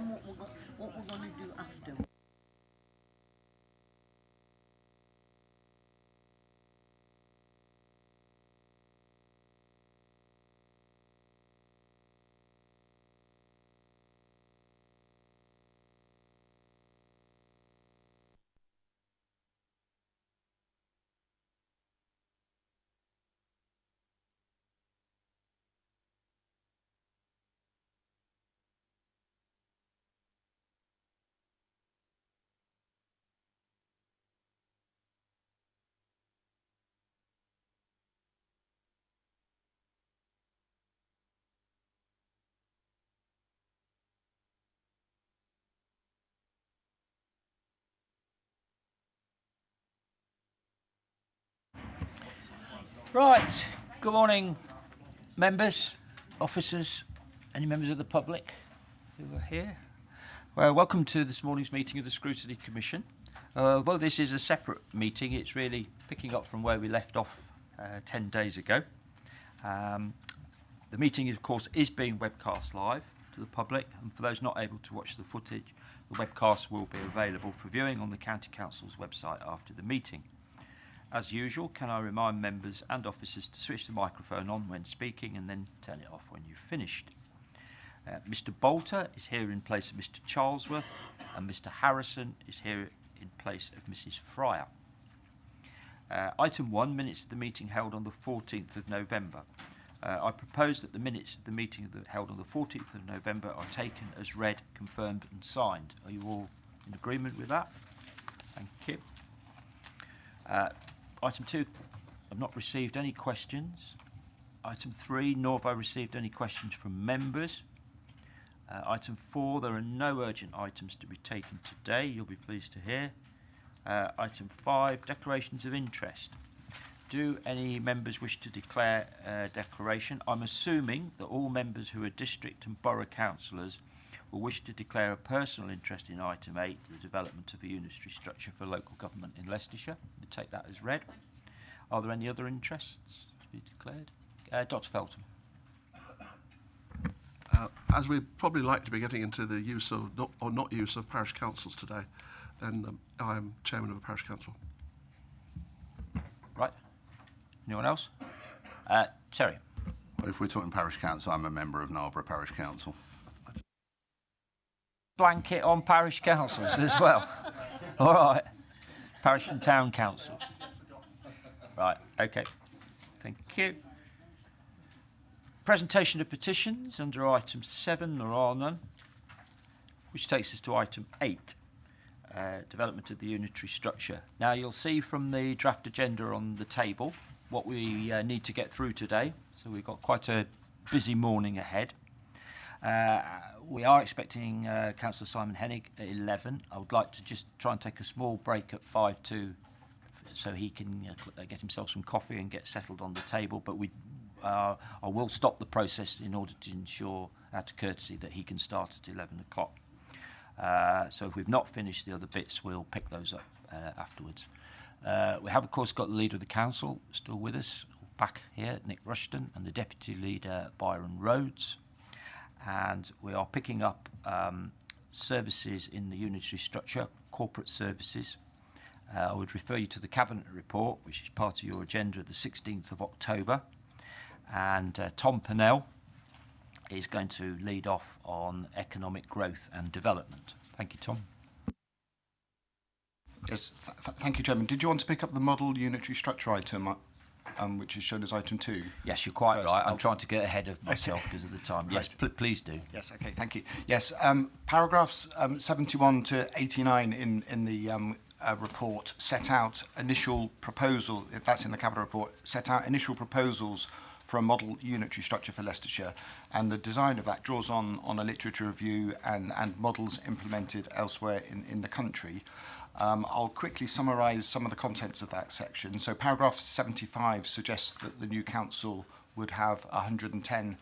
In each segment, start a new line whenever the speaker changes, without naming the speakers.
then what we're going to do after.
Right, good morning, members, officers, any members of the public who are here. Well, welcome to this morning's meeting of the Scrutiny Commission. Although this is a separate meeting, it's really picking up from where we left off 10 days ago. The meeting, of course, is being webcast live to the public, and for those not able to watch the footage, the webcast will be available for viewing on the County Council's website after the meeting. As usual, can I remind members and officers to switch the microphone on when speaking and then turn it off when you've finished. Mr Bolter is here in place of Mr Charlesworth, and Mr Harrison is here in place of Mrs Fryer. Item 1, minutes of the meeting held on the 14th of November. I propose that the minutes of the meeting held on the 14th of November are taken as read, confirmed and signed. Are you all in agreement with that? Thank you. Item 2, I've not received any questions. Item 3, nor have I received any questions from members. Item 4, there are no urgent items to be taken today, you'll be pleased to hear. Item 5, declarations of interest. Do any members wish to declare a declaration? I'm assuming that all members who are district and borough councillors will wish to declare a personal interest in item 8, the development of a unitary structure for local government in Leicestershire. We'll take that as read. Are there any other interests to be declared? Dr Felton.
As we'd probably like to be getting into the use of not use of parish councils today, then I am chairman of a parish council.
Right. Anyone else? Terry.
Well, if we're talking parish council, I'm a member of Narborough Parish Council.
Blanket on parish councils as well. All right. Parish and town councils. Right, okay. Thank you. Presentation of petitions under item 7, there are none, which takes us to item 8, development of the unitary structure. Now you'll see from the draft agenda on the table what we need to get through today. So we've got quite a busy morning ahead. We are expecting Councillor Simon Hennig at 11. I would like to just try and take a small break at 5 so he can get himself some coffee and get settled on the table. But I will stop the process in order to ensure, out of courtesy, that he can start at 11 o'clock. So if we've not finished the other bits, we'll pick those up afterwards. We have, of course, got the leader of the council still with us, back here, Nick Rushton, and the deputy leader, Byron Rhodes. And we are picking up services in the unitary structure, corporate services. I would refer you to the Cabinet report, which is part of your agenda of the 16th of October. And Tom Pennell is going to lead off on economic growth and development. Thank you, Tom.
Yes, thank you, Chairman. Did you want to pick up the model unitary structure item, which is shown as item 2?
Yes, you're quite right. I'm trying to get ahead of myself because of the time. Yes,
right.
Please do.
Yes, okay, thank you. Yes, paragraphs 71 to 89 in the report set out initial proposal, that's in the Cabinet report, set out initial proposals for a model unitary structure for Leicestershire, and the design of that draws on a literature review and models implemented elsewhere in the country. I'll quickly summarise some of the contents of that section. So paragraph 75 suggests that the new council would have 110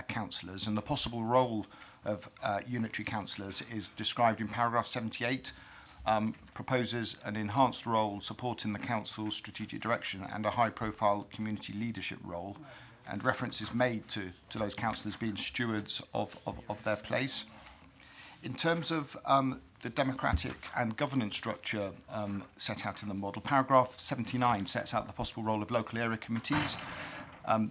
councillors, and the possible role of unitary councillors is described in paragraph 78, proposes an enhanced role supporting the council's strategic direction and a high-profile community leadership role, and reference is made to those councillors being stewards of their place. In terms of the democratic and governance structure set out in the model, paragraph 79 sets out the possible role of local area committees.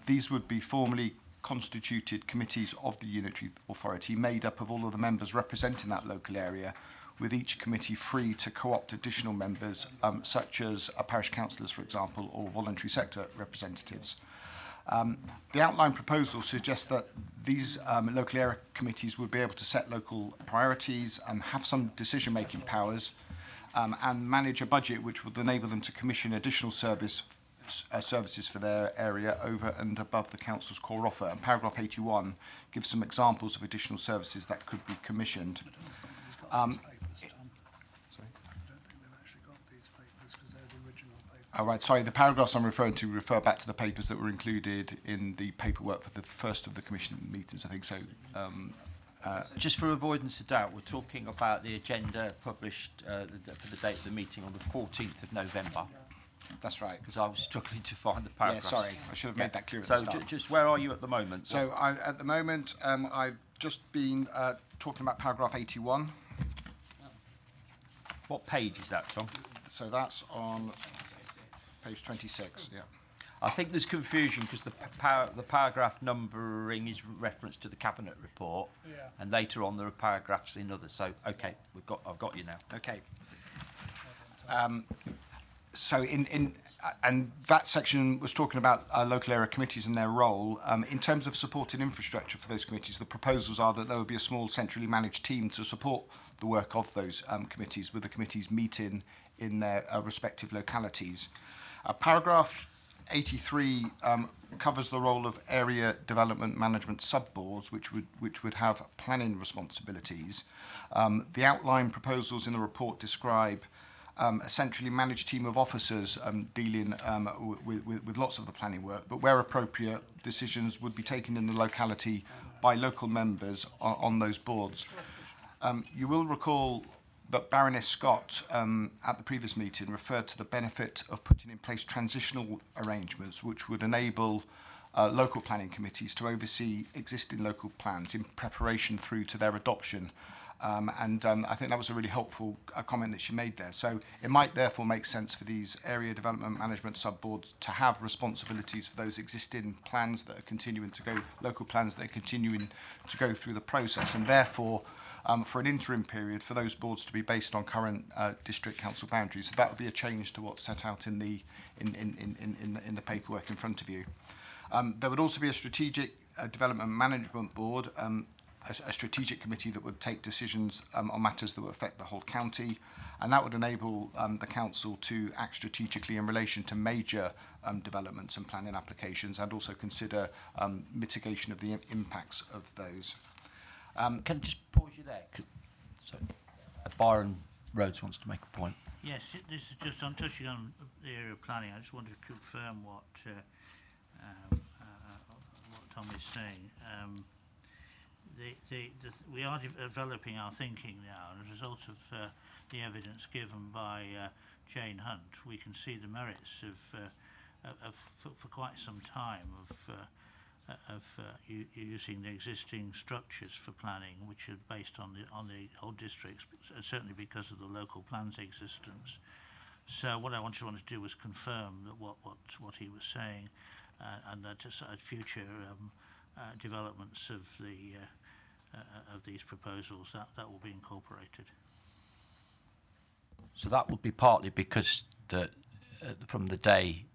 These would be formally constituted committees of the unitary authority made up of all of the members representing that local area, with each committee free to co-opt additional members, such as parish councillors, for example, or voluntary sector representatives. The outline proposal suggests that these local area committees would be able to set local priorities, have some decision-making powers, and manage a budget which would enable them to commission additional services for their area over and above the council's core offer. And paragraph 81 gives some examples of additional services that could be commissioned. Oh, right, sorry, the paragraphs I'm referring to refer back to the papers that were included in the paperwork for the first of the commission meetings, I think so.
Just for avoidance of doubt, we're talking about the agenda published for the date of the meeting on the 14th of November.
That's right.
Because I was struggling to find the paragraph.
Yeah, sorry, I should have made that clear at
so
the start.
Just where are you at the moment?
So at the moment, I've just been talking about paragraph 81.
What page is that, Tom?
So that's on page 26, yeah.
I think there's confusion because the paragraph numbering is reference to the cabinet report, and later on there are paragraphs in others. So okay, I've got you now.
Okay. So and that section was talking about local area committees and their role. In terms of supporting infrastructure for those committees, the proposals are that there would be a small centrally managed team to support the work of those committees, with the committees meeting in their respective localities. Paragraph 83 covers the role of area development management subboards, which would have planning responsibilities. The outline proposals in the report describe a centrally managed team of officers dealing with lots of the planning work, but where appropriate, decisions would be taken in the locality by local members on those boards. You will recall that Baroness Scott, at the previous meeting, referred to the benefit of putting in place transitional arrangements which would enable local planning committees to oversee existing local plans in preparation through to their adoption. I think that was a really helpful comment that she made there. So it might therefore make sense for these area development management subboards to have responsibilities for those existing plans that are continuing to go, local plans that are continuing to go through the process, and therefore for an interim period for those boards to be based on current district council boundaries. So that would be a change to what's set out in the paperwork in front of you. There would also be a strategic development management board, a strategic committee that would take decisions on matters that would affect the whole county, and that would enable the council to act strategically in relation to major developments and planning applications, and also consider mitigation of the impacts of those.
Can I just pause you there? So, Byron Rhodes wants to make a point.
Yes, this is just on touching on the area of planning. I just wanted to confirm what Tom is saying. We are developing our thinking now, and as a result of the evidence given by Jane Hunt, we can see the merits of for quite some time of using the existing structures for planning, which are based on the whole districts, certainly because of the local plan's existence. So what I wanted to do was confirm that what he was saying, and that future developments of these proposals that will be incorporated.
So that would be partly because from the day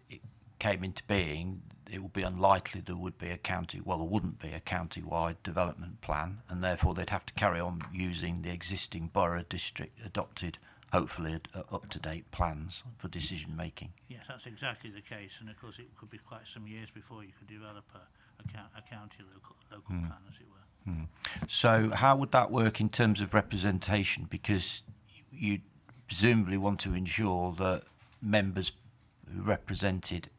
it came into being, it would be unlikely there would be there wouldn't be a county-wide development plan, and therefore they'd have to carry on using the existing borough district adopted, hopefully up-to-date plans for decision making.
Yes, that's exactly the case, and of course it could be quite some years before you could develop a county local plan, as it were.
So how would that work in terms of representation? Because you presumably want to ensure that members who represented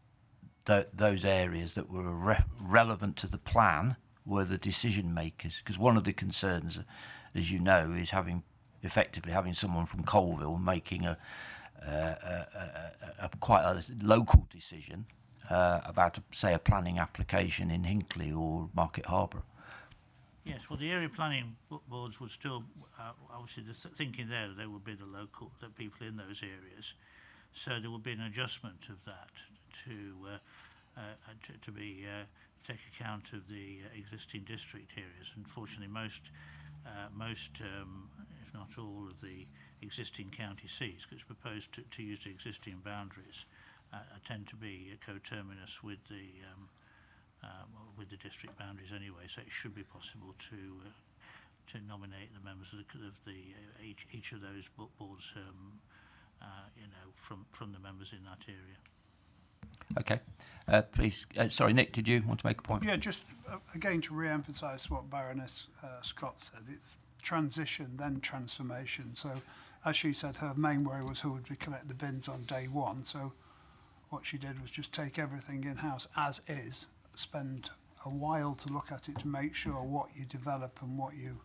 those areas that were relevant to the plan were the decision makers. Because one of the concerns, as you know, is effectively having someone from Colville making a quite a local decision about, say, a planning application in Hinckley or Market Harborough.
Yes, well, the area planning boards would still, obviously, the thinking there that they would be the people in those areas. So there would be an adjustment of that to take account of the existing district areas. Unfortunately, most, if not all, of the existing county seats, which proposed to use the existing boundaries, tend to be coterminous with the district boundaries anyway. So it should be possible to nominate the members of each of those boards, from the members in that area.
Okay. Please, sorry, Nick, did you want to make a point?
Yeah, just again to re-emphasise what Baroness Scott said, it's transition then transformation. So as she said, her main worry was who would collect the bins on day one. So what she did was just take everything in-house as is, spend a while to look at it to make sure what you develop and what you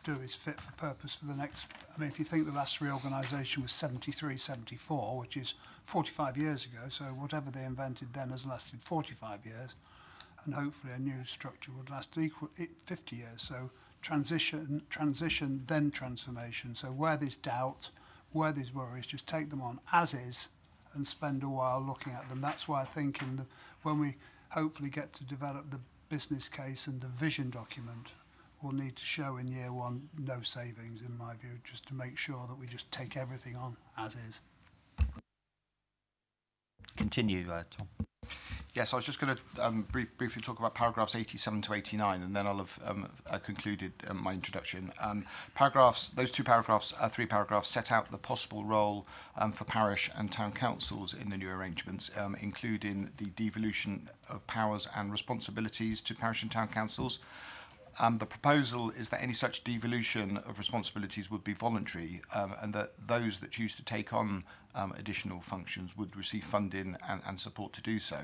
do is fit for purpose for the next. I mean, if you think the last reorganisation was 73, 74, which is 45 years ago, so whatever they invented then has lasted 45 years, and hopefully a new structure would last 50 years. So transition, then transformation. So where there's doubt, where there's worries, just take them on as is and spend a while looking at them. That's why I think when we hopefully get to develop the business case and the vision document, we'll need to show in year one no savings, in my view, just to make sure that we just take everything on as is.
Continue, Tom.
Yes, I was just going to briefly talk about paragraphs 87 to 89, and then I'll have concluded my introduction. Those three paragraphs set out the possible role for parish and town councils in the new arrangements, including the devolution of powers and responsibilities to parish and town councils. The proposal is that any such devolution of responsibilities would be voluntary, and that those that choose to take on additional functions would receive funding and support to do so.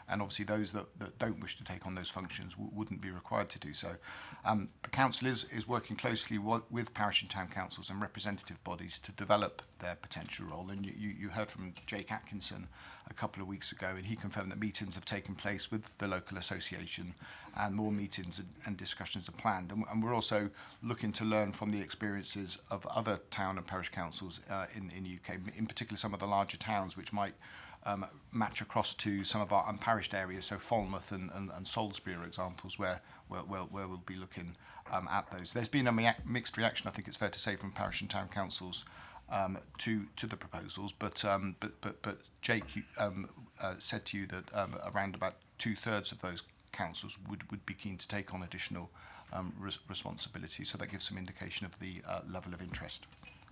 And obviously those that don't wish to take on those functions wouldn't be required to do so. The council is working closely with parish and town councils and representative bodies to develop their potential role. And you heard from Jake Atkinson a couple of weeks ago, and he confirmed that meetings have taken place with the local association and more meetings and discussions are planned. And we're also looking to learn from the experiences of other town and parish councils in the UK, in particular some of the larger towns which might match across to some of our unparished areas. So Falmouth and Salisbury are examples where we'll be looking at those. There's been a mixed reaction, I think it's fair to say, from parish and town councils to the proposals, but Jake said to you that around about 2/3 of those councils would be keen to take on additional responsibility. So that gives some indication of the level of interest.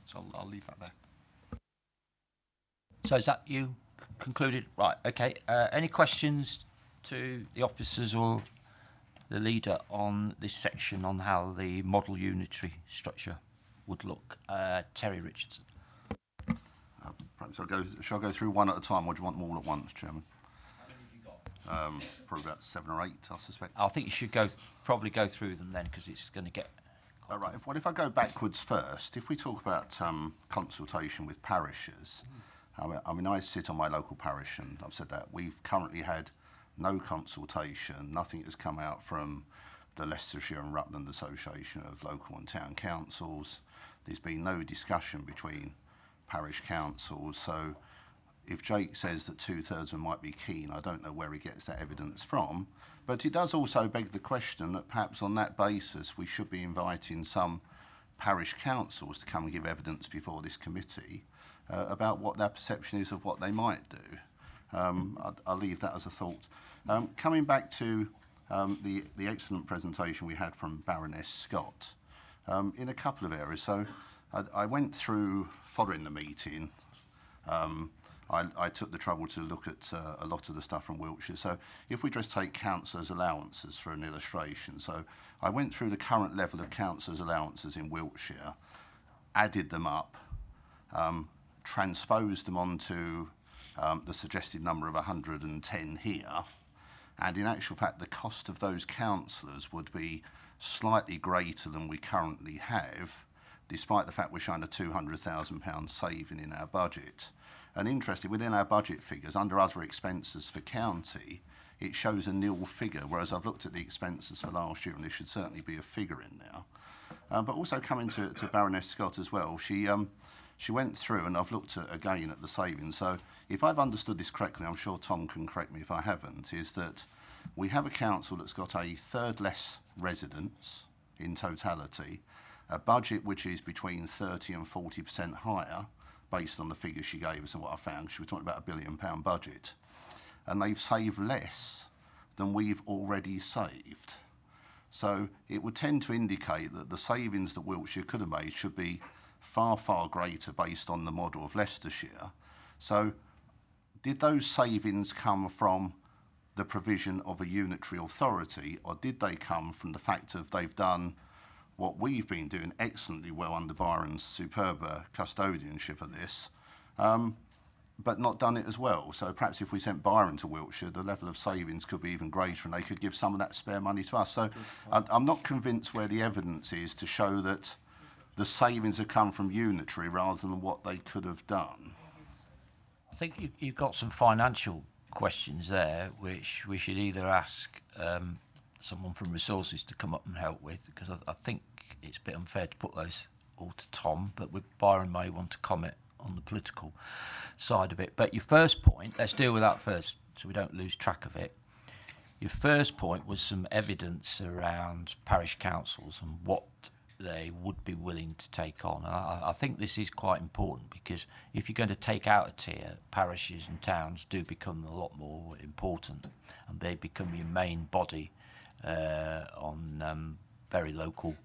So I'll leave that there.
So is that you concluded? Right, okay. Any questions to the officers or the leader on this section on how the model unitary structure would look? Terry Richardson.
Perhaps shall I go through one at a time, or do you want them all at once, Chairman?
How many have you got?
Probably about 7 or 8, I suspect.
I think you should probably go through them then, because it's going to get...
Right. If I go backwards first, if we talk about consultation with parishes, I mean, I sit on my local parish, and I've said that we've currently had no consultation. Nothing has come out from the Leicestershire and Rutland Association of Local and Town Councils. There's been no discussion between parish councils. So if Jake says that 2/3 of them might be keen, I don't know where he gets that evidence from. But it does also beg the question that perhaps on that basis we should be inviting some parish councils to come and give evidence before this committee about what their perception is of what they might do. I'll leave that as a thought. Coming back to the excellent presentation we had from Baroness Scott, in a couple of areas. So I went through, following the meeting, I took the trouble to look at a lot of the stuff from Wiltshire. So if we just take councillors' allowances for an illustration. So I went through the current level of councillors' allowances in Wiltshire, added them up, transposed them onto the suggested number of 110 here, and in actual fact the cost of those councillors would be slightly greater than we currently have, despite the fact we're showing a £200,000 saving in our budget. And interestingly, within our budget figures, under other expenses for county, it shows a nil figure, whereas I've looked at the expenses for last year and there should certainly be a figure in there. But also coming to Baroness Scott as well, she went through, and I've looked again at the savings. So if I've understood this correctly, I'm sure Tom can correct me if I haven't, is that we have a council that's got a third less residents in totality, a budget which is between 30 and 40% higher, based on the figures she gave us and what I found. She was talking about £1 billion budget. And they've saved less than we've already saved. So it would tend to indicate that the savings that Wiltshire could have made should be far, far greater based on the model of Leicestershire. So did those savings come from the provision of a unitary authority, or did they come from the fact of they've done what we've been doing excellently well under Byron's superb custodianship of this, but not done it as well? So perhaps if we sent Byron to Wiltshire, the level of savings could be even greater and they could give some of that spare money to us. So I'm not convinced where the evidence is to show that the savings have come from unitary rather than what they could have done.
I think you've got some financial questions there, which we should either ask someone from resources to come up and help with, because I think it's a bit unfair to put those all to Tom, but Byron may want to comment on the political side of it. But your first point, let's deal with that first so we don't lose track of it. Your first point was some evidence around parish councils and what they would be willing to take on. And I think this is quite important, because if you're going to take out a tier, parishes and towns do become a lot more important, and they become your main body on very local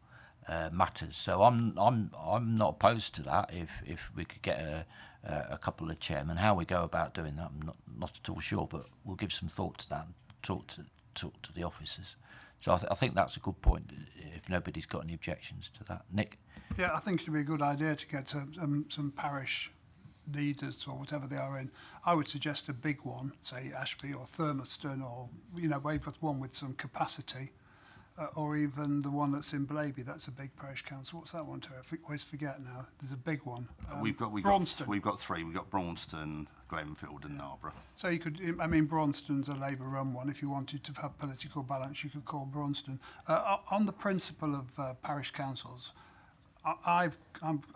matters. So I'm not opposed to that. If we could get a couple of chairmen, how we go about doing that, I'm not at all sure, but we'll give some thought to that and talk to the officers. So I think that's a good point, if nobody's got any objections to that. Nick?
Yeah, I think it would be a good idea to get some parish leaders or whatever they are in. I would suggest a big one, say Ashby or Thurmaston, or, where you've got one with some capacity, or even the one that's in Blaby. That's a big parish council. What's that one, Terry? I always forget now. There's a big one.
We've got three. We've got Braunston, Glenfield and Narborough.
So you could, Braunston's a Labour-run one. If you wanted to have political balance, you could call Braunston. On the principle of parish councils, I'm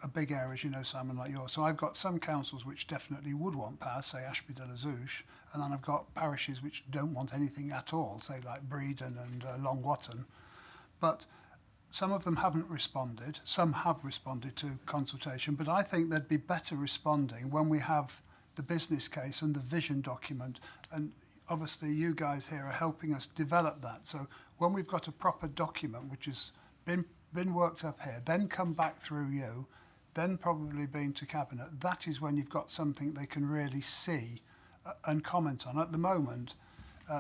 a big area, as you know, Simon, like yours. So I've got some councils which definitely would want power, say Ashby de la Zouche, and then I've got parishes which don't want anything at all, say like Breedon and Longwatton. But some of them haven't responded. Some have responded to consultation, but I think they'd be better responding when we have the business case and the vision document. And obviously you guys here are helping us develop that. So when we've got a proper document which has been worked up here, then come back through you, then probably been to Cabinet, that is when you've got something they can really see and comment on. At the moment,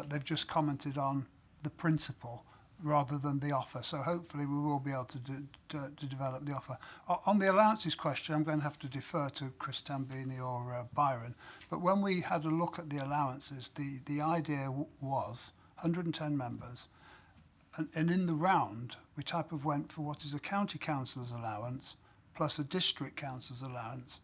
they've just commented on the principle rather than the offer. So hopefully we will be able to develop the offer. On the allowances question, I'm going to have to defer to Chris Tambini or Byron. But when we had a look at the allowances, the idea was 110 members. And in the round, we type of went for what is a county councillor's allowance plus a district councillor's allowance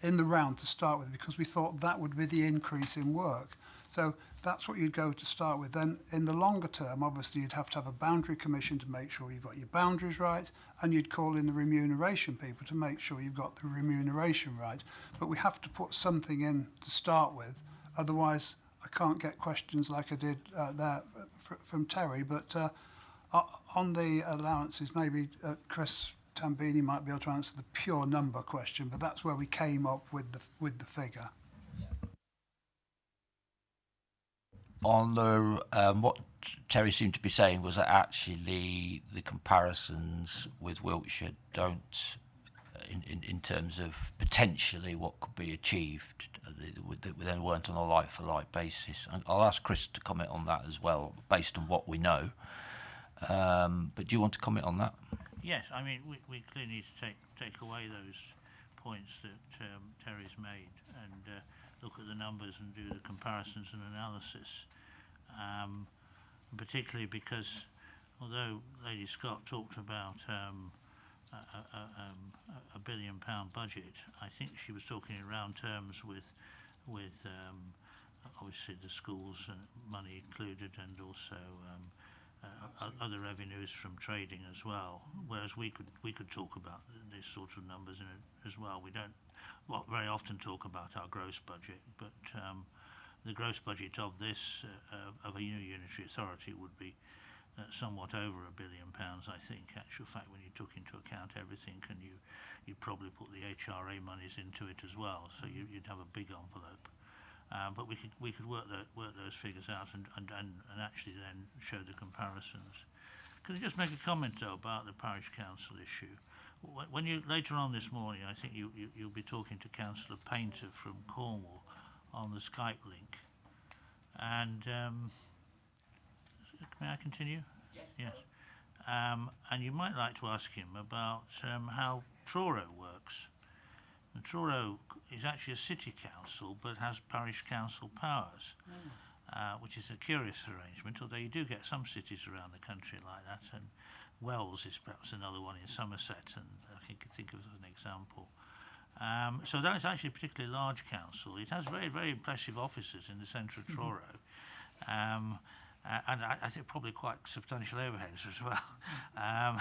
in the round to start with, because we thought that would be the increase in work. So that's what you'd go to start with. Then in the longer term, obviously you'd have to have a boundary commission to make sure you've got your boundaries right, and you'd call in the remuneration people to make sure you've got the remuneration right. But we have to put something in to start with, otherwise I can't get questions like I did there from Terry. But on the allowances, maybe Chris Tambini might be able to answer the pure number question, but that's where we came up with the figure.
On the what Terry seemed to be saying was that actually the comparisons with Wiltshire don't, in terms of potentially what could be achieved, they weren't on a like-for-like basis. And I'll ask Chris to comment on that as well, based on what we know. But do you want to comment on that?
Yes, I mean, we clearly need to take away those points that Terry's made and look at the numbers and do the comparisons and analysis, particularly because although Lady Scott talked about a £1 billion budget, I think she was talking in round terms with obviously the schools money included, and also other revenues from trading as well. Whereas we could talk about these sort of numbers as well. We don't very often talk about our gross budget, but the gross budget of this of a new unitary authority would be somewhat over £1 billion, I think. Actual fact, when you took into account everything, and you'd probably put the HRA monies into it as well, so you'd have a big envelope. But we could work those figures out and actually then show the comparisons. Can I just make a comment though about the parish council issue? When you later on this morning, I think you'll be talking to Councillor Painter from Cornwall on the Skype link, and may I continue? Yes. And you might like to ask him about how Truro works. And Truro is actually a city council, but has parish council powers, which is a curious arrangement, although you do get some cities around the country like that, and Wells is perhaps another one in Somerset, and I can think of an example. So that is actually a particularly large council. It has very, very impressive offices in the centre of Truro, and I think probably quite substantial overheads as well.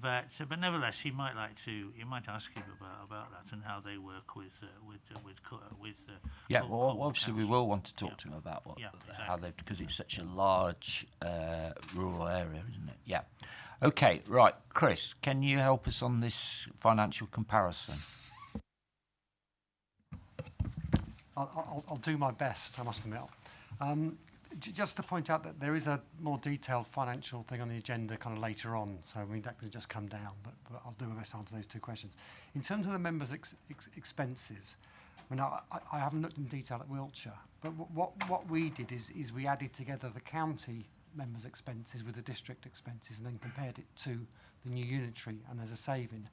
But nevertheless, you might ask him about that and how they work with
yeah, well, obviously we will want to talk to him about how they, because it's such a large rural area, isn't it? Yeah. Okay, right, Chris, can you help us on this financial comparison?
I'll do my best, I must admit. Just to point out that there is a more detailed financial thing on the agenda kind of later on, so that can just come down, but I'll do my best to answer those two questions. In terms of the members' expenses, I mean, I haven't looked in detail at Wiltshire, but what we did is we added together the county members' expenses with the district expenses and then compared it to the new unitary, and there's a saving.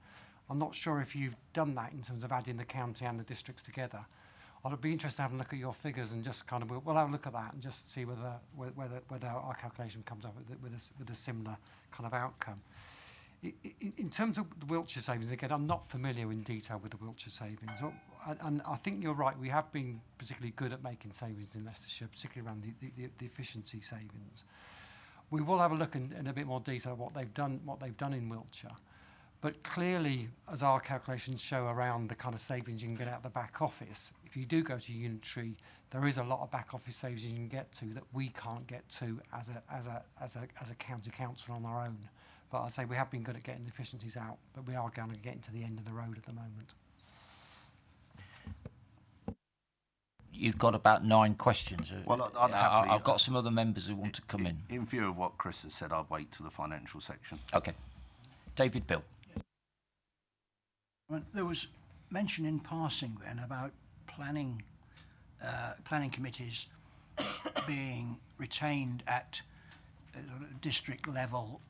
I'm not sure if you've done that in terms of adding the county and the districts together. I'd be interested to have a look at your figures and just kind of we'll have a look at that and just see whether our calculation comes up with a similar kind of outcome. In terms of the Wiltshire savings, again, I'm not familiar in detail with the Wiltshire savings, and I think you're right. We have been particularly good at making savings in Leicestershire, particularly around the efficiency savings. We will have a look in a bit more detail at what they've done in Wiltshire. But clearly, as our calculations show around the kind of savings you can get out of the back office, if you do go to unitary, there is a lot of back office savings you can get to that we can't get to as a county council on our own. But I say we have been good at getting the efficiencies out, but we are going to get to the end of the road at the moment.
You've got about 9 questions.
Well, I've
got some other members who want to come in.
In view of what Chris has said, I'll wait to the financial section.
Okay. David Bill.
There was mention in passing then about planning committees being retained at district level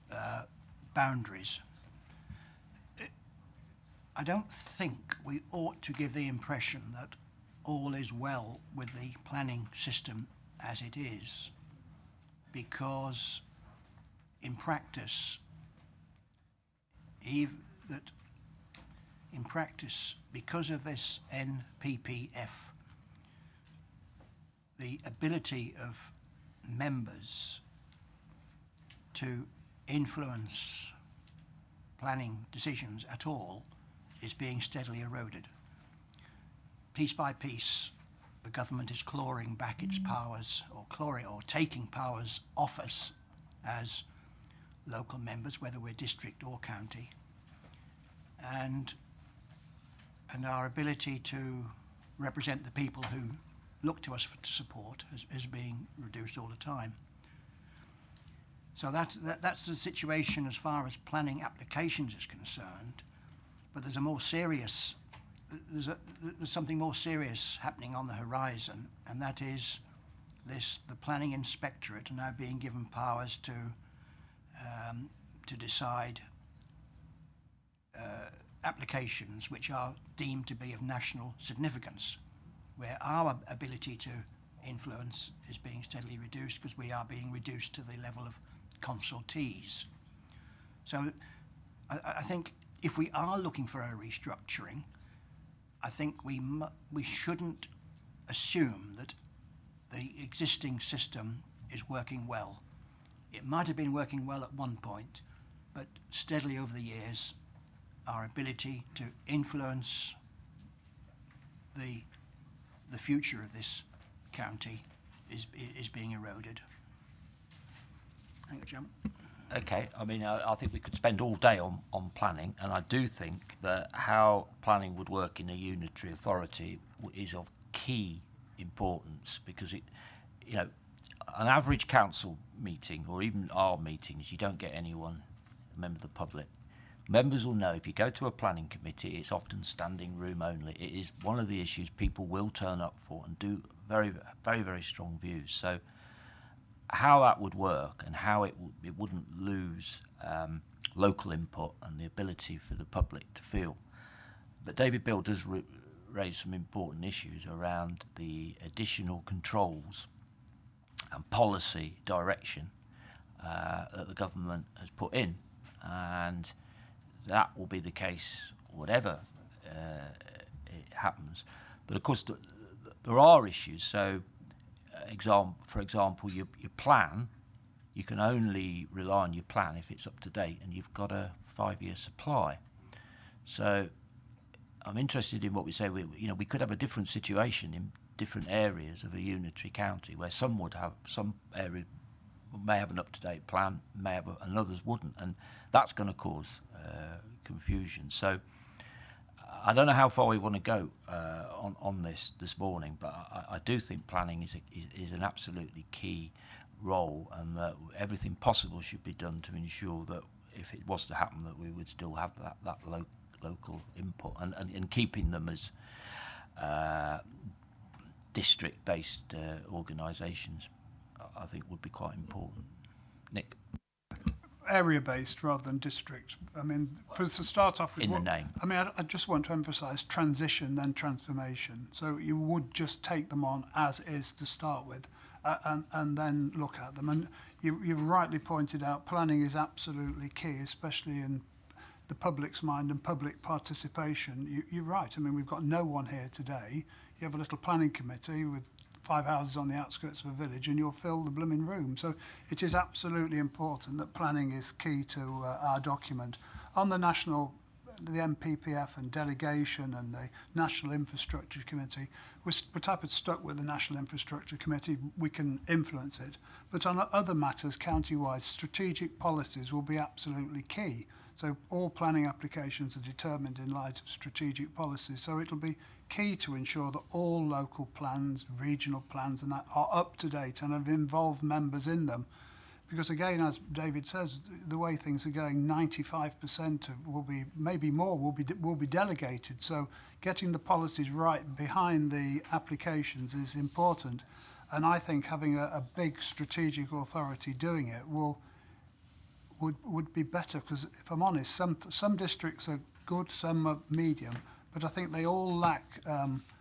boundaries. I don't think we ought to give the impression that all is well with the planning system as it is, because in practice, because of this NPPF, the ability of members to influence planning decisions at all is being steadily eroded. Piece by piece, the government is clawing back its powers, or taking powers off us as local members, whether we're district or county, and our ability to represent the people who look to us for support is being reduced all the time. So that's the situation as far as planning applications is concerned. But there's something more serious happening on the horizon, and that is the planning inspectorate now being given powers to decide applications which are deemed to be of national significance, where our ability to influence is being steadily reduced because we are being reduced to the level of consultees. So I think if we are looking for a restructuring, I think we shouldn't assume that the existing system is working well. It might have been working well at one point, but steadily over the years, our ability to influence the future of this county is being eroded. Thank you, Chairman.
Okay, I mean, I think we could spend all day on planning, and I do think that how planning would work in a unitary authority is of key importance, because it, you know, an average council meeting or even our meetings, you don't get anyone, a member of the public. Members will know if you go to a planning committee, it's often standing room only. It is one of the issues people will turn up for and do very, very, very strong views. So how that would work and how it wouldn't lose local input and the ability for the public to feel. But David Bill does raise some important issues around the additional controls and policy direction that the government has put in, and that will be the case whatever it happens. But of course there are issues. So for example, your plan, you can only rely on your plan if it's up to date and you've got a 5-year supply. So I'm interested in what we say. We could have a different situation in different areas of a unitary county, where some areas may have an up-to-date plan, may have and others wouldn't, and that's going to cause confusion. So I don't know how far we want to go on this morning, but I do think planning is an absolutely key role, and that everything possible should be done to ensure that if it was to happen, that we would still have that local input, and keeping them as district-based organisations, I think would be quite important. Nick?
Area-based rather than district. I mean, to start off with...
In the name.
I mean, I just want to emphasise transition, then transformation. So you would just take them on as is to start with, and then look at them. And you've rightly pointed out planning is absolutely key, especially in the public's mind and public participation. You're right. I mean, we've got no one here today. You have a little planning committee with 5 houses on the outskirts of a village and you'll fill the blooming room. So it is absolutely important that planning is key to our document. On the MPPF and delegation and the National Infrastructure Committee, we're type of stuck with the National Infrastructure Committee. We can influence it. But on other matters, county-wide, strategic policies will be absolutely key. So all planning applications are determined in light of strategic policies. So it'll be key to ensure that all local plans, regional plans and that are up to date and have involved members in them. Because again, as David says, the way things are going, 95% will be, maybe more, will be delegated. So getting the policies right behind the applications is important. And I think having a big strategic authority doing it would be better, because if I'm honest, some districts are good, some are medium, but I think they all lack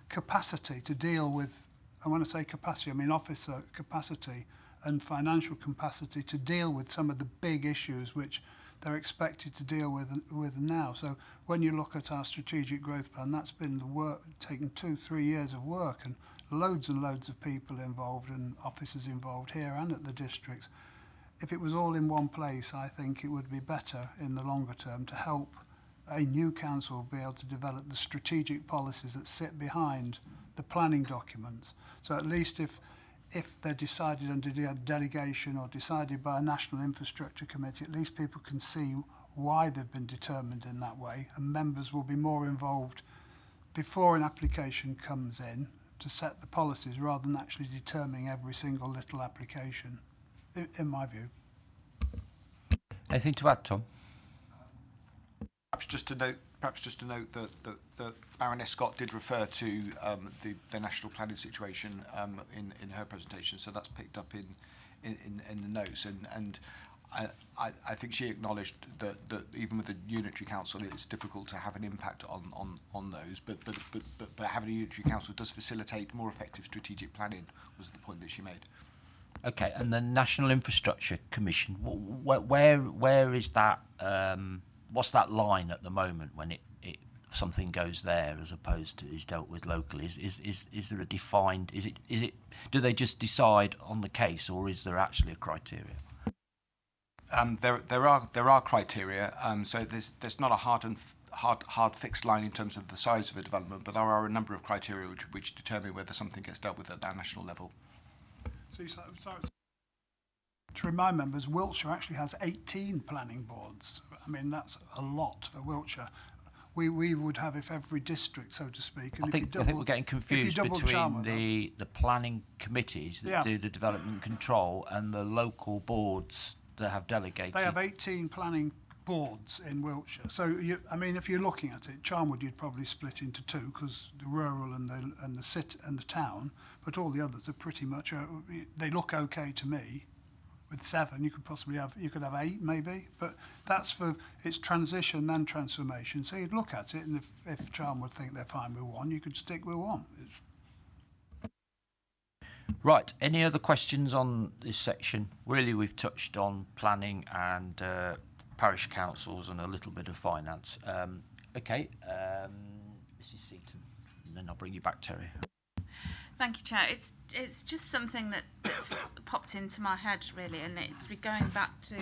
capacity to deal with, and when I say capacity, I mean officer capacity and financial capacity to deal with some of the big issues which they're expected to deal with now. So when you look at our strategic growth plan, that's been the work, taken 2-3 years of work, and loads of people involved and officers involved here and at the districts. If it was all in one place, I think it would be better in the longer term to help a new council be able to develop the strategic policies that sit behind the planning documents. So at least if they're decided under delegation or decided by a National Infrastructure Committee, at least people can see why they've been determined in that way, and members will be more involved before an application comes in to set the policies rather than actually determining every single little application, in my view.
Anything to add, Tom?
Perhaps just to note that Baroness Scott did refer to the national planning situation in her presentation, so that's picked up in the notes, and I think she acknowledged that even with the unitary council, it's difficult to have an impact on those, but having a unitary council does facilitate more effective strategic planning, was the point that she made.
Okay, and the National Infrastructure Commission, where is that? What's that line at the moment when it something goes there as opposed to is dealt with locally? Is there a defined? Is it? Do they just decide on the case, or is there actually a criteria?
There are criteria. So there's not a hard fixed line in terms of the size of a development, but there are a number of criteria which determine whether something gets dealt with at that national level.
So to remind members, Wiltshire actually has 18 planning boards. I mean, that's a lot for Wiltshire. We would have if every district, so to speak. And
I think we're getting confused between the planning committees that do the development control and the local boards that have delegated.
They have 18 planning boards in Wiltshire. So I mean, if you're looking at it, Charnwood you'd probably split into two because the rural and the city and the town, but all the others are pretty much they look okay to me. With 7, you could have 8 maybe, but that's for it's transition and transformation. So you'd look at it, and if Charnwood think they're fine with 1, you could stick with 1.
Right. Any other questions on this section? Really, we've touched on planning and parish councils and a little bit of finance. Okay, Mrs. Seaton, and then I'll bring you back, Terry.
Thank you, Chair. It's just something that's popped into my head, really, and it's going back to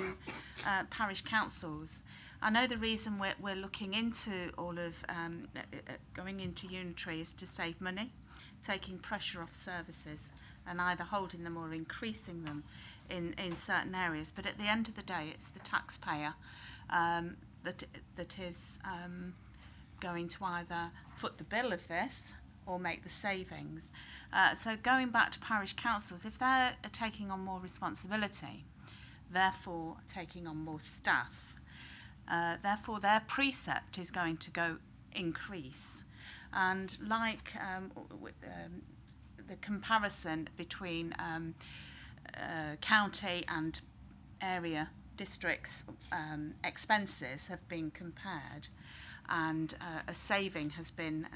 parish councils. I know the reason we're looking into all of going into unitary is to save money, taking pressure off services, and either holding them or increasing them in certain areas. But at the end of the day, it's the taxpayer that is going to either foot the bill of this or make the savings. So going back to parish councils, if they're taking on more responsibility, therefore taking on more staff, therefore their precept is going to go increase. And like the comparison between county and area districts expenses have been compared, and a saving has been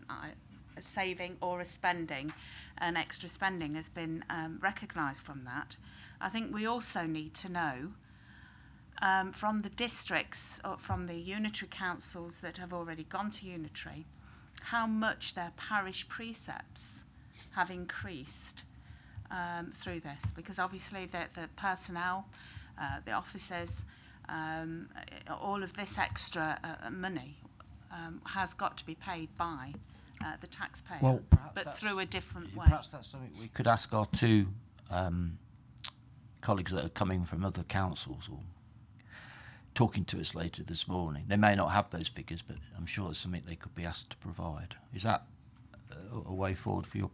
a saving or a spending, an extra spending has been recognised from that. I think we also need to know from the districts or from the unitary councils that have already gone to unitary, how much their parish precepts have increased through this, because obviously the personnel, the officers, all of this extra money has got to be paid by the taxpayer, but through a different way.
Perhaps that's something we could ask our 2 colleagues that are coming from other councils or talking to us later this morning. They may not have those figures, but I'm sure it's something they could be asked to provide. Is that a way forward for you?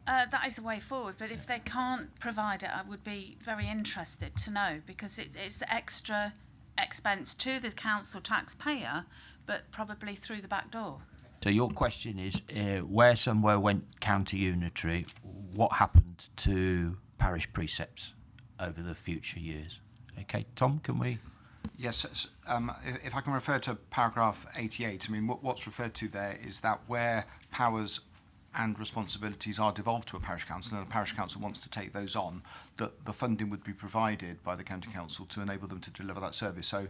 That is a way forward, but if they can't provide it, I would be very interested to know, because it's extra expense to the council taxpayer, but probably through the back door.
So your question is, where somewhere went county unitary, what happened to parish precepts over the future years? Okay, Tom, can we?
Yes, if I can refer to paragraph 88, I mean, what's referred to there is that where powers and responsibilities are devolved to a parish council, and the parish council wants to take those on, that the funding would be provided by the county council to enable them to deliver that service. So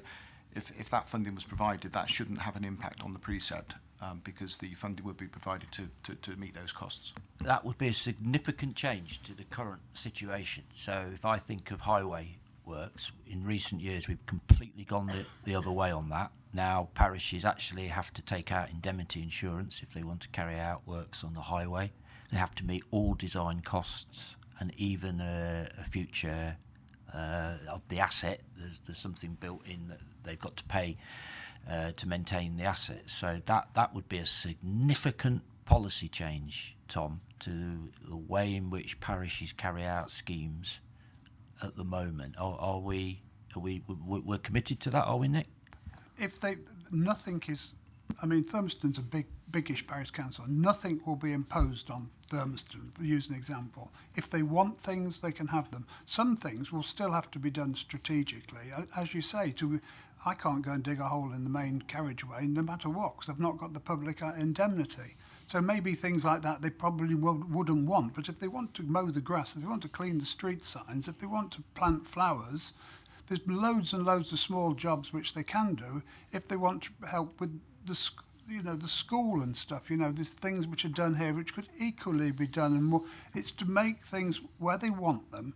if that funding was provided, that shouldn't have an impact on the precept, because the funding would be provided to meet those costs.
That would be a significant change to the current situation. So if I think of highway works, in recent years we've completely gone the other way on that. Now parishes actually have to take out indemnity insurance if they want to carry out works on the highway. They have to meet all design costs, and even a future of the asset. There's something built in that they've got to pay to maintain the asset. So that would be a significant policy change, Tom, to the way in which parishes carry out schemes at the moment. We're committed to that, are we, Nick?
If nothing is, I mean, Thurmaston's a biggish parish council. Nothing will be imposed on Thurmaston, for use an example. If they want things, they can have them. Some things will still have to be done strategically. As you say, I can't go and dig a hole in the main carriageway no matter what, because I've not got the public indemnity. So maybe things like that they probably wouldn't want. But if they want to mow the grass, if they want to clean the street signs, if they want to plant flowers, there's loads and loads of small jobs which they can do. If they want to help with the school and stuff. There's things which are done here which could equally be done, and more. It's to make things where they want them,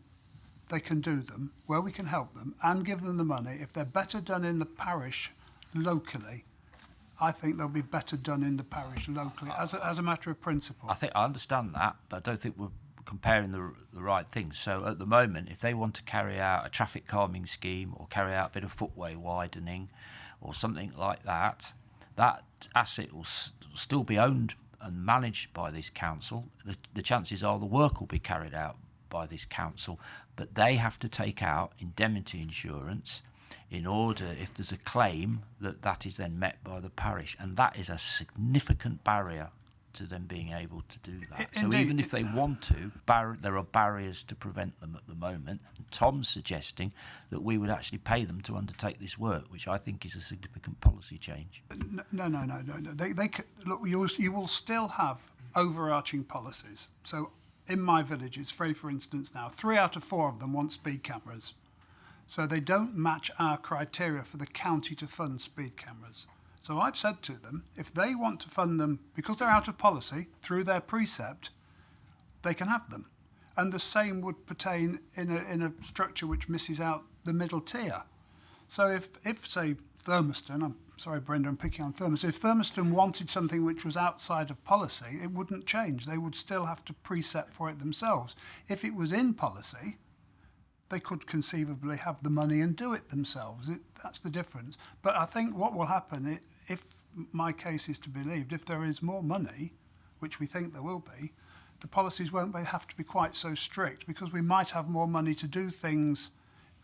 they can do them, where we can help them, and give them the money. If they're better done in the parish locally, I think they'll be better done in the parish locally as a matter of principle.
I understand that, but I don't think we're comparing the right things. So at the moment, if they want to carry out a traffic calming scheme or carry out a bit of footway widening or something like that, that asset will still be owned and managed by this council. The chances are the work will be carried out by this council, but they have to take out indemnity insurance in order, if there's a claim, that is then met by the parish, and that is a significant barrier to them being able to do that. So even if they want to, there are barriers to prevent them at the moment. And Tom's suggesting that we would actually pay them to undertake this work, which I think is a significant policy change.
No. Look, you will still have overarching policies. So in my villages, for instance now, 3 out of 4 of them want speed cameras. So they don't match our criteria for the county to fund speed cameras. So I've said to them, if they want to fund them because they're out of policy through their precept, they can have them. And the same would pertain in a structure which misses out the middle tier. So if say Thurmaston, I'm sorry Brenda, I'm picking on Thurmaston, if Thurmaston wanted something which was outside of policy, it wouldn't change. They would still have to precept for it themselves. If it was in policy, they could conceivably have the money and do it themselves. That's the difference. But I think what will happen, if my case is to be believed, if there is more money, which we think there will be, the policies won't have to be quite so strict, because we might have more money to do things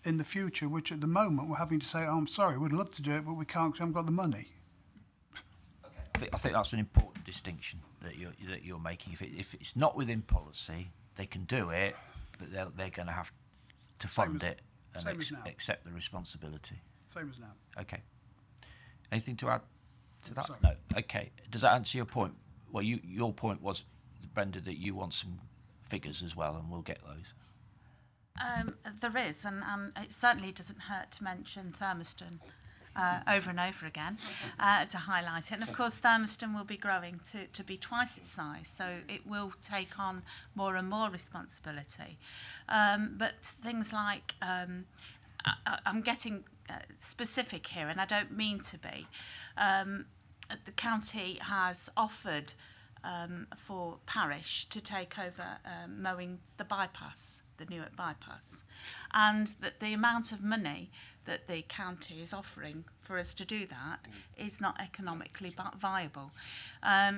in the future, which at the moment we're having to say, oh, I'm sorry, we'd love to do it, but we can't because we haven't got the money.
I think that's an important distinction that you're making. If it's not within policy, they can do it, but they're going to have to fund it and accept the responsibility.
Same as now.
Okay. Anything to add to that?
Sorry.
No. Okay. Does that answer your point? Well, your point was, Brenda, that you want some figures as well, and we'll get those.
There is, and it certainly doesn't hurt to mention Thurmaston over and over again to highlight it. And of course, Thurmaston will be growing to be twice its size, so it will take on more and more responsibility. But things like, I'm getting specific here, and I don't mean to be. The county has offered for parish to take over mowing the bypass, the Newark bypass, and that the amount of money that the county is offering for us to do that is not economically viable.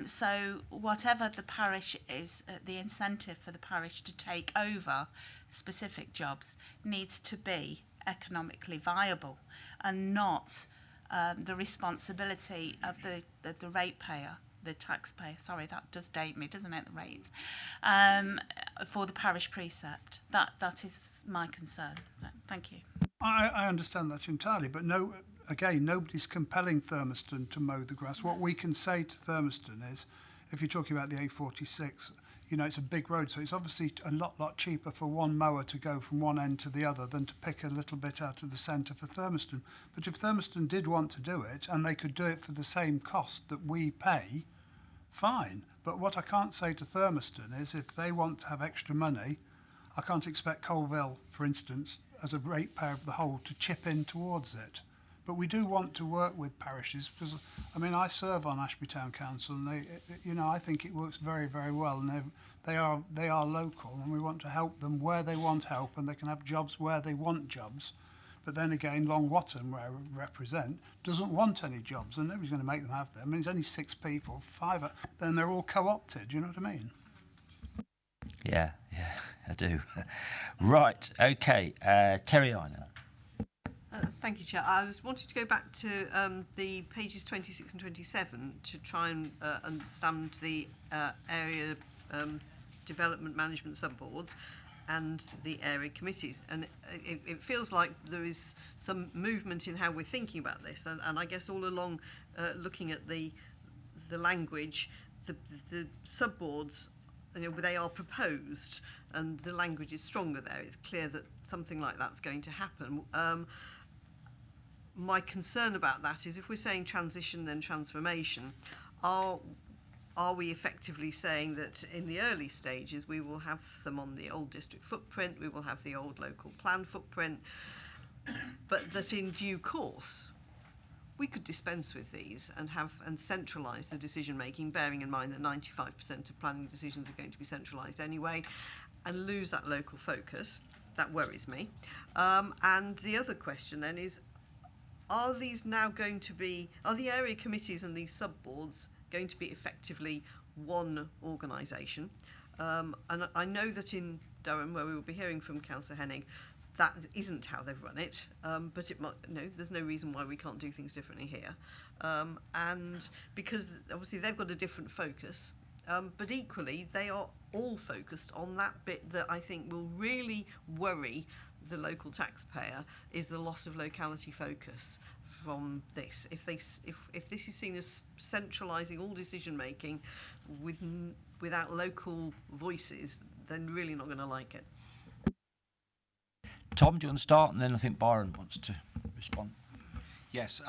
So whatever the parish is, the incentive for the parish to take over specific jobs needs to be economically viable and not the responsibility of the ratepayer, the taxpayer. Sorry, that does date me, doesn't it, the rates, for the parish precept. That is my concern. So, thank you.
I understand that entirely, but nobody's compelling Thurmaston to mow the grass. What we can say to Thurmaston is, if you're talking about the A46, it's a big road, so it's obviously a lot cheaper for one mower to go from one end to the other than to pick a little bit out of the centre for Thurmaston. But if Thurmaston did want to do it, and they could do it for the same cost that we pay, fine. But what I can't say to Thurmaston is, if they want to have extra money, I can't expect Colville, for instance, as a ratepayer of the whole, to chip in towards it. But we do want to work with parishes, because I serve on Ashby Town Council, and I think it works very, very well, and they are local, and we want to help them where they want help, and they can have jobs where they want jobs. But then again, Long Watton, where I represent, doesn't want any jobs, and nobody's going to make them have them. It's only 6 people, 5, then they're all co-opted. You know what I mean?
Yeah, I do. Right, okay. Terry Arnold.
Thank you, Chair. I was wanting to go back to the pages 26 and 27 to try and understand the area development management subboards and the area committees. And it feels like there is some movement in how we're thinking about this. And I guess all along, looking at the language, the subboards, they are proposed, and the language is stronger there. It's clear that something like that's going to happen. my concern about that is if we're saying transition then transformation, are we effectively saying that in the early stages we will have them on the old district footprint, we will have the old local plan footprint, but that in due course we could dispense with these and centralise the decision making, bearing in mind that 95% of planning decisions are going to be centralised anyway, and lose that local focus? That worries me. And the other question then is, are the area committees and these sub-boards going to be effectively one organisation? And I know that in Durham, where we will be hearing from Councillor Henning, that isn't how they've run it, but there's no reason why we can't do things differently here. And because obviously they've got a different focus, but equally they are all focused on that bit that I think will really worry the local taxpayer, is the loss of locality focus from this. If this is seen as centralising all decision making without local voices, then really not going to like it.
Tom, do you want to start? And then I think Byron wants to respond.
Yes,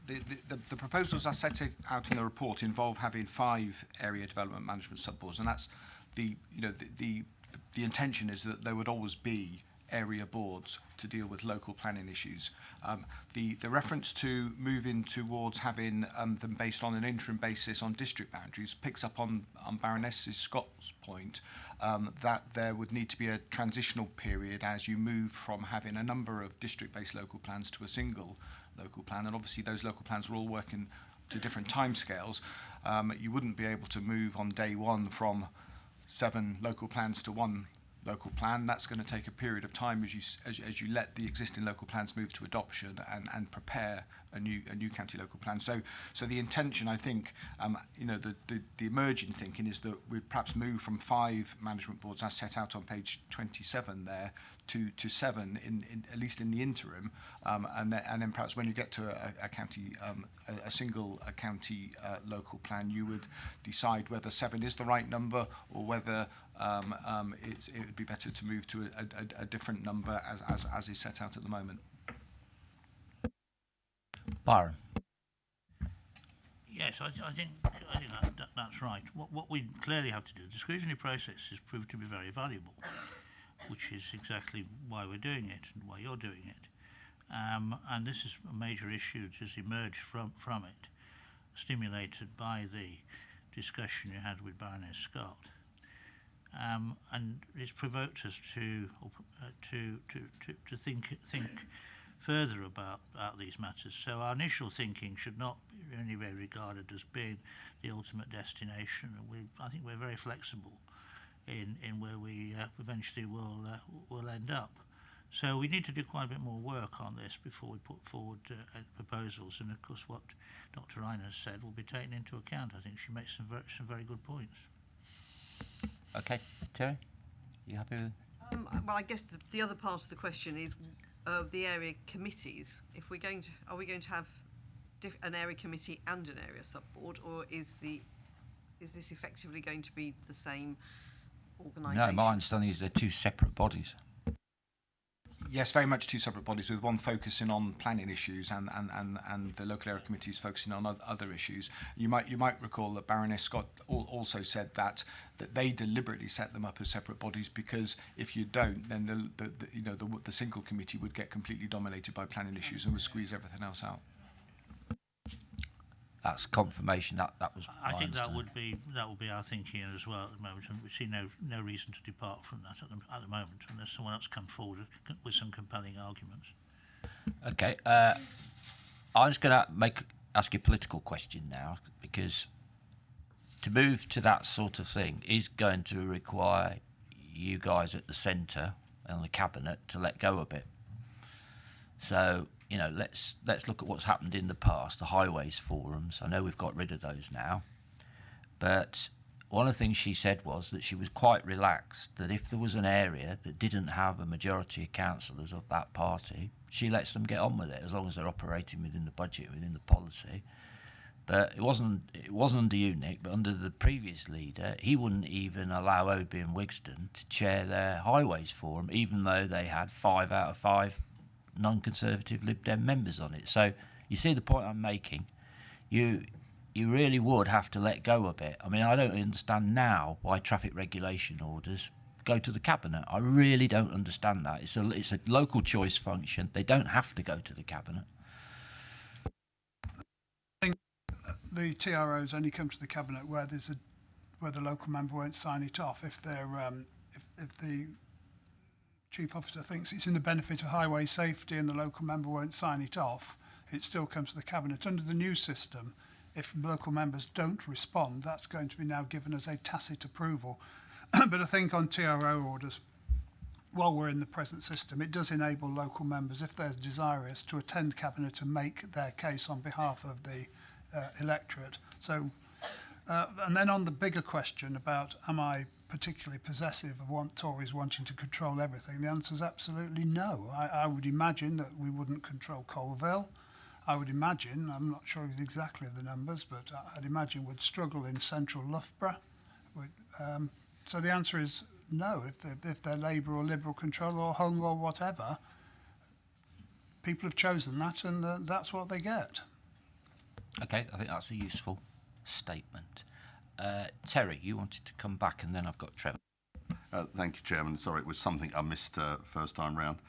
the proposals I set out in the report involve having 5 area development management subboards, and that's the intention is that there would always be area boards to deal with local planning issues. The reference to moving towards having them based on an interim basis on district boundaries picks up on Baroness Scott's point that there would need to be a transitional period as you move from having a number of district-based local plans to a single local plan, and obviously those local plans are all working to different timescales. You wouldn't be able to move on day one from 7 local plans to 1 local plan. That's going to take a period of time as you let the existing local plans move to adoption and prepare a new county local plan. So the intention, I think, the emerging thinking is that we'd perhaps move from 5 management boards as set out on page 27 there to 7 in at least in the interim, and then perhaps when you get to a county a single county local plan, you would decide whether 7 is the right number or whether it would be better to move to a different number as is set out at the moment.
Byron.
Yes, I think that's right. What we clearly have to do, the scrutiny process has proved to be very valuable, which is exactly why we're doing it and why you're doing it. And this is a major issue that has emerged from it, stimulated by the discussion you had with Baroness Scott. And it's provoked us to think further about these matters. So our initial thinking should not only be regarded as being the ultimate destination. I think we're very flexible in where we eventually will end up. So we need to do quite a bit more work on this before we put forward proposals. And of course, what Dr. Reiner said will be taken into account. I think she makes some very good points.
Okay, Terry, you happy with?
Well, I guess the other part of the question is of the area committees. Are we going to have an area committee and an area subboard, or is this effectively going to be the same organisation?
No, my understanding is they're 2 separate bodies.
Yes, very much 2 separate bodies, with one focusing on planning issues and the local area committees focusing on other issues. You might recall that Baroness Scott also said that they deliberately set them up as separate bodies, because if you don't, then the single committee would get completely dominated by planning issues and would squeeze everything else out.
That's confirmation. That was.
I think that would be our thinking as well at the moment, and we see no reason to depart from that at the moment, unless someone else comes forward with some compelling arguments.
Okay, I'm just going to ask you a political question now, because to move to that sort of thing is going to require you guys at the centre and the cabinet to let go a bit. So, let's look at what's happened in the past, the highways forums. I know we've got rid of those now, but one of the things she said was that she was quite relaxed, that if there was an area that didn't have a majority of councillors of that party, she lets them get on with it as long as they're operating within the budget, within the policy. But it wasn't under you, Nick, but under the previous leader, he wouldn't even allow Oby and Wigston to chair their highways forum, even though they had 5 out of 5 non-Conservative Lib Dem members on it. So you see the point I'm making. You really would have to let go a bit. I mean, I don't understand now why traffic regulation orders go to the Cabinet. I really don't understand that. It's a local choice function. They don't have to go to the Cabinet.
I think the TROs only come to the Cabinet where the local member won't sign it off. If they're if the chief officer thinks it's in the benefit of highway safety and the local member won't sign it off, it still comes to the Cabinet. Under the new system, if local members don't respond, that's going to be now given as a tacit approval. But I think on TRO orders, while we're in the present system, it does enable local members, if they're desirous, to attend Cabinet and make their case on behalf of the electorate. So, and then on the bigger question about am I particularly possessive of Tories wanting to control everything, the answer is absolutely no. I would imagine that we wouldn't control Colville. I would imagine, I'm not sure exactly of the numbers, but I'd imagine would struggle in central Loughborough. So the answer is no. If they're Labour or Liberal control or Hung or whatever, people have chosen that, and that's what they get.
Okay, I think that's a useful statement. Terry, you wanted to come back, and then I've got Trevor.
Thank you, Chairman. Sorry, it was something I missed first time round.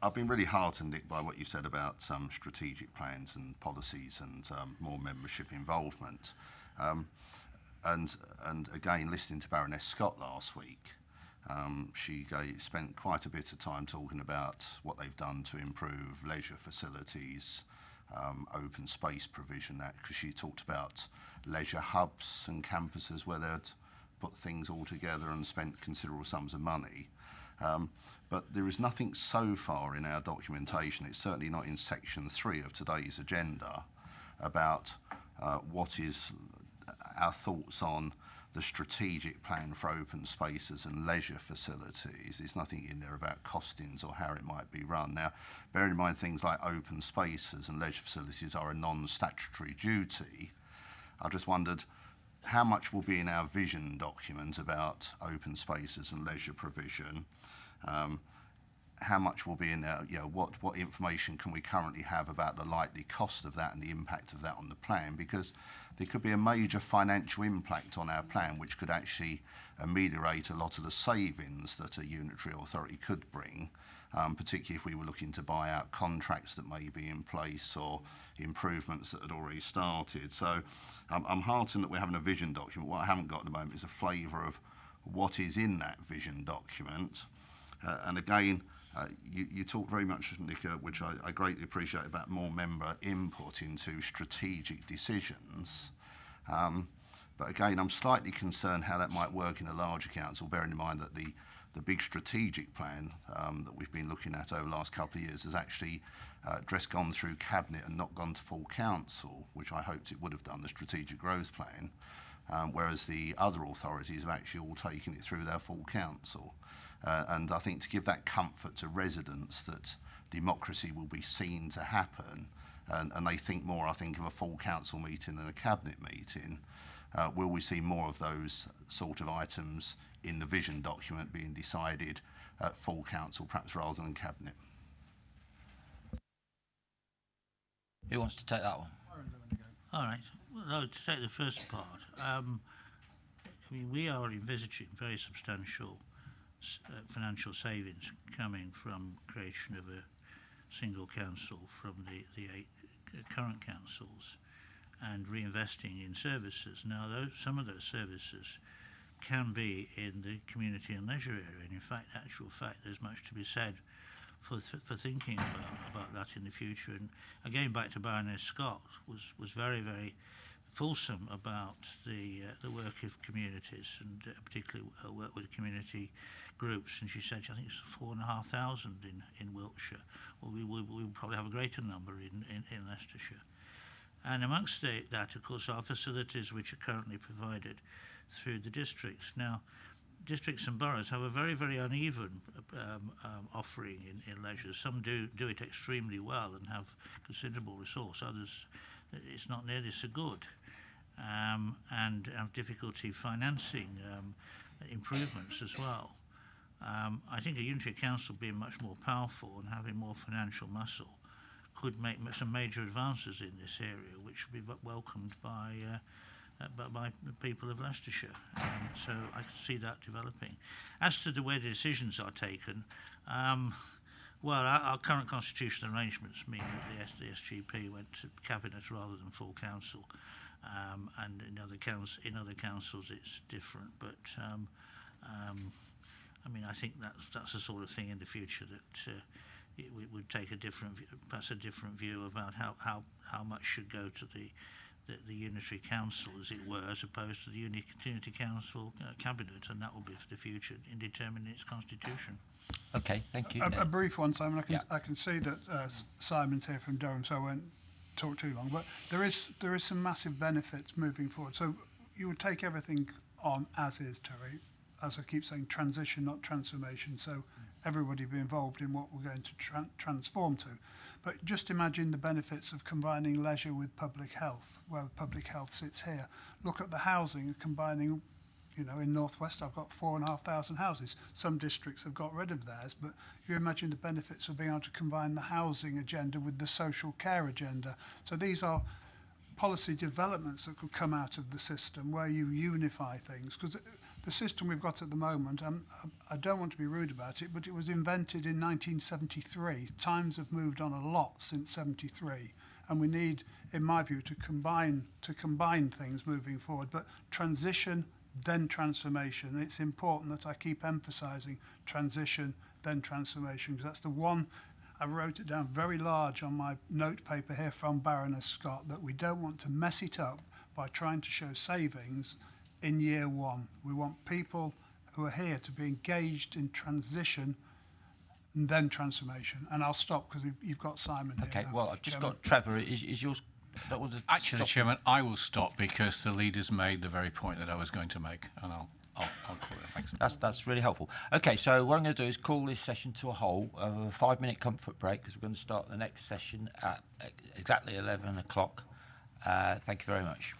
I've been really heartened, Nick, by what you said about strategic plans and policies and more membership involvement. And again, listening to Baroness Scott last week, she spent quite a bit of time talking about what they've done to improve leisure facilities, open space provision, because she talked about leisure hubs and campuses where they'd put things all together and spent considerable sums of money. But there is nothing so far in our documentation, it's certainly not in section 3 of today's agenda, about what is our thoughts on the strategic plan for open spaces and leisure facilities. There's nothing in there about costings or how it might be run. Now, bear in mind things like open spaces and leisure facilities are a non-statutory duty. I just wondered how much will be in our vision document about open spaces and leisure provision. How much will be in there, what information can we currently have about the likely cost of that and the impact of that on the plan? Because there could be a major financial impact on our plan which could actually ameliorate a lot of the savings that a unitary authority could bring, particularly if we were looking to buy out contracts that may be in place or improvements that had already started. So I'm heartened that we're having a vision document. What I haven't got at the moment is a flavour of what is in that vision document. And again, you talk very much, Nick, which I greatly appreciate, about more member input into strategic decisions. But again, I'm slightly concerned how that might work in a larger council, bearing in mind that the big strategic plan that we've been looking at over the last couple of years has actually just gone through Cabinet and not gone to full council, which I hoped it would have done, the strategic growth plan, whereas the other authorities have actually all taken it through their full council. And I think to give that comfort to residents that democracy will be seen to happen, and they think more, I think, of a full council meeting than a cabinet meeting, will we see more of those sort of items in the vision document being decided at full council, perhaps rather than cabinet?
Who wants to take that one?
All right. Well, to take the first part, I mean, we are envisaging very substantial financial savings coming from creation of a single council from the 8 current councils and reinvesting in services. Now, some of those services can be in the community and leisure area, and in fact, there's much to be said for thinking about that in the future. And again, back to Baroness Scott, was very, very fulsome about the work of communities, and particularly work with community groups. And she said, I think it's 4,500 in Wiltshire. Well, we will probably have a greater number in Leicestershire. And amongst that, of course, are facilities which are currently provided through the districts. Now, districts and boroughs have a very, very uneven offering in leisure. Some do it extremely well and have considerable resource. Others, it's not nearly so good, and have difficulty financing improvements as well. I think a unitary council being much more powerful and having more financial muscle could make some major advances in this area, which would be welcomed by the people of Leicestershire. So I can see that developing. As to the way the decisions are taken, well, our current constitutional arrangements mean that the SGP went to cabinet rather than full council, and in other councils it's different. But I mean, I think that's the sort of thing in the future that it would take perhaps a different view about how much should go to the unitary council, as it were, as opposed to the unity council cabinet, and that will be for the future in determining its constitution.
Okay, thank you.
A brief one, Simon. I can see that Simon's here from Durham, so I won't talk too long. But there is some massive benefits moving forward. So you would take everything on as is, Terry. As I keep saying, transition, not transformation. So everybody be involved in what we're going to transform to. But just imagine the benefits of combining leisure with public health, where public health sits here. Look at the housing, combining, you know, in Northwest I've got 4,500 houses. Some districts have got rid of theirs, but you imagine the benefits of being able to combine the housing agenda with the social care agenda. So these are policy developments that could come out of the system where you unify things. Because the system we've got at the moment, I don't want to be rude about it, but it was invented in 1973. Times have moved on a lot since 73, and we need, in my view, to combine things moving forward. But transition, then transformation. It's important that I keep emphasising transition, then transformation, because that's the one. I wrote it down very large on my note paper here from Baroness Scott, that we don't want to mess it up by trying to show savings in year one. We want people who are here to be engaged in transition and then transformation. And I'll stop because you've got Simon here.
Okay,
now,
well, I've just
Chairman.
got Trevor. Is yours?
Actually, Chairman, I will stop because the leaders made the very point that I was going to make, and I'll call it. Thanks.
That's really helpful. Okay, so what I'm going to do is call this session to a halt, a 5-minute comfort break, because we're going to start the next session at exactly 11 o'clock. Thank you very much.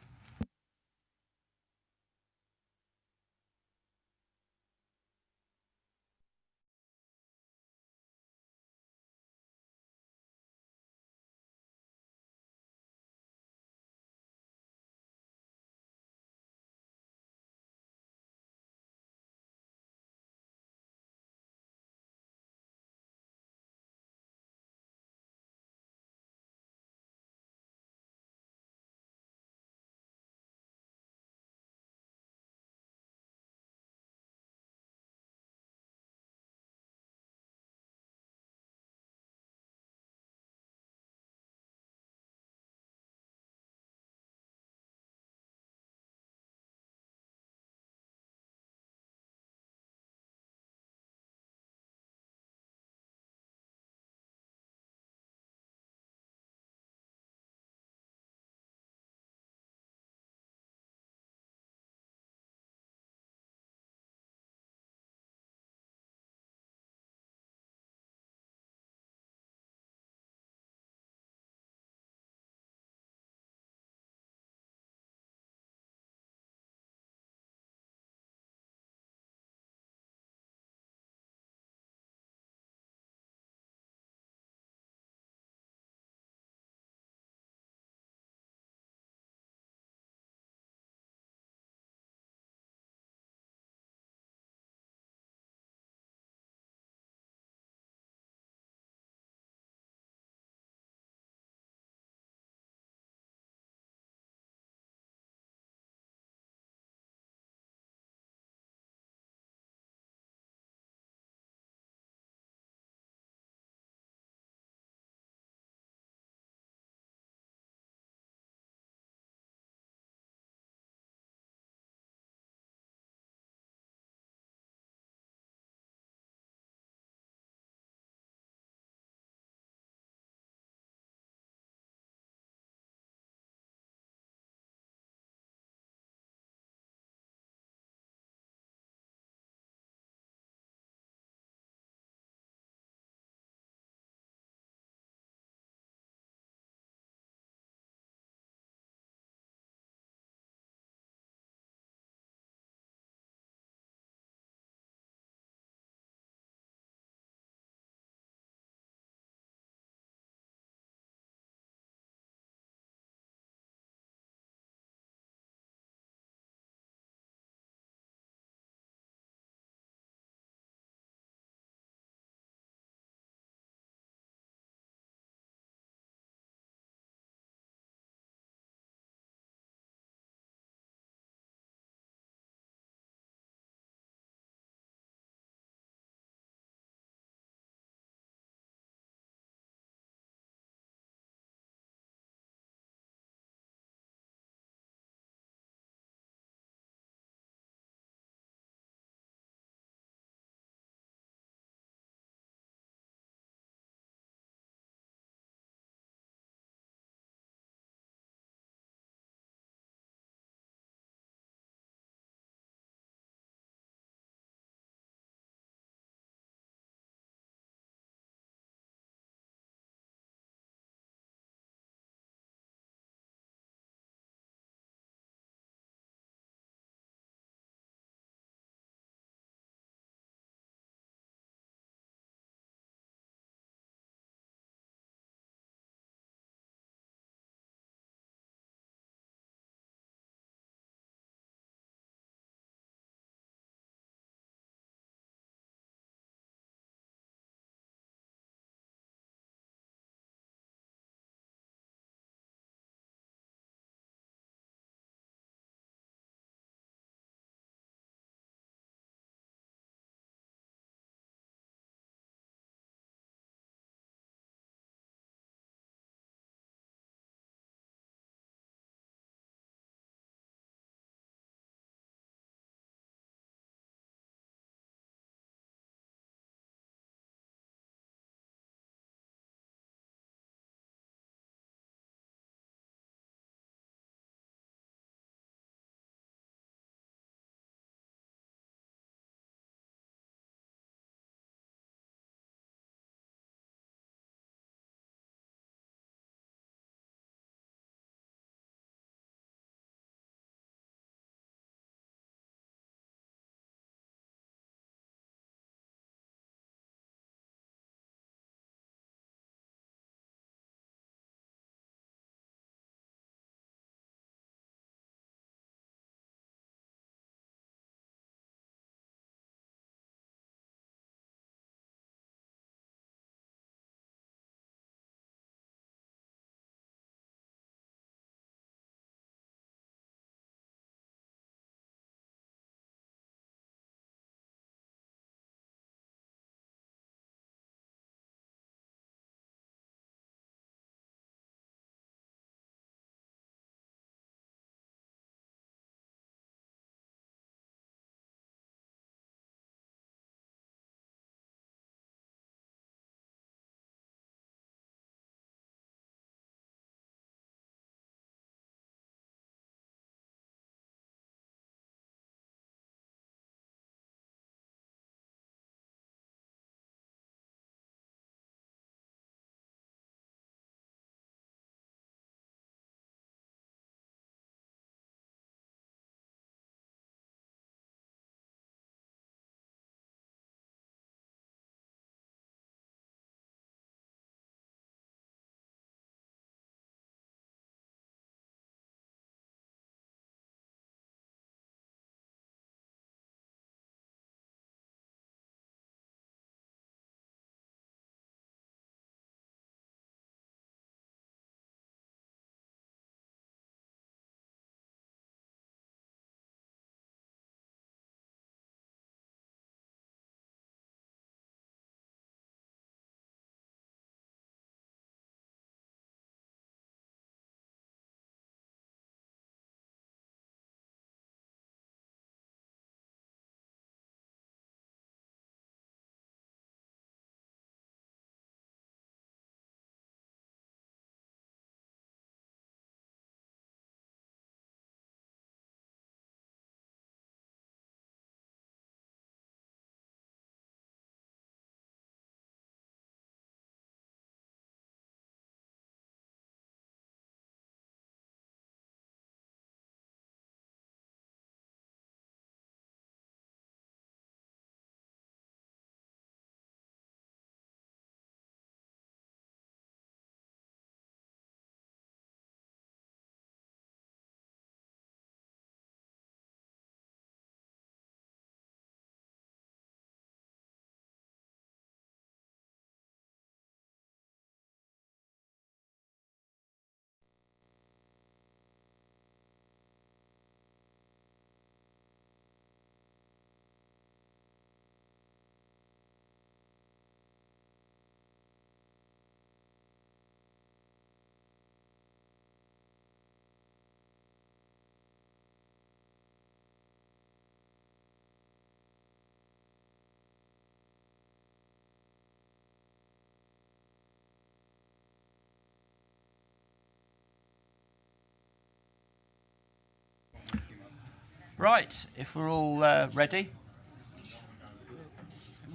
Right, if we're all ready,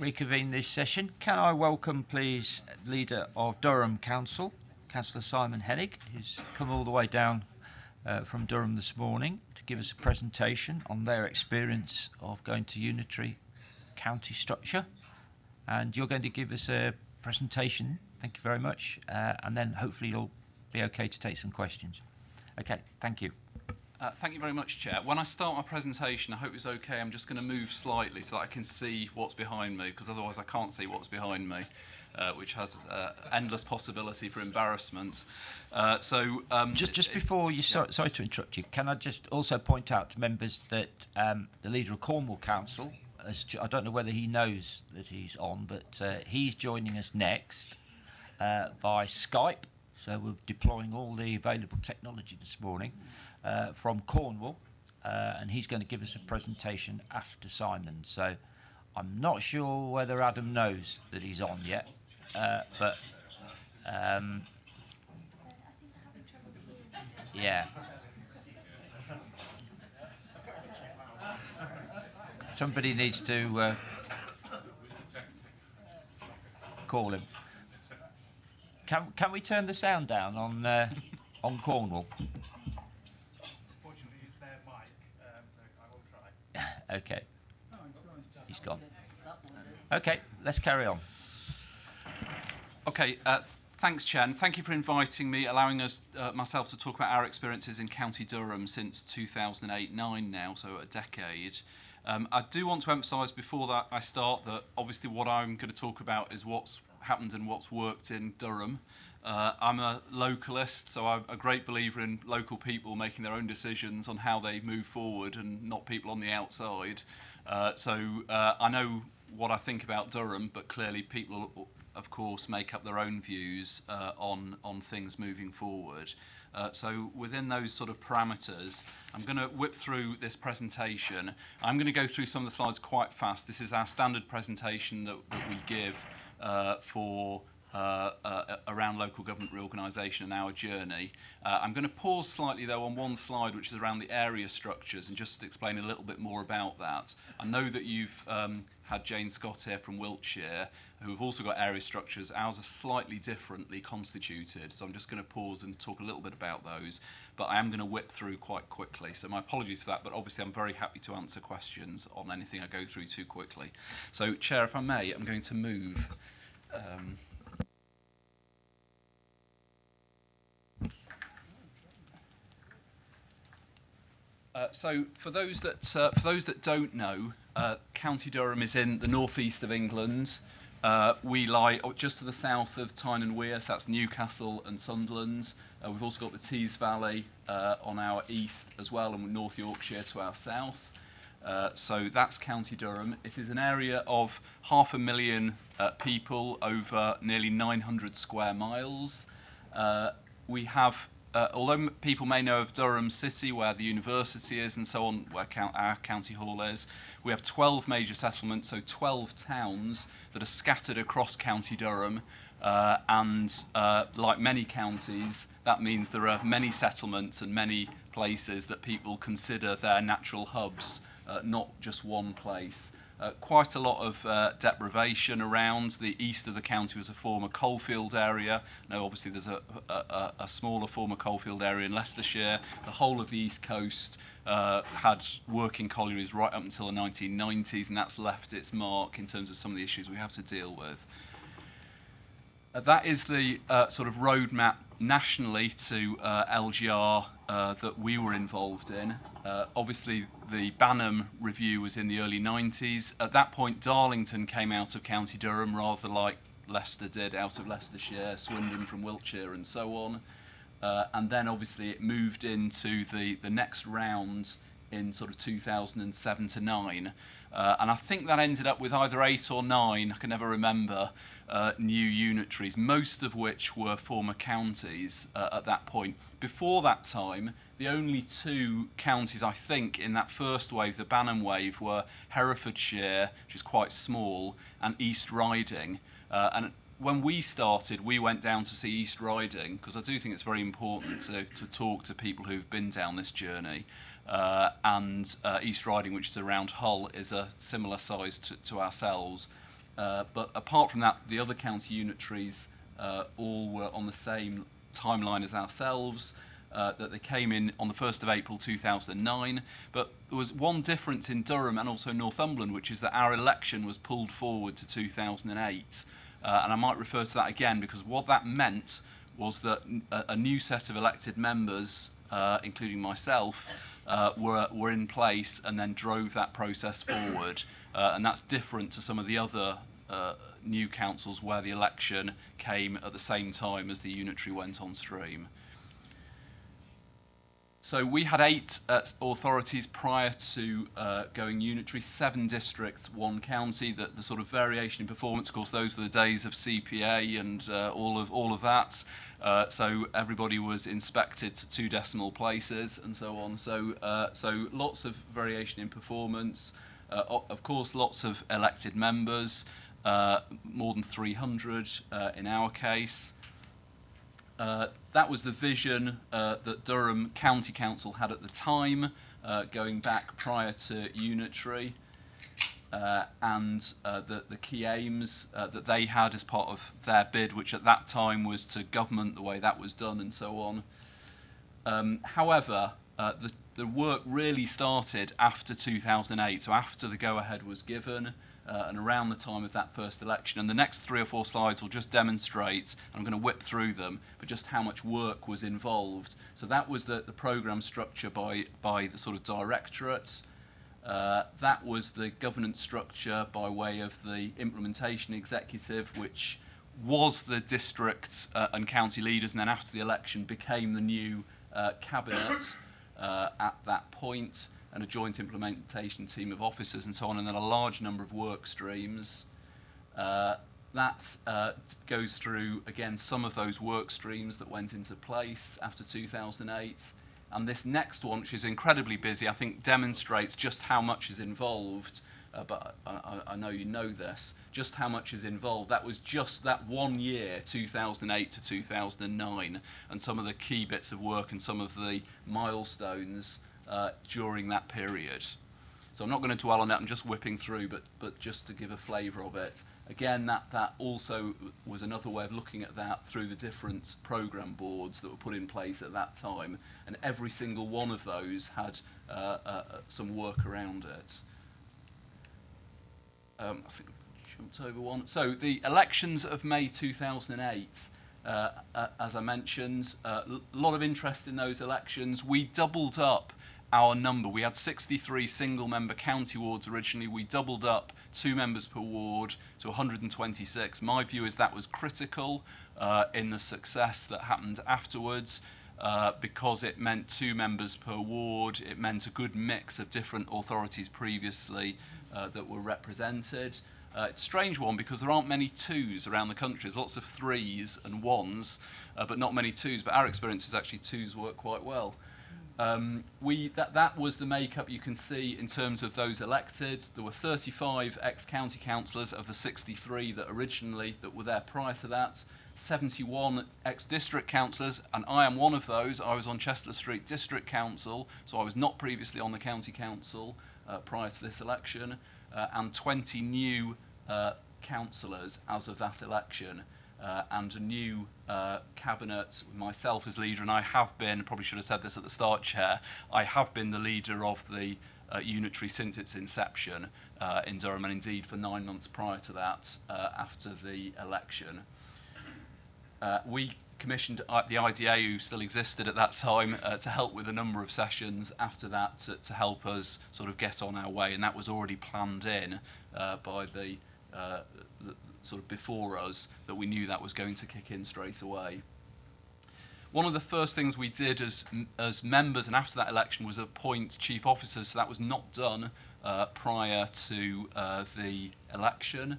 reconvene this session. Can I welcome, please, Leader of Durham Council, Councillor Simon Hennig, who's come all the way down from Durham this morning to give us a presentation on their experience of going to unitary county structure. And you're going to give us a presentation, thank you very much, and then hopefully you'll be okay to take some questions. Okay, thank you.
Thank you very much, Chair. When I start my presentation, I hope it's okay. I'm just going to move slightly so that I can see what's behind me, because otherwise I can't see what's behind me, which has endless possibility for embarrassment.
Just before you sorry to interrupt you, can I just also point out to members that the leader of Cornwall Council, I don't know whether he knows that he's on, but he's joining us next by Skype. So we're deploying all the available technology this morning from Cornwall, and he's going to give us a presentation after Simon. So I'm not sure whether Adam knows that he's on yet, but yeah. Somebody needs to call him. Can we turn the sound down on Cornwall?
Unfortunately, it's their mic, so I will try.
Okay. He's gone. Okay, let's carry on.
Okay, thanks, Chair, and thank you for inviting me, allowing us, myself, to talk about our experiences in County Durham since 2008-9 now, so a decade. I do want to emphasise before that I start that obviously what I'm going to talk about is what's happened and what's worked in Durham. I'm a localist, so I'm a great believer in local people making their own decisions on how they move forward and not people on the outside. I know what I think about Durham, but clearly people, of course, make up their own views on things moving forward. So within those sort of parameters, I'm going to whip through this presentation. I'm going to go through some of the slides quite fast. This is our standard presentation that we give for around local government reorganisation and our journey. I'm going to pause slightly though on one slide which is around the area structures and just explain a little bit more about that. I know that you've had Jane Scott here from Wiltshire who have also got area structures. Ours are slightly differently constituted, so I'm just going to pause and talk a little bit about those, but I am going to whip through quite quickly, so my apologies for that, but obviously I'm very happy to answer questions on anything I go through too quickly. So Chair, if I may, I'm going to move so for those that don't know, County Durham is in the northeast of England. We lie just to the south of Tyne and Wear, so that's Newcastle and Sunderland. We've also got the Tees Valley on our east as well, and North Yorkshire to our south. So that's County Durham. It is an area of 500,000 people over nearly 900 square miles. We have, although people may know of Durham City, where the university is and so on, where our county hall is, we have 12 major settlements, so 12 towns that are scattered across County Durham. Like many counties, that means there are many settlements and many places that people consider their natural hubs, not just one place. Quite a lot of deprivation around. The east of the county was a former coalfield area. Now, obviously, there's a smaller former coalfield area in Leicestershire. The whole of the east coast had working collieries right up until the 1990s, and that's left its mark in terms of some of the issues we have to deal with. That is the sort of roadmap nationally to LGR that we were involved in. Obviously, the Banham review was in the early 90s. At that point, Darlington came out of County Durham, rather like Leicester did out of Leicestershire, Swindon from Wiltshire, and so on. And then, obviously, it moved into the next round in sort of 2007 to 9. And I think that ended up with either 8 or 9, I can never remember, new unitaries, most of which were former counties at that point. Before that time, the only 2 counties, I think, in that first wave, the Banham wave, were Herefordshire, which is quite small, and East Riding. And when we started, we went down to see East Riding, because I do think it's very important to talk to people who've been down this journey. and East Riding, which is around Hull, is a similar size to ourselves. But apart from that, the other county unitaries all were on the same timeline as ourselves, that they came in on the 1st of April 2009. But there was one difference in Durham and also Northumberland, which is that our election was pulled forward to 2008. And I might refer to that again, because what that meant was that a new set of elected members, including myself, were in place and then drove that process forward. And that's different to some of the other new councils where the election came at the same time as the unitary went on stream. So we had 8 authorities prior to going unitary, 7 districts, 1 county. The sort of variation in performance, of course, those were the days of CPA and all of that. So everybody was inspected to 2 decimal places and so on. So lots of variation in performance. Of course, lots of elected members, more than 300 in our case. That was the vision that Durham County Council had at the time, going back prior to unitary, and the key aims that they had as part of their bid, which at that time was to government the way that was done and so on. However, the work really started after 2008, so after the go-ahead was given, and around the time of that first election. And the next 3 or 4 slides will just demonstrate, and I'm going to whip through them, but just how much work was involved. So that was the programme structure by the sort of directorates. That was the governance structure by way of the implementation executive, which was the district and county leaders, and then after the election became the new cabinet at that point, and a joint implementation team of officers and so on, and then a large number of work streams. That goes through, again, some of those work streams that went into place after 2008. And this next one, which is incredibly busy, I think demonstrates just how much is involved, but I know you know this, just how much is involved. That was just that 1 year, 2008 to 2009, and some of the key bits of work and some of the milestones during that period. So I'm not going to dwell on that, I'm just whipping through, but just to give a flavour of it. Again, that also was another way of looking at that through the different programme boards that were put in place at that time, and every single one of those had some work around it. I think I jumped over one. So the elections of May 2008, as I mentioned, a lot of interest in those elections. We doubled up our number. We had 63 single-member county wards originally. We doubled up 2 members per ward to 126. My view is that was critical in the success that happened afterwards, because it meant 2 members per ward. It meant a good mix of different authorities previously that were represented. It's a strange one because there aren't many 2s around the country. There's lots of 3s and 1s, but not many 2s. But our experience is actually 2s work quite well. That was the makeup you can see in terms of those elected. There were 35 ex-county councillors of the 63 that were there prior to that, 71 ex-district councillors, and I am one of those. I was on Chester Street District Council, so I was not previously on the County Council prior to this election, and 20 new councillors as of that election. And a new cabinet, with myself as leader, and I have been, probably should have said this at the start, Chair, I have been the leader of the unitary since its inception in Durham, and indeed for 9 months prior to that, after the election. We commissioned the IDA, who still existed at that time, to help with a number of sessions after that to help us sort of get on our way, and that was already planned in by the sort of before us, that we knew that was going to kick in straight away. One of the first things we did as members and after that election was appoint chief officers, so that was not done prior to the election.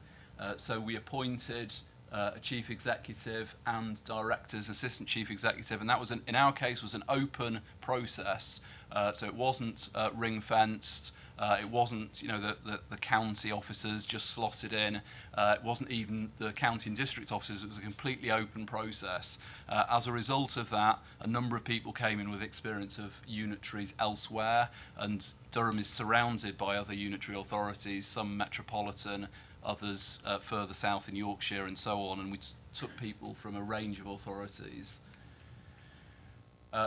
So we appointed a chief executive and directors, assistant chief executive, and that was, in our case, was an open process. So it wasn't ring-fenced. It wasn't, the county officers just slotted in. It wasn't even the county and district officers. It was a completely open process. As a result of that, a number of people came in with experience of unitaries elsewhere, and Durham is surrounded by other unitary authorities, some metropolitan, others further south in Yorkshire and so on, and we took people from a range of authorities.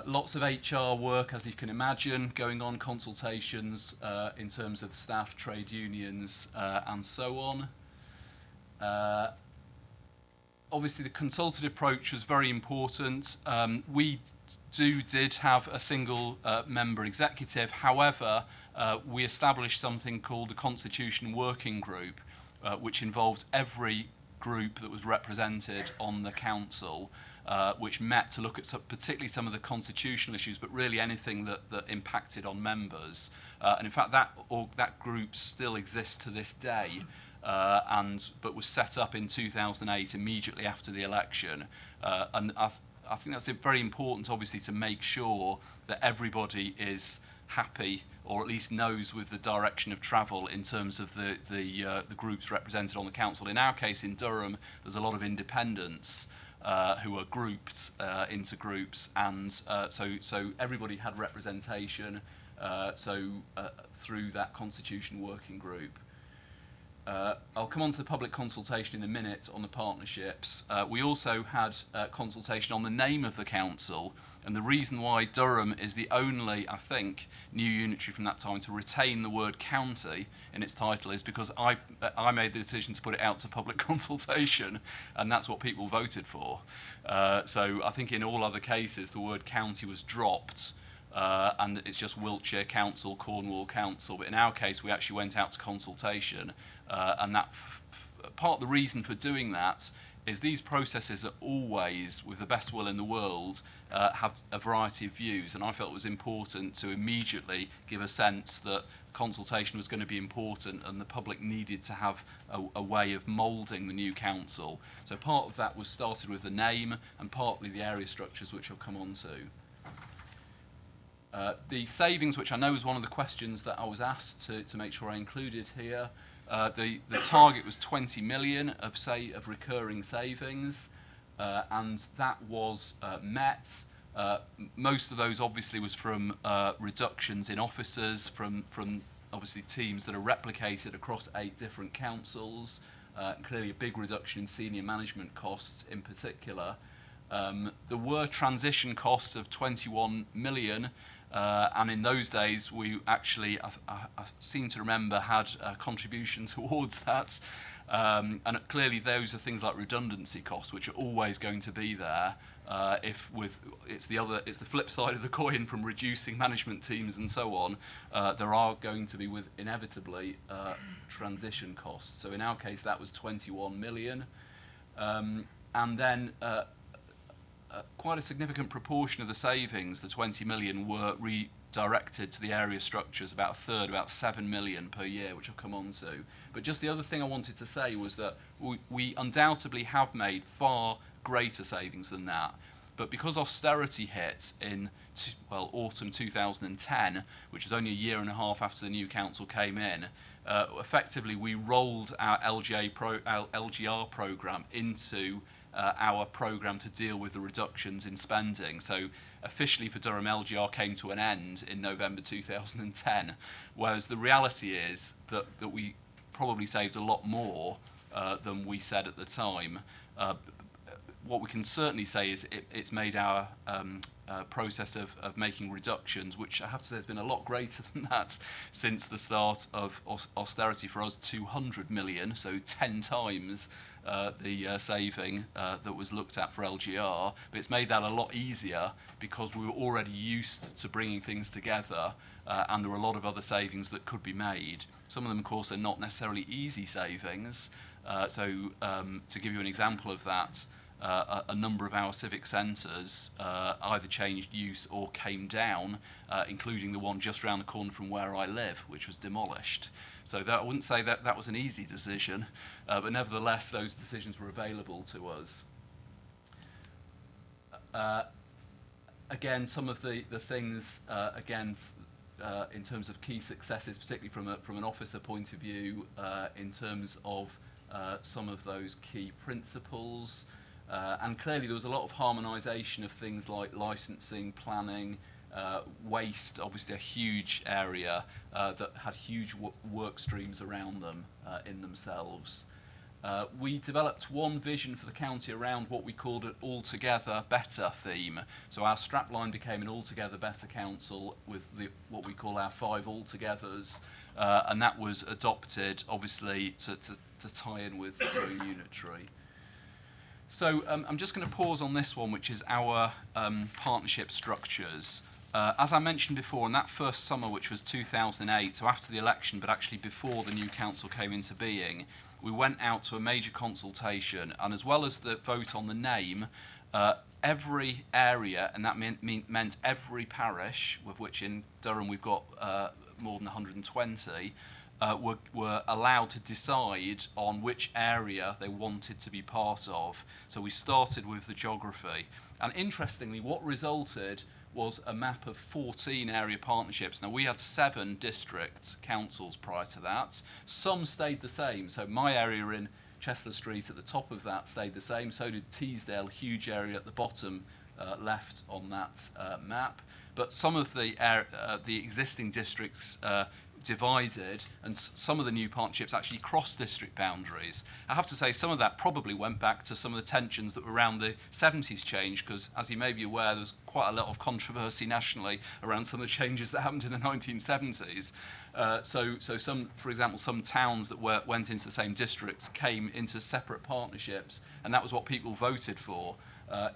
Lots of HR work, as you can imagine, going on, consultations in terms of staff, trade unions, and so on. Obviously, the consultative approach was very important. We did have a single member executive. However, we established something called the Constitution Working Group, which involved every group that was represented on the council, which met to look at particularly some of the constitutional issues, but really anything that impacted on members. And in fact, that group still exists to this day, but was set up in 2008, immediately after the election. And I think that's very important, obviously, to make sure that everybody is happy, or at least knows with the direction of travel in terms of the groups represented on the council. In our case, in Durham, there's a lot of independents who are grouped into groups, and so everybody had representation through that Constitution Working Group. I'll come on to the public consultation in a minute on the partnerships. We also had consultation on the name of the council, and the reason why Durham is the only, I think, new unitary from that time to retain the word county in its title is because I made the decision to put it out to public consultation, and that's what people voted for. So I think in all other cases the word county was dropped, and it's just Wiltshire Council, Cornwall Council, but in our case we actually went out to consultation, and that part of the reason for doing that is these processes are always, with the best will in the world, have a variety of views, and I felt it was important to immediately give a sense that consultation was going to be important and the public needed to have a way of moulding the new council. So part of that was started with the name and partly the area structures, which I'll come on to. The savings, which I know was one of the questions that I was asked to make sure I included here, the target was 20 million of recurring savings, and that was met. Most of those obviously was from reductions in officers, from obviously teams that are replicated across 8 different councils, clearly a big reduction in senior management costs in particular. There were transition costs of 21 million, and in those days we actually, I seem to remember, had a contribution towards that. And clearly those are things like redundancy costs, which are always going to be there. It's the flip side of the coin from reducing management teams and so on. There are going to be inevitably transition costs. So in our case that was 21 million, and then quite a significant proportion of the savings, the 20 million, were redirected to the area structures, about a third, about 7 million per year, which I'll come on to. But just the other thing I wanted to say was that we undoubtedly have made far greater savings than that. But because austerity hit in autumn 2010, which was only a year and a half after the new council came in, effectively we rolled our LGR programme into our programme to deal with the reductions in spending. So officially for Durham, LGR came to an end in November 2010, whereas the reality is that we probably saved a lot more than we said at the time. What we can certainly say is it's made our process of making reductions, which I have to say has been a lot greater than that since the start of austerity for us, 200 million, so 10 times the saving that was looked at for LGR, but it's made that a lot easier because we were already used to bringing things together, and there were a lot of other savings that could be made. Some of them, of course, are not necessarily easy savings. So to give you an example of that, a number of our civic centres either changed use or came down, including the one just around the corner from where I live, which was demolished. So I wouldn't say that was an easy decision, but nevertheless those decisions were available to us. Again, some of the things, again, in terms of key successes, particularly from an officer point of view, in terms of some of those key principles. And clearly there was a lot of harmonisation of things like licensing, planning, waste, obviously a huge area that had huge work streams around them in themselves. We developed one vision for the county around what we called an altogether better theme. So our strapline became an altogether better council with what we call our 5 altogethers, and that was adopted obviously to tie in with Going Unitary. So I'm just going to pause on this one, which is our partnership structures. As I mentioned before, in that first summer, which was 2008, so after the election, but actually before the new council came into being, we went out to a major consultation, and as well as the vote on the name, every area, and that meant every parish, with which in Durham we've got more than 120, were allowed to decide on which area they wanted to be part of. So we started with the geography. And interestingly, what resulted was a map of 14 area partnerships. Now, we had 7 districts, councils prior to that. Some stayed the same. So my area in Chester Street at the top of that stayed the same. So did Teesdale, huge area at the bottom left on that map. But some of the existing districts divided, and some of the new partnerships actually crossed district boundaries. I have to say some of that probably went back to some of the tensions that were around the 70s change, because as you may be aware, there was quite a lot of controversy nationally around some of the changes that happened in the 1970s. So some, for example, some towns that went into the same districts came into separate partnerships, and that was what people voted for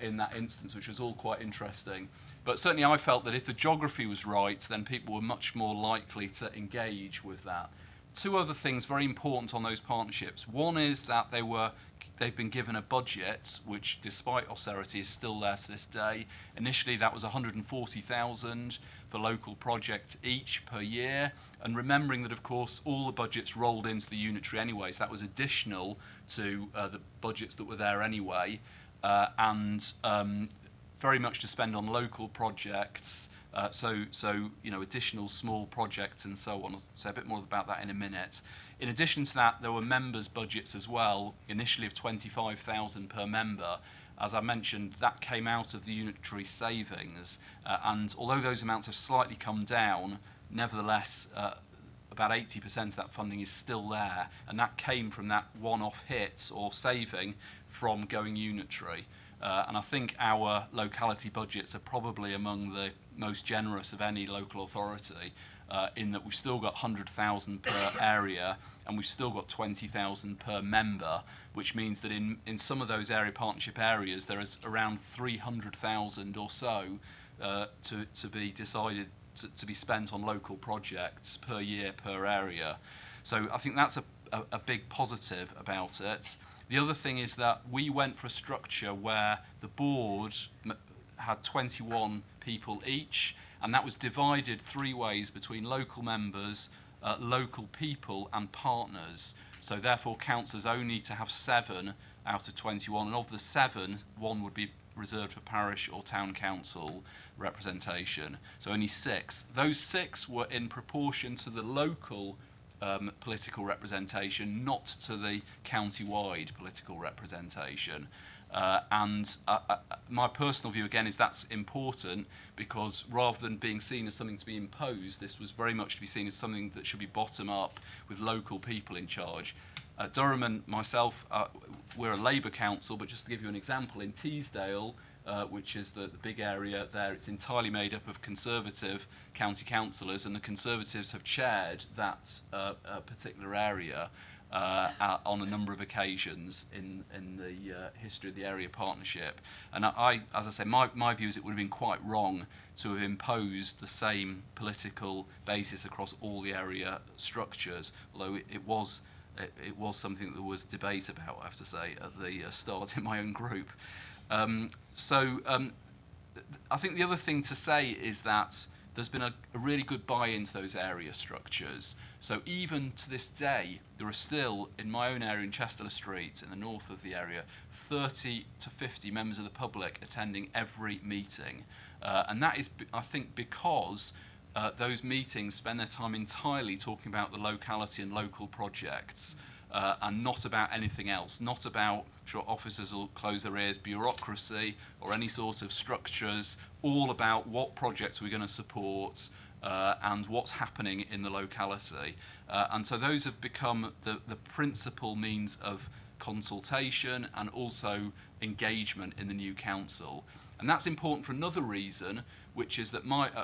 in that instance, which was all quite interesting. But certainly I felt that if the geography was right, then people were much more likely to engage with that. 2 other things very important on those partnerships. One is that they've been given a budget, which despite austerity is still there to this day. Initially that was 140,000 for local projects each per year. And remembering that, of course, all the budgets rolled into the unitary anyway, so that was additional to the budgets that were there anyway. Very much to spend on local projects, so you know, additional small projects and so on. I'll say a bit more about that in a minute. In addition to that, there were members' budgets as well, initially of 25,000 per member. As I mentioned, that came out of the unitary savings, and although those amounts have slightly come down, nevertheless, about 80% of that funding is still there, and that came from that one-off hit or saving from Going Unitary. And I think our locality budgets are probably among the most generous of any local authority, in that we've still got 100,000 per area and we've still got 20,000 per member, which means that in some of those area partnership areas there is around 300,000 or so to be decided to be spent on local projects per year per area. So I think that's a big positive about it. The other thing is that we went for a structure where the board had 21 people each, and that was divided 3 ways between local members, local people and partners. So therefore councillors only to have 7 out of 21, and of the 7, 1 would be reserved for parish or town council representation. So only 6. Those 6 were in proportion to the local political representation, not to the county-wide political representation. My personal view, again, is that's important because rather than being seen as something to be imposed, this was very much to be seen as something that should be bottom-up with local people in charge. Durham and myself, we're a Labour council, but just to give you an example, in Teesdale, which is the big area there, it's entirely made up of Conservative county councillors, and the Conservatives have chaired that particular area on a number of occasions in the history of the area partnership. And as I say, my view is it would have been quite wrong to have imposed the same political basis across all the area structures, although it was something that there was debate about, I have to say, at the start in my own group. I think the other thing to say is that there's been a really good buy-in to those area structures. So even to this day, there are still, in my own area in Chester Street, in the north of the area, 30 to 50 members of the public attending every meeting. And that is, I think, because those meetings spend their time entirely talking about the locality and local projects, and not about anything else, not about, sure, officers will close their ears, bureaucracy or any sort of structures, all about what projects we're going to support and what's happening in the locality. And so those have become the principal means of consultation and also engagement in the new council. And that's important for another reason, which is that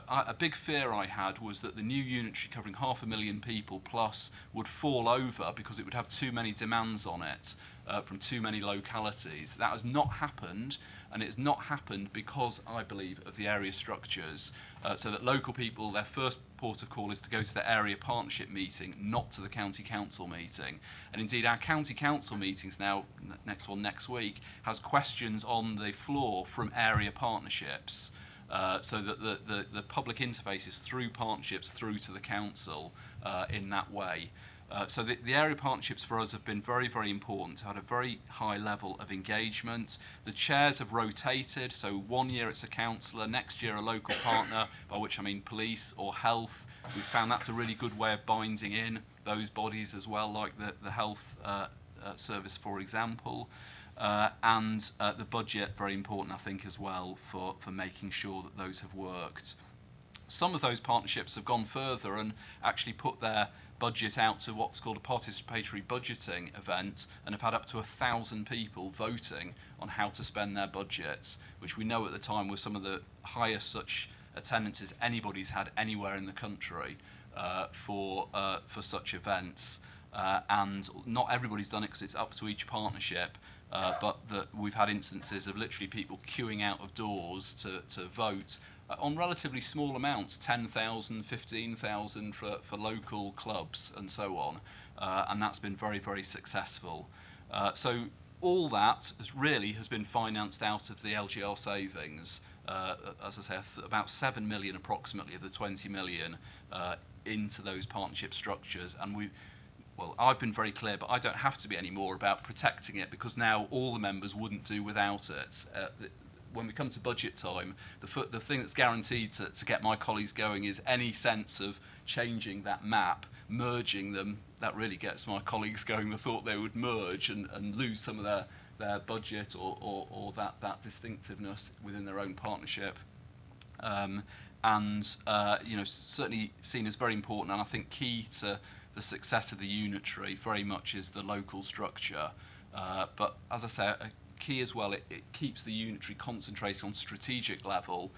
a big fear I had was that the new unitary, covering 500,000 people plus, would fall over because it would have too many demands on it from too many localities. That has not happened, and it's not happened because, I believe, of the area structures, so that local people, their first port of call is to go to the area partnership meeting, not to the county council meeting. And indeed, our county council meetings now, next one next week, has questions on the floor from area partnerships. So that the public interface is through partnerships through to the council in that way. So the area partnerships for us have been very, very important, had a very high level of engagement. The chairs have rotated, so 1 year it's a councillor, next year a local partner, by which I mean police or health. We've found that's a really good way of binding in those bodies as well, like the health service, for example. And the budget, very important, I think, as well, for making sure that those have worked. Some of those partnerships have gone further and actually put their budget out to what's called a participatory budgeting event, and have had up to 1,000 people voting on how to spend their budgets, which we know at the time was some of the highest such attendances anybody's had anywhere in the country for such events. And not everybody's done it because it's up to each partnership. But we've had instances of literally people queuing out of doors to vote on relatively small amounts, 10,000, 15,000 for local clubs and so on. And that's been very, very successful. So all that has been financed out of the LGR savings. As I say, about 7 million approximately of the 20 million into those partnership structures. And well, I've been very clear, but I don't have to be any more about protecting it, because now all the members wouldn't do without it. When we come to budget time, the thing that's guaranteed to get my colleagues going is any sense of changing that map, merging them. That really gets my colleagues going. The thought they would merge and lose some of their budget or that distinctiveness within their own partnership. Certainly seen as very important, and I think key to the success of the unitary very much is the local structure. But as I say, key as well, it keeps the unitary concentrating on strategic level,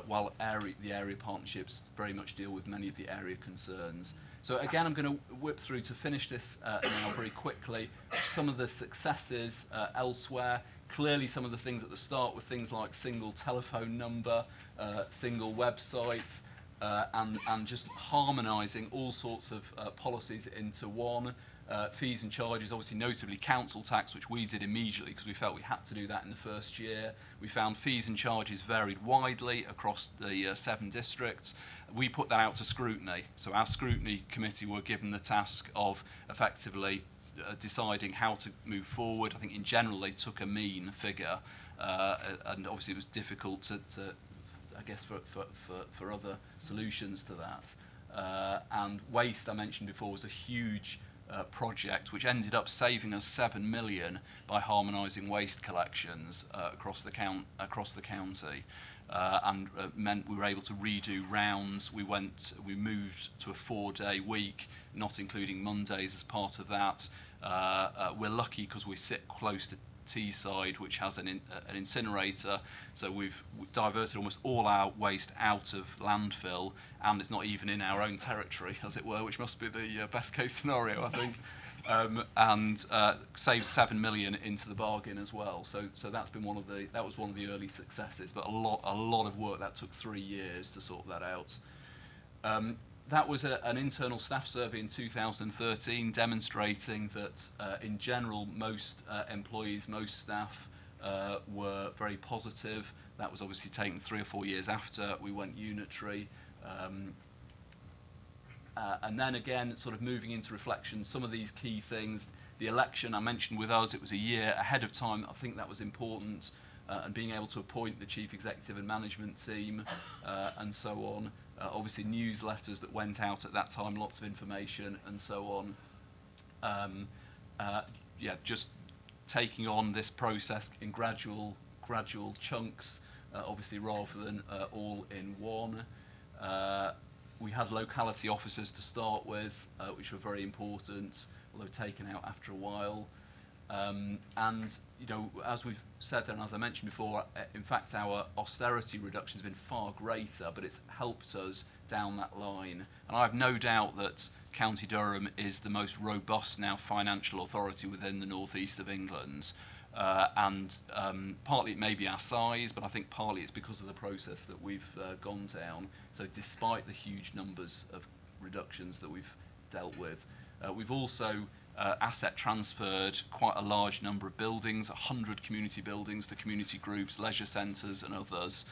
while the area partnerships very much deal with many of the area concerns. So again, I'm going to whip through to finish this now very quickly. Some of the successes elsewhere. Clearly some of the things at the start were things like single telephone number, single websites, and just harmonising all sorts of policies into one. Fees and charges, obviously notably council tax, which we did immediately because we felt we had to do that in the first year. We found fees and charges varied widely across the 7 districts. We put that out to scrutiny. So our scrutiny committee were given the task of effectively deciding how to move forward. I think in general they took a mean figure, and obviously it was difficult to I guess, for other solutions to that. And waste, I mentioned before, was a huge project which ended up saving us 7 million by harmonising waste collections across the county, and meant we were able to redo rounds. We moved to a 4-day week, not including Mondays as part of that. We're lucky because we sit close to Teesside, which has an incinerator, so we've diverted almost all our waste out of landfill, and it's not even in our own territory, as it were, which must be the best case scenario, I think, and saves 7 million into the bargain as well. So that's been one of the early successes, but a lot of work. That took 3 years to sort that out. That was an internal staff survey in 2013 demonstrating that in general most employees, most staff were very positive. That was obviously taken 3 or 4 years after we went unitary. And then again, sort of moving into reflection, some of these key things, the election I mentioned with us, it was a year ahead of time. I think that was important. And being able to appoint the chief executive and management team and so on. obviously newsletters that went out at that time, lots of information and so on. Just taking on this process in gradual chunks, obviously rather than all in one. We had locality officers to start with, which were very important, although taken out after a while. And as we've said and as I mentioned before, in fact our austerity reduction has been far greater, but it's helped us down that line. And I have no doubt that County Durham is the most robust now financial authority within the northeast of England. Partly it may be our size, but I think partly it's because of the process that we've gone down. So despite the huge numbers of reductions that we've dealt with, we've also asset transferred quite a large number of buildings, 100 community buildings to community groups, leisure centres and others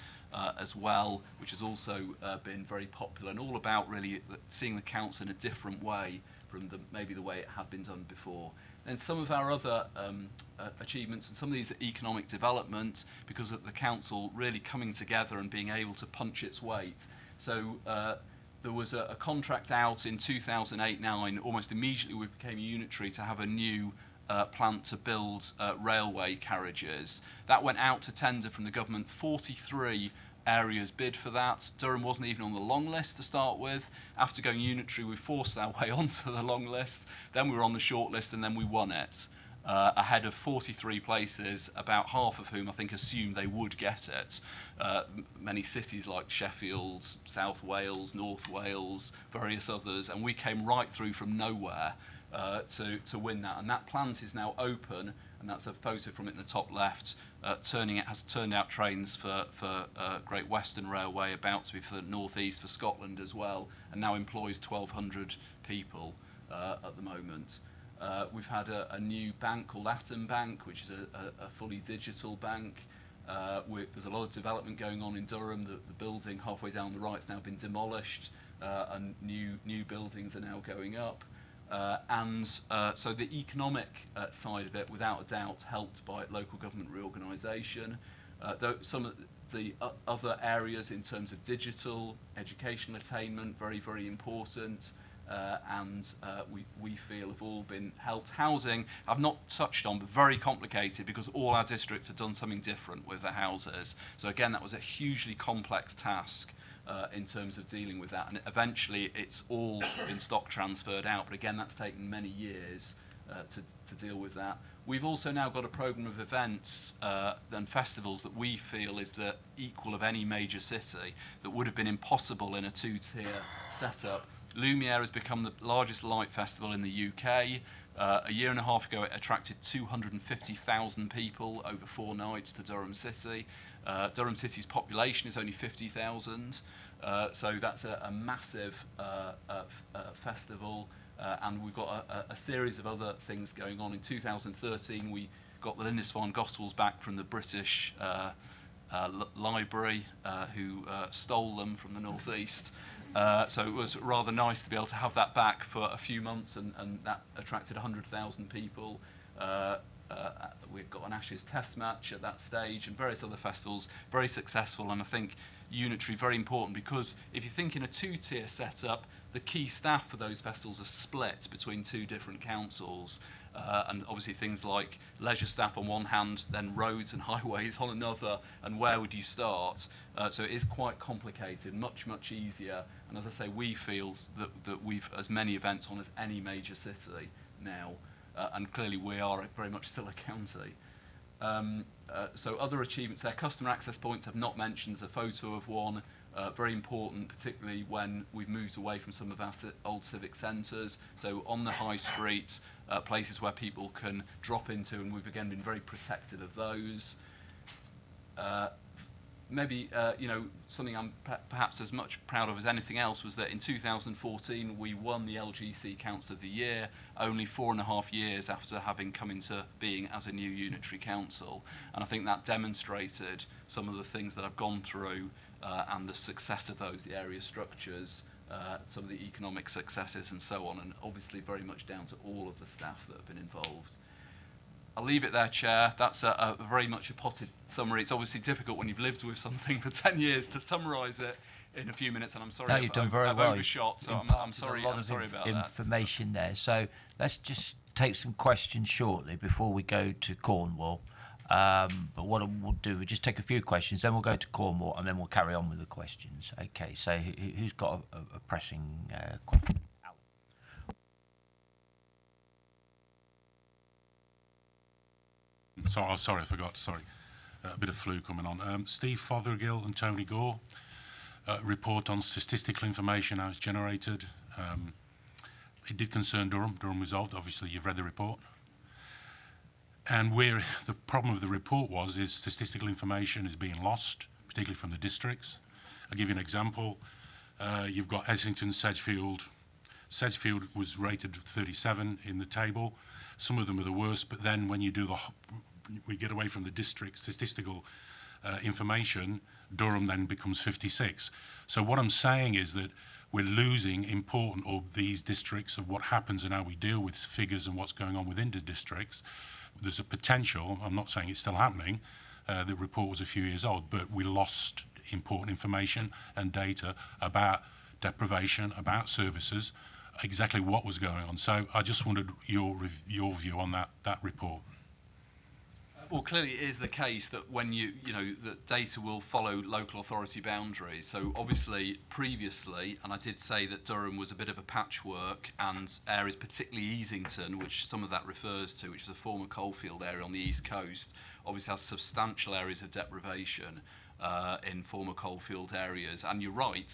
as well, which has also been very popular and all about really seeing the council in a different way from maybe the way it had been done before. And some of our other achievements and some of these economic development, because of the council really coming together and being able to punch its weight. So there was a contract out in 2008-9, almost immediately we became unitary to have a new plant to build railway carriages. That went out to tender from the government. 43 areas bid for that. Durham wasn't even on the long list to start with. After going unitary, we forced our way onto the long list. Then we were on the short list and then we won it. Ahead of 43 places, about half of whom I think assumed they would get it. Many cities like Sheffield, South Wales, North Wales, various others, and we came right through from nowhere to win that. And that plant is now open, and that's a photo from it in the top left. It has turned out trains for Great Western Railway, about to be for the North East, for Scotland as well, and now employs 1,200 people at the moment. We've had a new bank called Atom Bank, which is a fully digital bank. There's a lot of development going on in Durham. The building halfway down the right has now been demolished, and new buildings are now going up. So the economic side of it, without a doubt, helped by local government reorganisation. Some of the other areas in terms of digital, educational attainment, very, very important. We feel have all been helped. Housing, I've not touched on, but very complicated because all our districts have done something different with the houses. So again, that was a hugely complex task in terms of dealing with that. And eventually, it's all been stock transferred out. But again, that's taken many years to deal with that. We've also now got a programme of events and festivals that we feel is the equal of any major city that would have been impossible in a two-tier setup. Lumiere has become the largest light festival in the UK. A year and a half ago, it attracted 250,000 people over 4 nights to Durham City. Durham City's population is only 50,000, so that's a massive festival. And we've got a series of other things going on. In 2013, we got the Lindisfarne Gospels back from the British Library, who stole them from the North East. So it was rather nice to be able to have that back for a few months, and that attracted 100,000 people. We've got an Ashes Test match at that stage and various other festivals, very successful. And I think unitary, very important, because if you think in a two-tier setup, the key staff for those festivals are split between 2 different councils. And obviously things like leisure staff on one hand, then roads and highways on another, and where would you start? So it is quite complicated, much, much easier. And as I say, we feel that we've as many events on as any major city now, and clearly we are very much still a county. So other achievements there, customer access points I've not mentioned. There's a photo of one, very important, particularly when we've moved away from some of our old civic centres. So on the high streets, places where people can drop into, and we've again been very protective of those. Maybe something I'm perhaps as much proud of as anything else was that in 2014 we won the LGC Council of the Year, only 4.5 years after having come into being as a new unitary council. And I think that demonstrated some of the things that I've gone through and the success of those, the area structures, some of the economic successes and so on, and obviously very much down to all of the staff that have been involved. I'll leave it there, Chair. That's a very much a potted summary. It's obviously difficult when you've lived with something for 10 years to summarise it in a few minutes, and I'm sorry.
No, you've done very
I've
well.
overshot, so I'm
Imparted
sorry.
a lot
I'm
of
sorry about that.
information there. So let's just take some questions shortly before we go to Cornwall. But what we'll do, we'll just take a few questions, then we'll go to Cornwall, and then we'll carry on with the questions. Okay, so who's got a pressing question?
Sorry, I forgot. Sorry. A bit of flu coming on. Steve Fothergill and Tony Gore report on statistical information how it's generated. It did concern Durham. Durham resolved. Obviously, you've read the report. And where the problem of the report is statistical information is being lost, particularly from the districts. I'll give you an example. You've got Essington, Sedgefield. Sedgefield was rated 37 in the table. Some of them are the worst, but then when you do we get away from the district statistical information, Durham then becomes 56. So what I'm saying is that we're losing important of these districts of what happens and how we deal with figures and what's going on within the districts. There's a potential, I'm not saying it's still happening, the report was a few years old, but we lost important information and data about deprivation, about services, exactly what was going on. So I just wondered your view on that report.
Well, clearly it is the case that when that data will follow local authority boundaries. So obviously previously, and I did say that Durham was a bit of a patchwork, and areas, particularly Easington, which some of that refers to, which is a former coalfield area on the east coast, obviously has substantial areas of deprivation in former coalfield areas. And you're right,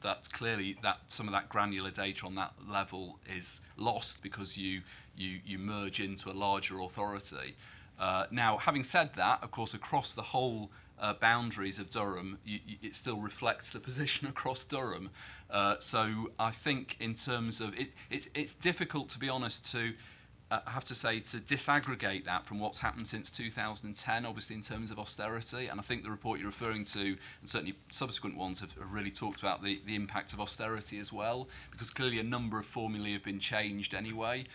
that clearly that some of that granular data on that level is lost because you merge into a larger authority. Now, having said that, of course, across the whole boundaries of Durham, it still reflects the position across Durham. So I think in terms of it's difficult, to be honest, to I have to say, to disaggregate that from what's happened since 2010, obviously in terms of austerity. And I think the report you're referring to, and certainly subsequent ones, have really talked about the impact of austerity as well, because clearly a number of formulae have been changed anyway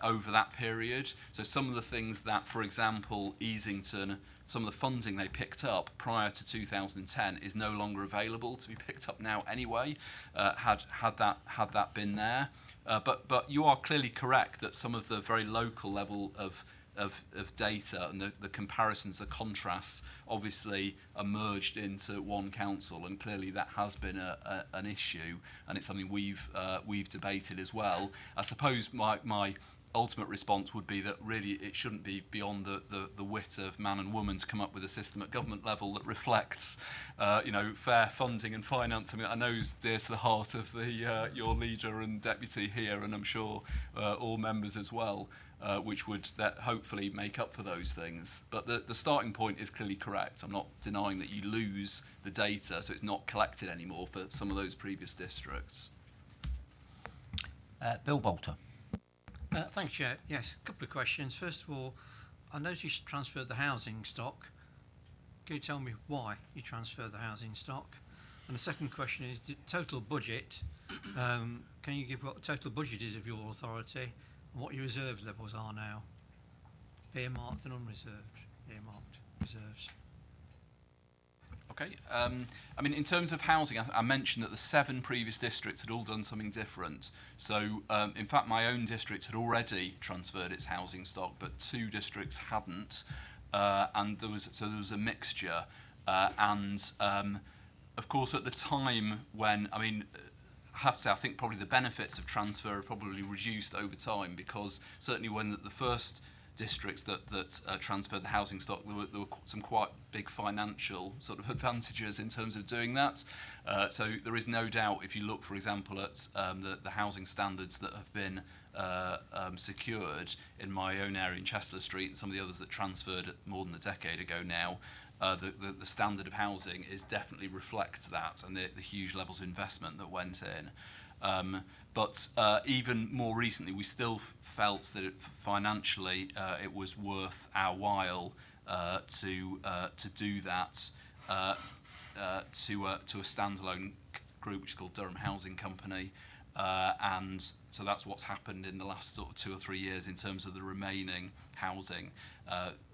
over that period. So some of the things that, for example, Easington, some of the funding they picked up prior to 2010 is no longer available to be picked up now anyway, had that been there. But you are clearly correct that some of the very local level of data and the comparisons, the contrasts, obviously are merged into one council, and clearly that has been an issue, and it's something we've debated as well. I suppose my ultimate response would be that really it shouldn't be beyond the wit of man and woman to come up with a system at government level that reflects fair funding and finance. I mean, I know it's dear to the heart of your leader and deputy here, and I'm sure all members as well, which would hopefully make up for those things. But the starting point is clearly correct. I'm not denying that you lose the data, so it's not collected anymore for some of those previous districts.
Bill Bolter.
Thanks, Chair. Yes, a couple of questions. First of all, I noticed you transferred the housing stock. Can you tell me why you transferred the housing stock? And the second question is the total budget. Can you give what the total budget is of your authority and what your reserve levels are now? Earmarked and unreserved. Earmarked reserves.
Okay. I mean, in terms of housing, I mentioned that the 7 previous districts had all done something different. So, in fact, my own district had already transferred its housing stock, but 2 districts hadn't, and there was a mixture. Of course, at the time when, I mean, I have to say, I think probably the benefits of transfer are probably reduced over time, because certainly when the first districts that transferred the housing stock, there were some quite big financial sort of advantages in terms of doing that. So there is no doubt, if you look, for example, at the housing standards that have been secured in my own area in Chester Street and some of the others that transferred more than a decade ago now, the standard of housing definitely reflects that, and the huge levels of investment that went in. But even more recently, we still felt that financially it was worth our while to do that to a standalone group which is called Durham Housing Company. and so that's what's happened in the last sort of 2 or 3 years in terms of the remaining housing.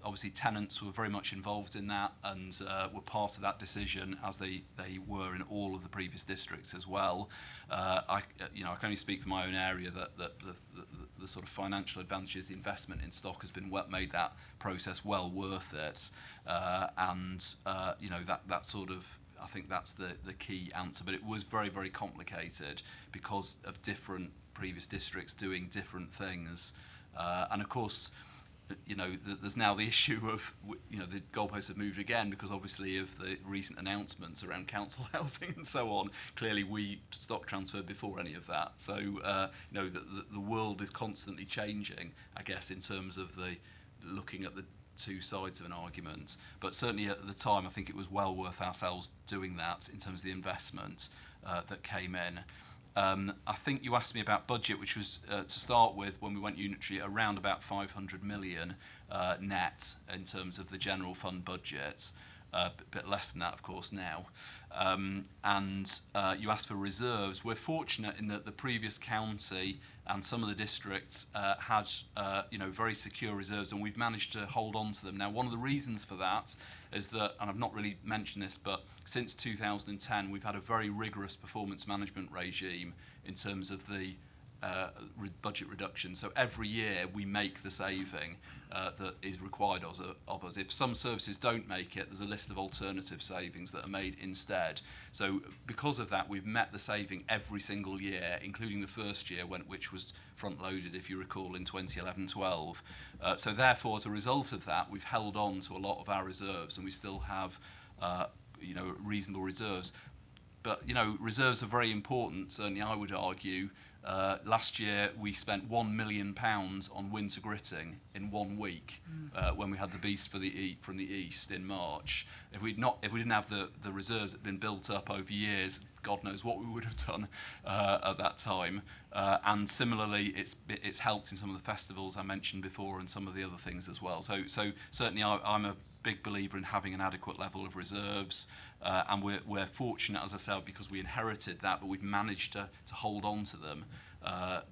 Obviously, tenants were very much involved in that and were part of that decision, as they were in all of the previous districts as well. I can only speak for my own area that the sort of financial advantages, the investment in stock has been made that process well worth it, and that sort of, I think that's the key answer. But it was very, very complicated because of different previous districts doing different things, and of course, there's now the issue of, the goalposts have moved again because obviously of the recent announcements around council housing and so on. Clearly, we stock transferred before any of that. So, the world is constantly changing, I guess, in terms of looking at the two sides of an argument. But certainly at the time, I think it was well worth ourselves doing that in terms of the investment that came in. I think you asked me about budget, which was, to start with, when we went unitary, around about 500 million net in terms of the general fund budget. A bit less than that, of course, now. And you asked for reserves. We're fortunate in that the previous county and some of the districts had very secure reserves, and we've managed to hold on to them. Now, one of the reasons for that is that, and I've not really mentioned this, but since 2010, we've had a very rigorous performance management regime in terms of the budget reduction. So every year we make the saving that is required of us. If some services don't make it, there's a list of alternative savings that are made instead. So because of that, we've met the saving every single year, including the first year, which was front-loaded, if you recall, in 2011-12. So therefore, as a result of that, we've held on to a lot of our reserves, and we still have reasonable reserves. But, reserves are very important, certainly I would argue. Last year we spent £1 million on winter gritting in 1 week when we had the beast from the east in March. If we didn't have the reserves that had been built up over years, God knows what we would have done at that time. And similarly, it's helped in some of the festivals I mentioned before and some of the other things as well. So certainly I'm a big believer in having an adequate level of reserves, and we're fortunate, as I said, because we inherited that, but we've managed to hold on to them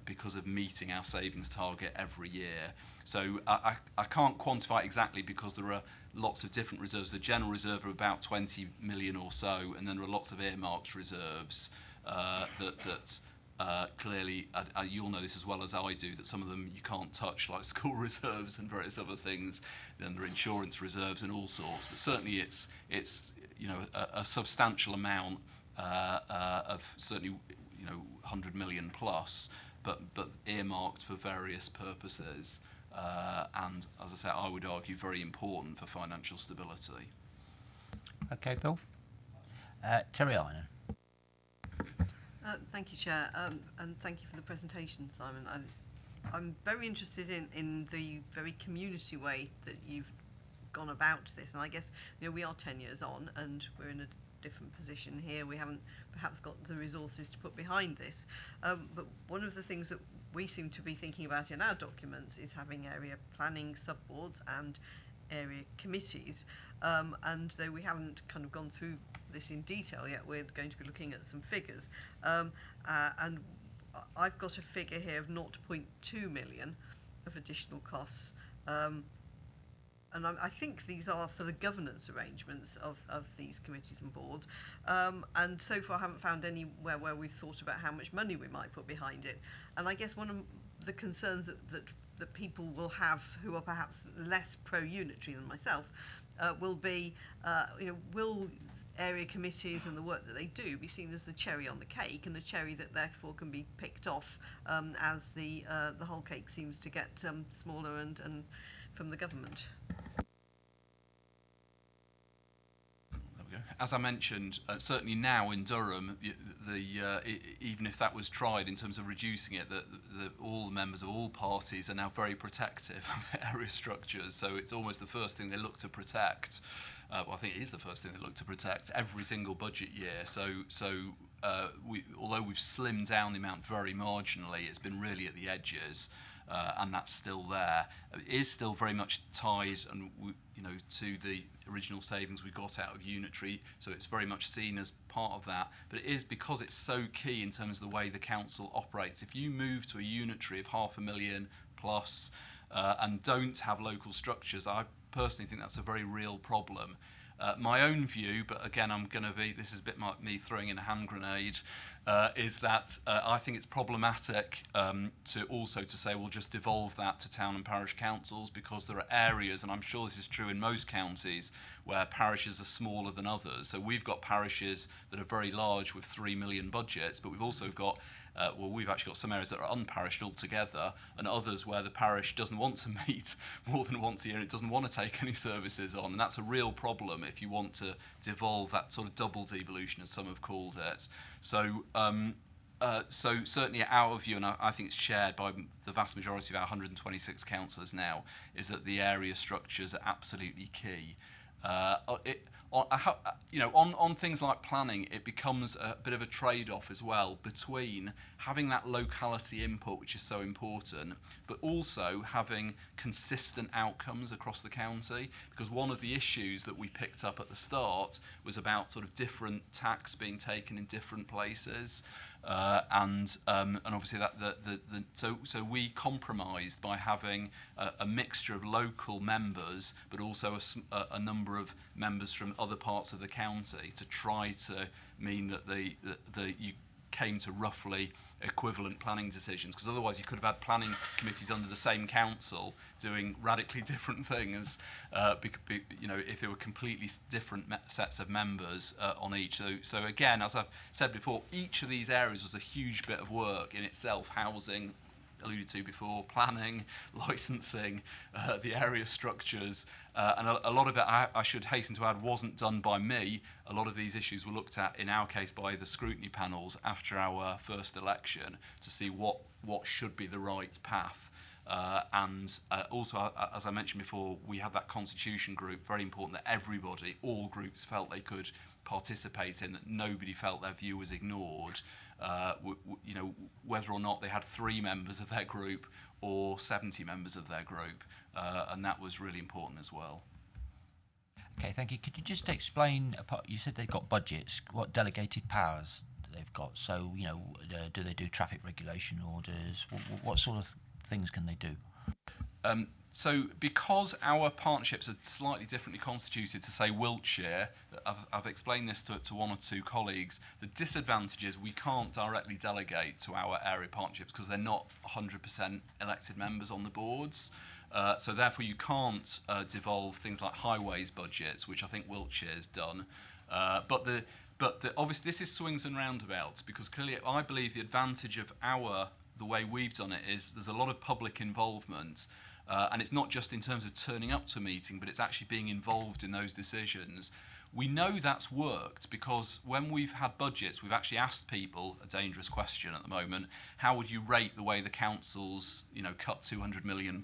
because of meeting our savings target every year. So I can't quantify exactly because there are lots of different reserves. The general reserve are about 20 million or so, and then there are lots of earmarked reserves that clearly, you'll know this as well as I do, that some of them you can't touch, like school reserves and various other things. Then there are insurance reserves and all sorts. But certainly it's a substantial amount of certainly 100 million plus, but earmarked for various purposes. And as I say, I would argue very important for financial stability.
Okay, Bill. Terry Inan.
Thank you, Chair, and thank you for the presentation, Simon. I'm very interested in the very community way that you've gone about this, and I guess we are 10 years on and we're in a different position here. We haven't perhaps got the resources to put behind this, but one of the things that we seem to be thinking about in our documents is having area planning subboards and area committees, and though we haven't kind of gone through this in detail yet, we're going to be looking at some figures, and I've got a figure here of 0.2 million of additional costs, and I think these are for the governance arrangements of these committees and boards, and so far I haven't found anywhere where we've thought about how much money we might put behind it. And I guess one of the concerns that people will have who are perhaps less pro-unitary than myself will be, will area committees and the work that they do be seen as the cherry on the cake, and the cherry that therefore can be picked off as the whole cake seems to get smaller and from the government.
As I mentioned, certainly now in Durham, even if that was tried in terms of reducing it, all the members of all parties are now very protective of the area structures. So it's almost the first thing they look to protect. Well, I think it is the first thing they look to protect every single budget year. Although we've slimmed down the amount very marginally, it's been really at the edges. and that's still there. It is still very much tied, and to the original savings we got out of unitary, so it's very much seen as part of that. But it is because it's so key in terms of the way the council operates. If you move to a unitary of £500,000 plus and don't have local structures, I personally think that's a very real problem. My own view, but again, this is a bit like me throwing in a hand grenade, is that I think it's problematic to say we'll just devolve that to town and parish councils, because there are areas, and I'm sure this is true in most counties, where parishes are smaller than others. So we've got parishes that are very large with 3 million budgets, but we've also got we've actually got some areas that are unparished altogether, and others where the parish doesn't want to meet more than once a year and it doesn't want to take any services on. And that's a real problem if you want to devolve that sort of double devolution, as some have called it. So certainly our view, and I think it's shared by the vast majority of our 126 councillors now, is that the area structures are absolutely key. On things like planning, it becomes a bit of a trade-off as well between having that locality input, which is so important, but also having consistent outcomes across the county. Because one of the issues that we picked up at the start was about sort of different tax being taken in different places. And obviously so we compromised by having a mixture of local members, but also a number of members from other parts of the county, to try to mean that you came to roughly equivalent planning decisions, because otherwise you could have had planning committees under the same council doing radically different things, if there were completely different sets of members on each. So again, as I've said before, each of these areas was a huge bit of work in itself: housing, alluded to before, planning, licensing, the area structures, and a lot of it, I should hasten to add, wasn't done by me. A lot of these issues were looked at, in our case, by the scrutiny panels after our first election, to see what should be the right path. And also, as I mentioned before, we had that constitution group, very important that everybody, all groups, felt they could participate in, that nobody felt their view was ignored. Whether or not they had 3 members of their group or 70 members of their group, and that was really important as well.
Okay, thank you. Could you just explain, you said they've got budgets, what delegated powers they've got? So, do they do traffic regulation orders? What sort of things can they do?
So because our partnerships are slightly differently constituted to, say, Wiltshire, I've explained this to one or two colleagues, the disadvantage is we can't directly delegate to our area partnerships because they're not 100% elected members on the boards. So therefore you can't devolve things like highways budgets, which I think Wiltshire's done. But obviously this is swings and roundabouts, because clearly I believe the advantage of the way we've done it is there's a lot of public involvement. And it's not just in terms of turning up to a meeting, but it's actually being involved in those decisions. We know that's worked because when we've had budgets, we've actually asked people a dangerous question at the moment: how would you rate the way the councils, cut £200 million?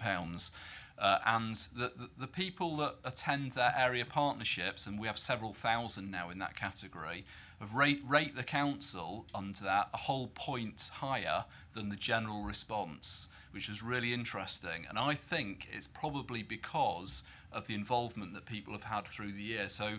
And the people that attend their area partnerships, and we have several thousand now in that category, have rate the council under that a whole point higher than the general response, which is really interesting. And I think it's probably because of the involvement that people have had through the year. So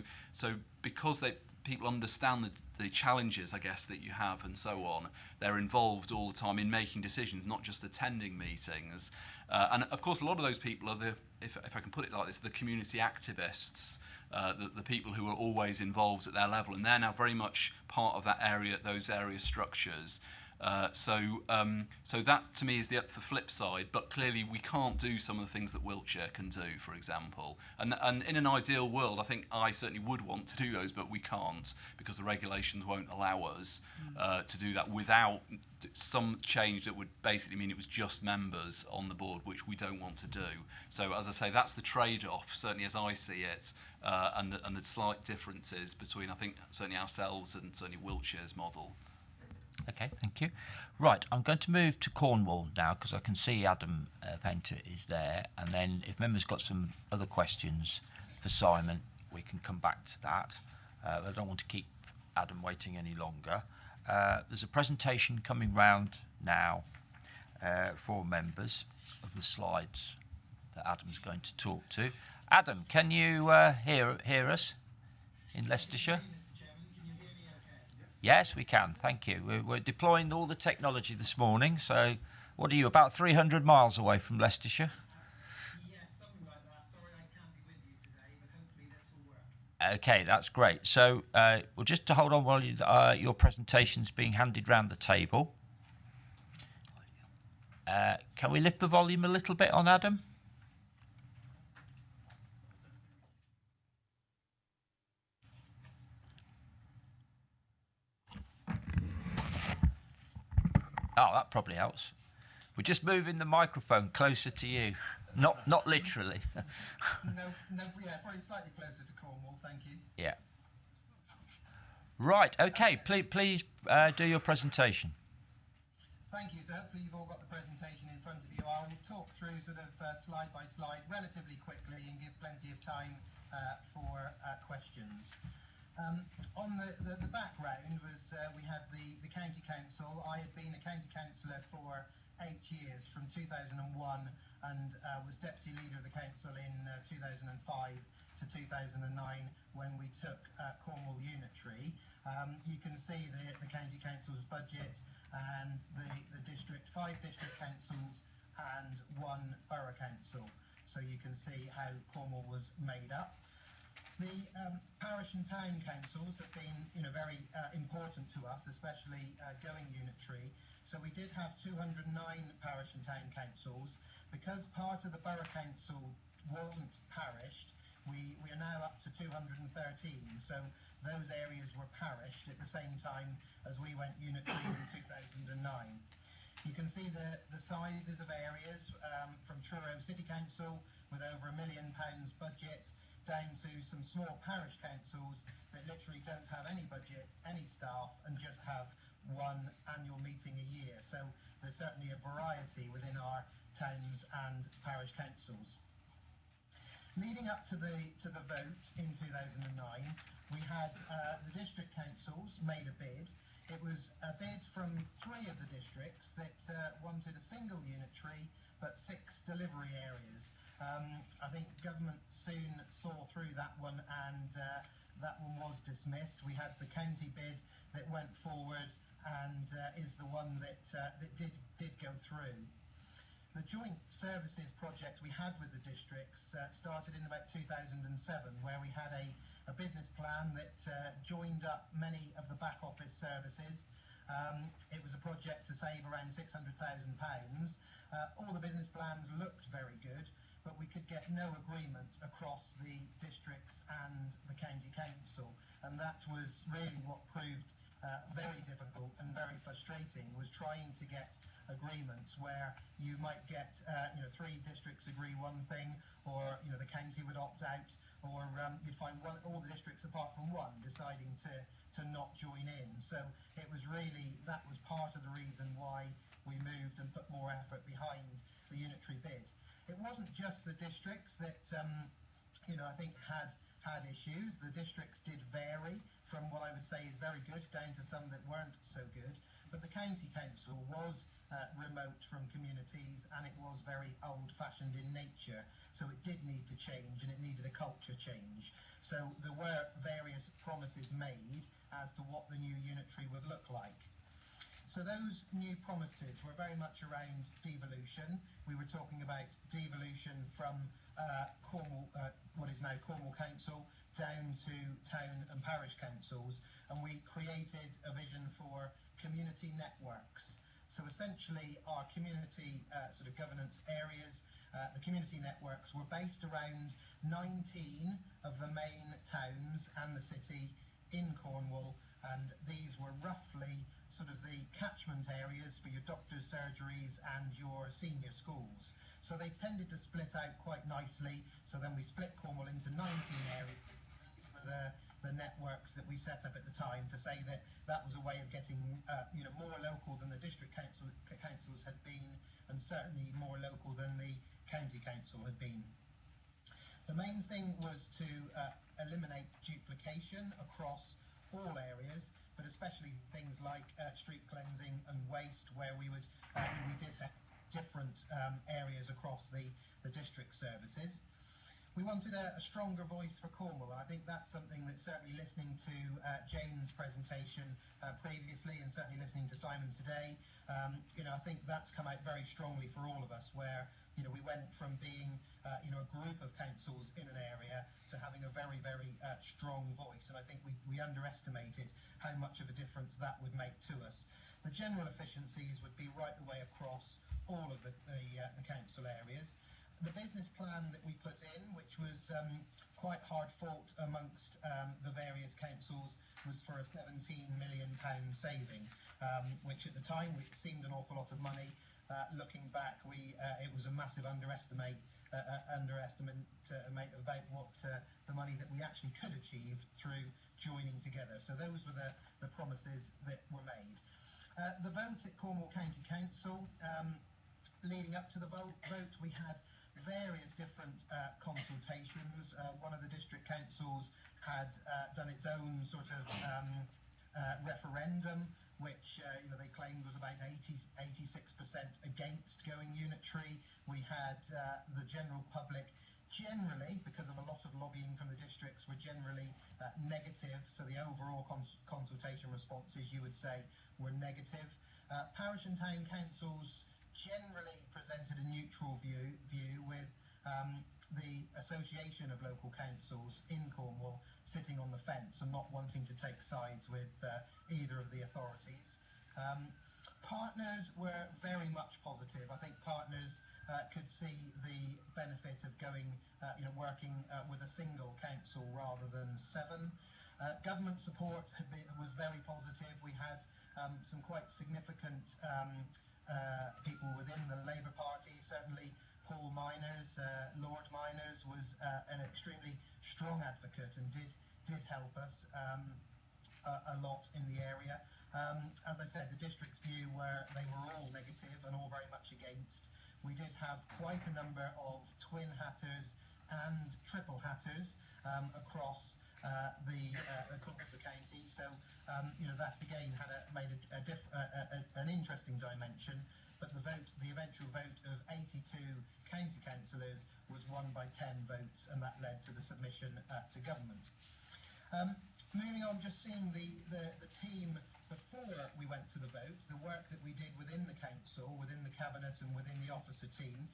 because people understand the challenges, I guess, that you have and so on, they're involved all the time in making decisions, not just attending meetings. And of course, a lot of those people are if I can put it like this, the community activists, the people who are always involved at their level, and they're now very much part of those area structures. So that to me is the flip side, but clearly we can't do some of the things that Wiltshire can do, for example. And in an ideal world, I think I certainly would want to do those, but we can't because the regulations won't allow us to do that without some change that would basically mean it was just members on the board, which we don't want to do. So as I say, that's the trade-off, certainly as I see it, and the slight differences between, I think, certainly ourselves and certainly Wiltshire's model.
Okay, thank you. Right, I'm going to move to Cornwall now because I can see Adam Painter is there, and then if members got some other questions for Simon, we can come back to that. I don't want to keep Adam waiting any longer. There's a presentation coming round now for members of the slides that Adam's going to talk to. Adam, can you hear us in Leicestershire? Yes, we can. Thank you. We're deploying all the technology this morning. So, what are you, about 300 miles away from Leicestershire? Okay, that's great. So we'll just to hold on while your presentation's being handed round the table. Can we lift the volume a little bit on Adam? Oh, that probably helps. We're just moving the microphone closer to you. Not literally.
Yeah, probably slightly closer to Cornwall, thank you.
Yeah. Right, okay, please do your presentation.
Thank you. So hopefully you've all got the presentation in front of you. I'll talk through sort of slide by slide relatively quickly and give plenty of time for questions. On the background was we had the county council. I had been a county councillor for 8 years, from 2001, and was deputy leader of the council in 2005 to 2009 when we took Cornwall Unitary. You can see the county council's budget and the district, 5 district councils and 1 borough council. So you can see how Cornwall was made up. The parish and town councils have been, very important to us, especially going unitary. So we did have 209 parish and town councils. Because part of the borough council wasn't parished, we are now up to 213. So those areas were parished at the same time as we went unitary in 2009. You can see the sizes of areas from Truro City Council with over £1 million budget, down to some small parish councils that literally don't have any budget, any staff, and just have 1 annual meeting a year. So there's certainly a variety within our towns and parish councils. Leading up to the vote in 2009, we had the district councils made a bid. It was a bid from 3 of the districts that wanted a single unitary but 6 delivery areas. I think government soon saw through that one, and that one was dismissed. We had the county bid that went forward and is the one that did go through. The joint services project we had with the districts started in about 2007, where we had a business plan that joined up many of the back office services. It was a project to save around £600,000. All the business plans looked very good, but we could get no agreement across the districts and the county council, and that was really what proved very difficult and very frustrating, was trying to get agreements where you might get 3 districts agree one thing, or the county would opt out, or you'd find all the districts apart from 1 deciding to not join in. So it was really, that was part of the reason why we moved and put more effort behind the unitary bid. It wasn't just the districts that I think had issues. The districts did vary from what I would say is very good down to some that weren't so good, but the county council was remote from communities, and it was very old-fashioned in nature, so it did need to change, and it needed a culture change. So there were various promises made as to what the new unitary would look like. So those new promises were very much around devolution. We were talking about devolution from Cornwall, what is now Cornwall Council, down to town and parish councils, and we created a vision for community networks. So essentially our community sort of governance areas, the community networks were based around 19 of the main towns and the city in Cornwall, and these were roughly sort of the catchment areas for your doctors' surgeries and your senior schools. So they tended to split out quite nicely, so then we split Cornwall into 19 areas. These were the networks that we set up at the time to say that that was a way of getting more local than the district councils had been, and certainly more local than the county council had been. The main thing was to eliminate duplication across all areas, but especially things like street cleansing and waste, where we did have different areas across the district services. We wanted a stronger voice for Cornwall, and I think that's something that certainly listening to Jane's presentation previously, and certainly listening to Simon today, I think that's come out very strongly for all of us, where we went from being a group of councils in an area to having a very, very strong voice, and I think we underestimated how much of a difference that would make to us. The general efficiencies would be right the way across all of the council areas. The business plan that we put in, which was quite hard fought amongst the various councils, was for a £17 million saving, which at the time seemed an awful lot of money. Looking back, it was a massive underestimate about what the money that we actually could achieve through joining together. So those were the promises that were made. The vote at Cornwall County Council, leading up to the vote, we had various different consultations. One of the district councils had done its own sort of referendum, which they claimed was about 86% against going unitary. We had the general public generally, because of a lot of lobbying from the districts, were generally negative, so the overall consultation responses, you would say, were negative. Parish and town councils generally presented a neutral view with the Association of Local Councils in Cornwall sitting on the fence and not wanting to take sides with either of the authorities. Partners were very much positive. I think partners could see the benefit of going, working with a single council rather than 7. Government support was very positive. We had some quite significant people within the Labour Party. Certainly Paul Miners, Lord Miners, was an extremely strong advocate and did help us a lot in the area. As I said, the district's view they were all negative and all very much against. We did have quite a number of twin hatters and triple hatters across the county, so that again made an interesting dimension. But the eventual vote of 82 county councillors was won by 10 votes, and that led to the submission to government. Moving on, just seeing the team before we went to the vote, the work that we did within the council, within the cabinet and within the officer team.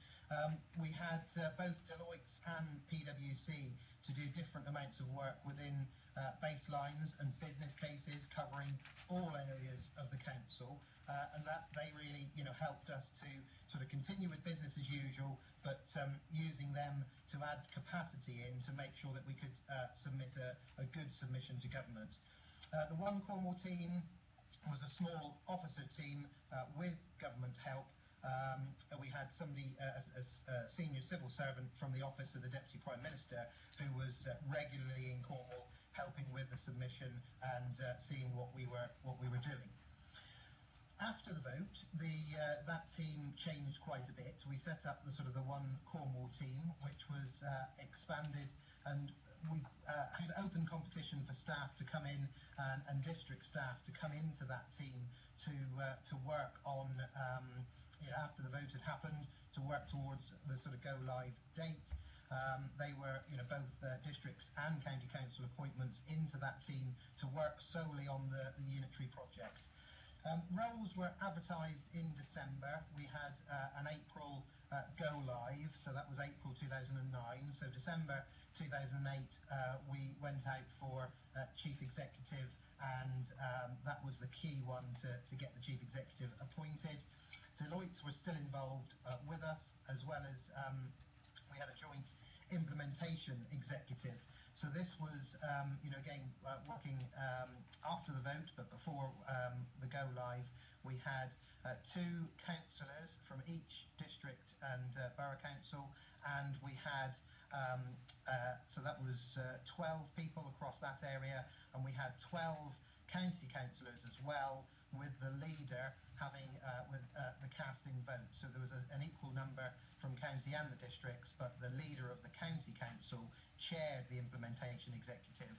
We had both Deloitte and PwC to do different amounts of work within baselines and business cases covering all areas of the council, and that they really helped us to sort of continue with business as usual, but using them to add capacity in to make sure that we could submit a good submission to government. The One Cornwall team was a small officer team with government help. We had somebody, a senior civil servant from the office of the Deputy Prime Minister, who was regularly in Cornwall helping with the submission and seeing what we were doing. After the vote, that team changed quite a bit. We set up the One Cornwall team, which was expanded, and we had open competition for staff to come in and district staff to come into that team to work on, after the vote had happened, to work towards the sort of go live date. They were, both districts and county council appointments into that team to work solely on the unitary project. Roles were advertised in December. We had an April go live, so that was April 2009. So December 2008, we went out for chief executive, and that was the key one to get the chief executive appointed. Deloitte were still involved with us, as well as we had a joint implementation executive. So this was, again, working after the vote, but before the go live. We had 2 councillors from each district and borough council, and we had, so that was 12 people across that area, and we had 12 county councillors as well, with the leader having the casting vote. So there was an equal number from county and the districts, but the leader of the county council chaired the implementation executive,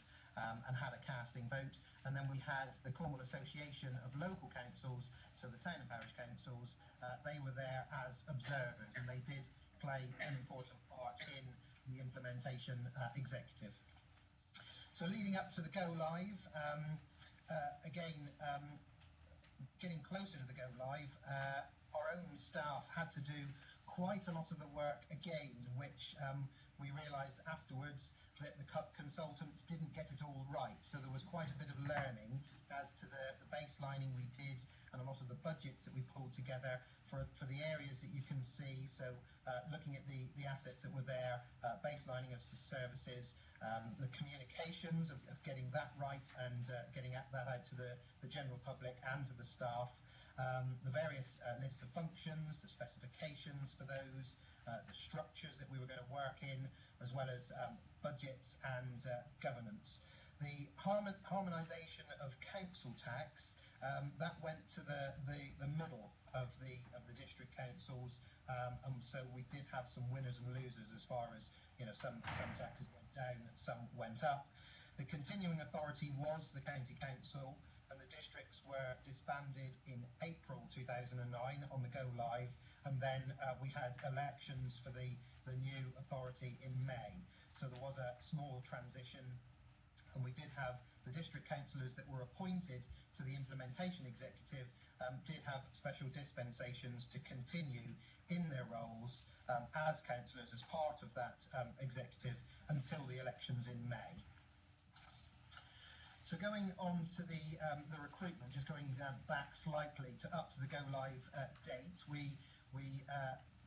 and had a casting vote. And then we had the Cornwall Association of Local Councils, so the town and parish councils. They were there as observers, and they did play an important part in the implementation executive. So leading up to the go live, getting closer to the go live, our own staff had to do quite a lot of the work again, which we realised afterwards that the consultants didn't get it all right. So there was quite a bit of learning as to the baselining we did and a lot of the budgets that we pulled together for the areas that you can see. So looking at the assets that were there, baselining of services, the communications of getting that right and getting that out to the general public and to the staff. The various lists of functions, the specifications for those, the structures that we were going to work in, as well as budgets and governance. The harmonisation of council tax, that went to the middle of the district councils, and so we did have some winners and losers as far as, you know, some taxes went down, some went up. The continuing authority was the county council, and the districts were disbanded in April 2009 on the go live, and then we had elections for the new authority in May. So there was a small transition, and we did have the district councillors that were appointed to the implementation executive did have special dispensations to continue in their roles as councillors as part of that executive until the elections in May. So going on to the recruitment, just going back slightly to up to the go live date, we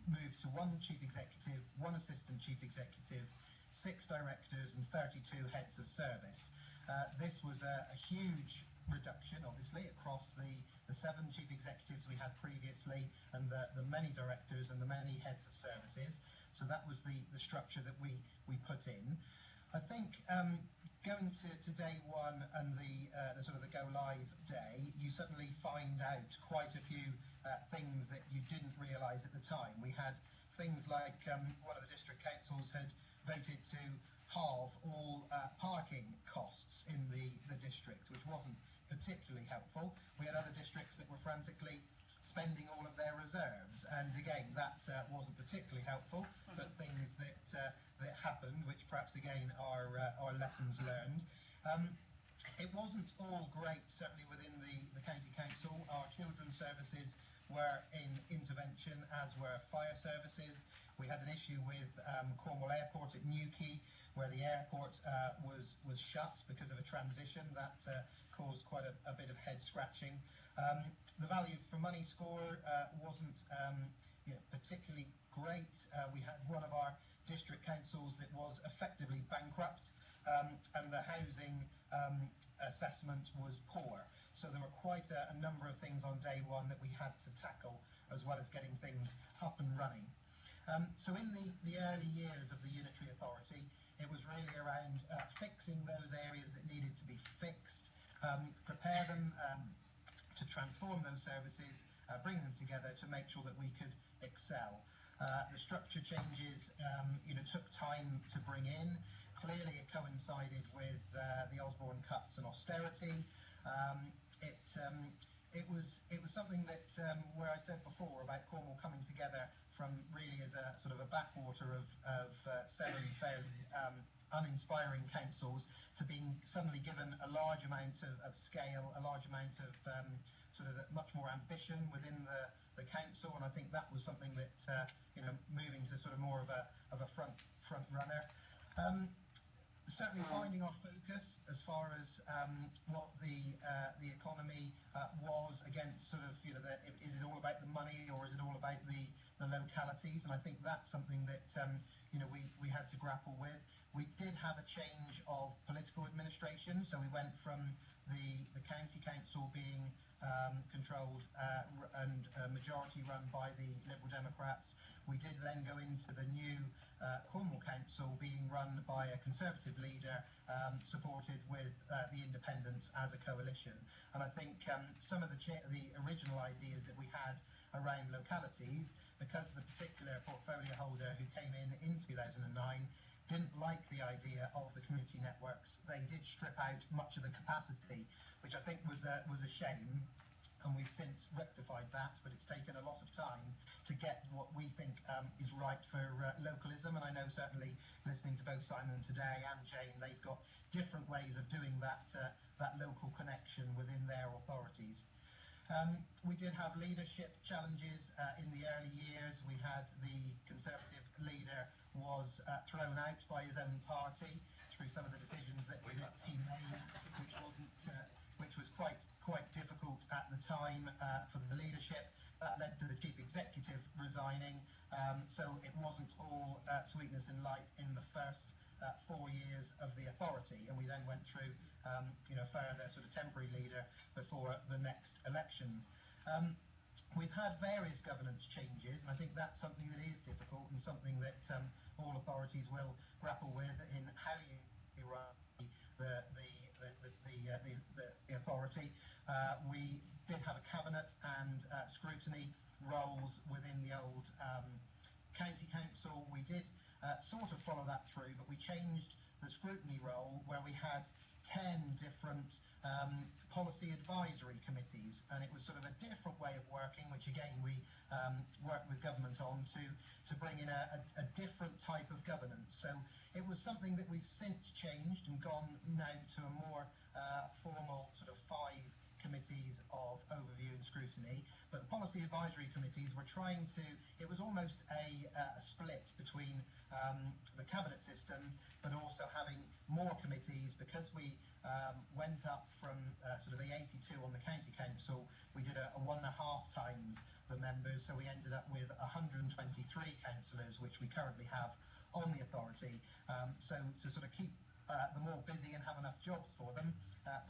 moved to one chief executive, one assistant chief executive, 6 directors and 32 heads of service. This was a huge reduction, obviously, across the 7 chief executives we had previously and the many directors and the many heads of services. So that was the structure that we put in. I think going to day one and the sort of the go live day, you suddenly find out quite a few things that you didn't realise at the time. We had things like one of the district councils had voted to halve all parking costs in the district, which wasn't particularly helpful. We had other districts that were frantically spending all of their reserves, and again that wasn't particularly helpful, but things that happened, which perhaps again are lessons learned. It wasn't all great, certainly within the county council. Our children's services were in intervention, as were fire services. We had an issue with Cornwall Airport at Newquay, where the airport was shut because of a transition that caused quite a bit of head scratching. The value for money score wasn't particularly great. We had one of our district councils that was effectively bankrupt, and the housing assessment was poor. So there were quite a number of things on day one that we had to tackle, as well as getting things up and running. So in the early years of the Unitary Authority, it was really around fixing those areas that needed to be fixed, prepare them to transform those services, bring them together to make sure that we could excel. The structure changes took time to bring in. Clearly it coincided with the Osborne cuts and austerity. It was something that where I said before about Cornwall coming together from really as a sort of a backwater of 7 fairly uninspiring councils to being suddenly given a large amount of scale, a large amount of sort of much more ambition within the council, and I think that was something that moving to sort of more of a front runner. Certainly finding our focus as far as what the economy was against sort of is it all about the money or is it all about the localities, and I think that's something that we had to grapple with. We did have a change of political administration, so we went from the county council being controlled and majority run by the Liberal Democrats. We did then go into the new Cornwall Council being run by a Conservative leader, supported with the Independents as a coalition. And I think some of the original ideas that we had around localities, because the particular portfolio holder who came in 2009 didn't like the idea of the community networks. They did strip out much of the capacity, which I think was a shame. And we've since rectified that, but it's taken a lot of time to get what we think is right for localism. And I know certainly listening to both Simon today and Jane, they've got different ways of doing that local connection within their authorities. We did have leadership challenges in the early years. We had the Conservative leader was thrown out by his own party through some of the decisions that he made, which was quite difficult at the time for the leadership. That led to the chief executive resigning. So it wasn't all sweetness and light in the first 4 years of the authority, and we then went through further sort of temporary leader before the next election. We've had various governance changes, and I think that's something that is difficult and something that all authorities will grapple with in how you run the authority. We did have a cabinet and scrutiny roles within the old county council. We did sort of follow that through, but we changed the scrutiny role where we had 10 different policy advisory committees, and it was sort of a different way of working, which again we worked with government on to bring in a different type of governance. So it was something that we've since changed and gone now to a more formal sort of 5 committees of overview and scrutiny. But the policy advisory committees were trying to, it was almost a split between the cabinet system, but also having more committees, because we went up from sort of the 82 on the county council. We did a 1.5 times the members, so we ended up with 123 councillors, which we currently have on the authority. So to sort of keep them all busy and have enough jobs for them,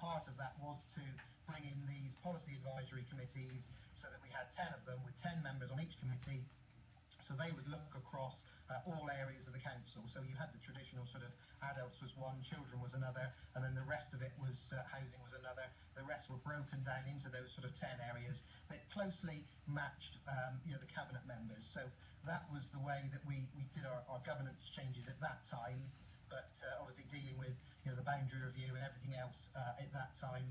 part of that was to bring in these policy advisory committees, so that we had 10 of them with 10 members on each committee, so they would look across all areas of the council. So you had the traditional sort of adults was one, children was another, and then the rest of it was housing was another. The rest were broken down into those sort of 10 areas that closely matched the cabinet members. So that was the way that we did our governance changes at that time. But obviously dealing with the boundary review and everything else at that time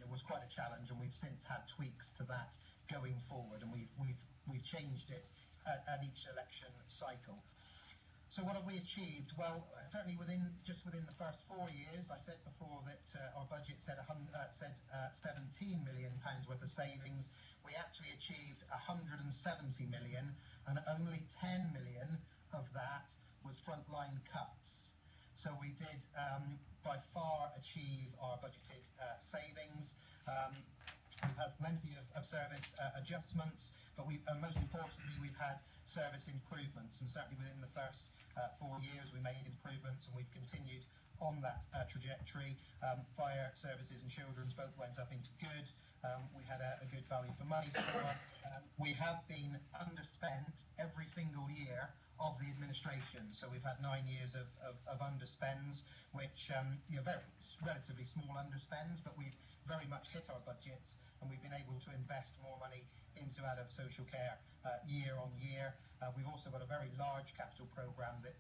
was quite a challenge, and we've since had tweaks to that going forward, and we've changed it at each election cycle. So what have we achieved? Well, certainly within the first 4 years, I said before that our budget said 17 million pounds worth of savings. We actually achieved 170 million, and only 10 million of that was frontline cuts. So we did by far achieve our budgeted savings. We've had plenty of service adjustments, but most importantly, we've had service improvements, and certainly within the first 4 years we made improvements, and we've continued on that trajectory. Fire services and children's both went up into good. We had a good value for money score. We have been underspent every single year of the administration, so we've had 9 years of underspends, which relatively small underspends, but we've very much hit our budgets, and we've been able to invest more money into adult social care year on year. We've also got a very large capital programme that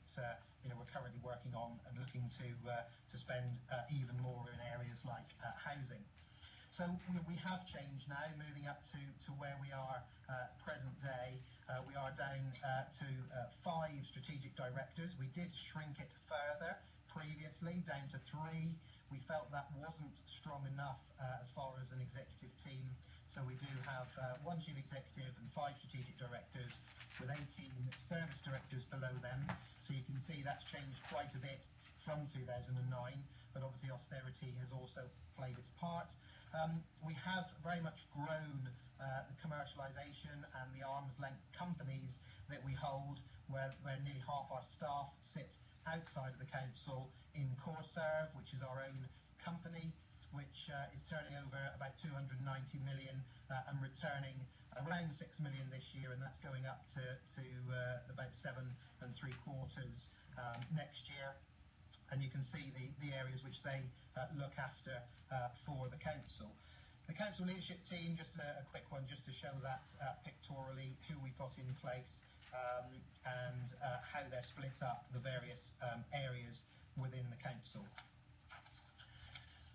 we're currently working on and looking to spend even more in areas like housing. So we have changed now, moving up to where we are present day. We are down to 5 strategic directors. We did shrink it further previously, down to 3. We felt that wasn't strong enough as far as an executive team. So we do have 1 chief executive and 5 strategic directors with 18 service directors below them. So you can see that's changed quite a bit from 2009, but obviously austerity has also played its part. We have very much grown the commercialisation and the arm's length companies that we hold, where nearly half our staff sit outside of the council in CoreServe, which is our own company, which is turning over about 290 million and returning around 6 million this year, and that's going up to about 7.75 next year. And you can see the areas which they look after for the council. The council leadership team, just a quick one, just to show that pictorially who we've got in place. and how they're split up, the various areas within the council.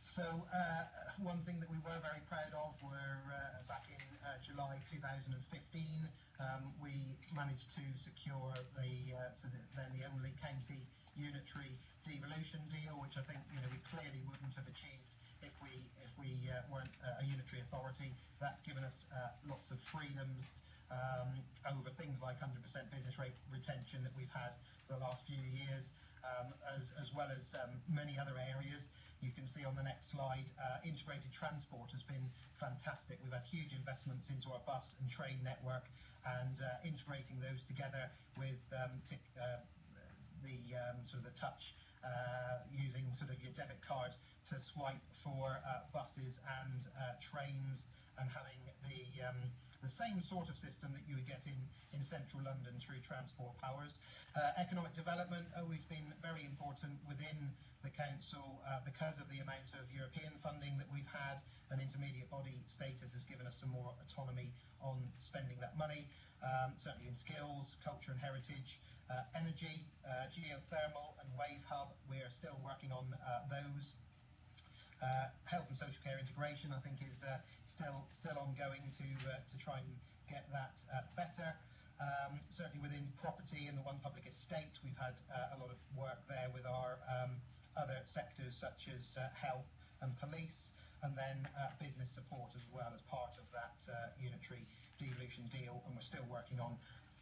So one thing that we were very proud of were back in July 2015, we managed to secure then the only county unitary devolution deal, which I think we clearly wouldn't have achieved if we weren't a unitary authority. That's given us lots of freedoms over things like 100% business rate retention that we've had for the last few years, as well as many other areas. You can see on the next slide, integrated transport has been fantastic. We've had huge investments into our bus and train network, and integrating those together with the touch, using sort of your debit card to swipe for buses and trains, and having the same sort of system that you would get in central London through Transport Powers. Economic development always been very important within the council because of the amount of European funding that we've had. An intermediate body status has given us some more autonomy on spending that money, certainly in skills, culture and heritage. Energy, geothermal and wave hub, we're still working on those. Health and social care integration, I think, is still ongoing to try and get that better. Certainly within property and the one public estate, we've had a lot of work there with our other sectors such as health and police, and then business support as well as part of that unitary devolution deal, and we're still working on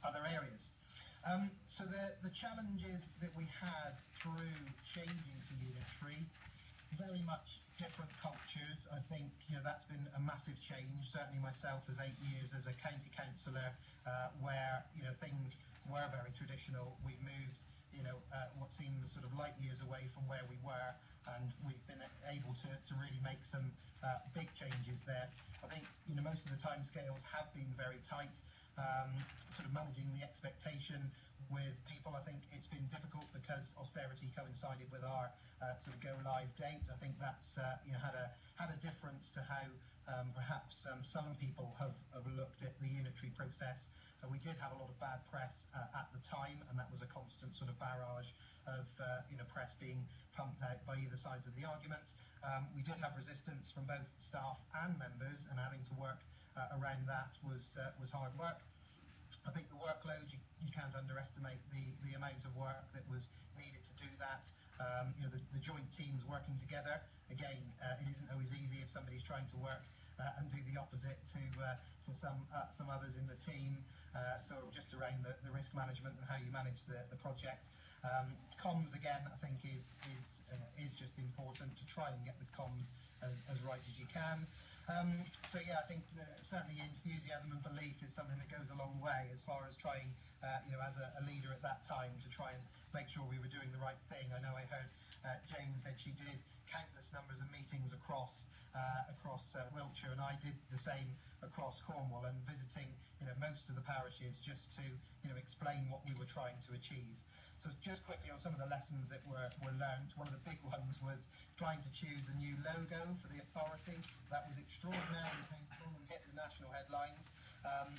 other areas. So the challenges that we had through changing to unitary, very much different cultures. I think that's been a massive change. Certainly myself, as 8 years as a county councillor, where things were very traditional. We moved what seems sort of light years away from where we were, and we've been able to really make some big changes there. I think most of the timescales have been very tight. Sort of managing the expectation with people, I think it's been difficult because austerity coincided with our sort of go live date. I think that's had a difference to how perhaps some people have looked at the unitary process. We did have a lot of bad press at the time, and that was a constant sort of barrage of press being pumped out by either sides of the argument. We did have resistance from both staff and members, and having to work around that was hard work. I think the workload, you can't underestimate the amount of work that was needed to do that. The joint teams working together, again, it isn't always easy if somebody's trying to work and do the opposite to some others in the team. So just around the risk management and how you manage the project. Comms, again, I think is just important to try and get the comms as right as you can. So yeah, I think certainly enthusiasm and belief is something that goes a long way as far as trying, as a leader at that time, to try and make sure we were doing the right thing. I know I heard Jane said she did countless numbers of meetings across Wiltshire, and I did the same across Cornwall, and visiting most of the parishes just to explain what we were trying to achieve. So just quickly on some of the lessons that were learned, one of the big ones was trying to choose a new logo for the authority. That was extraordinarily painful and hit the national headlines,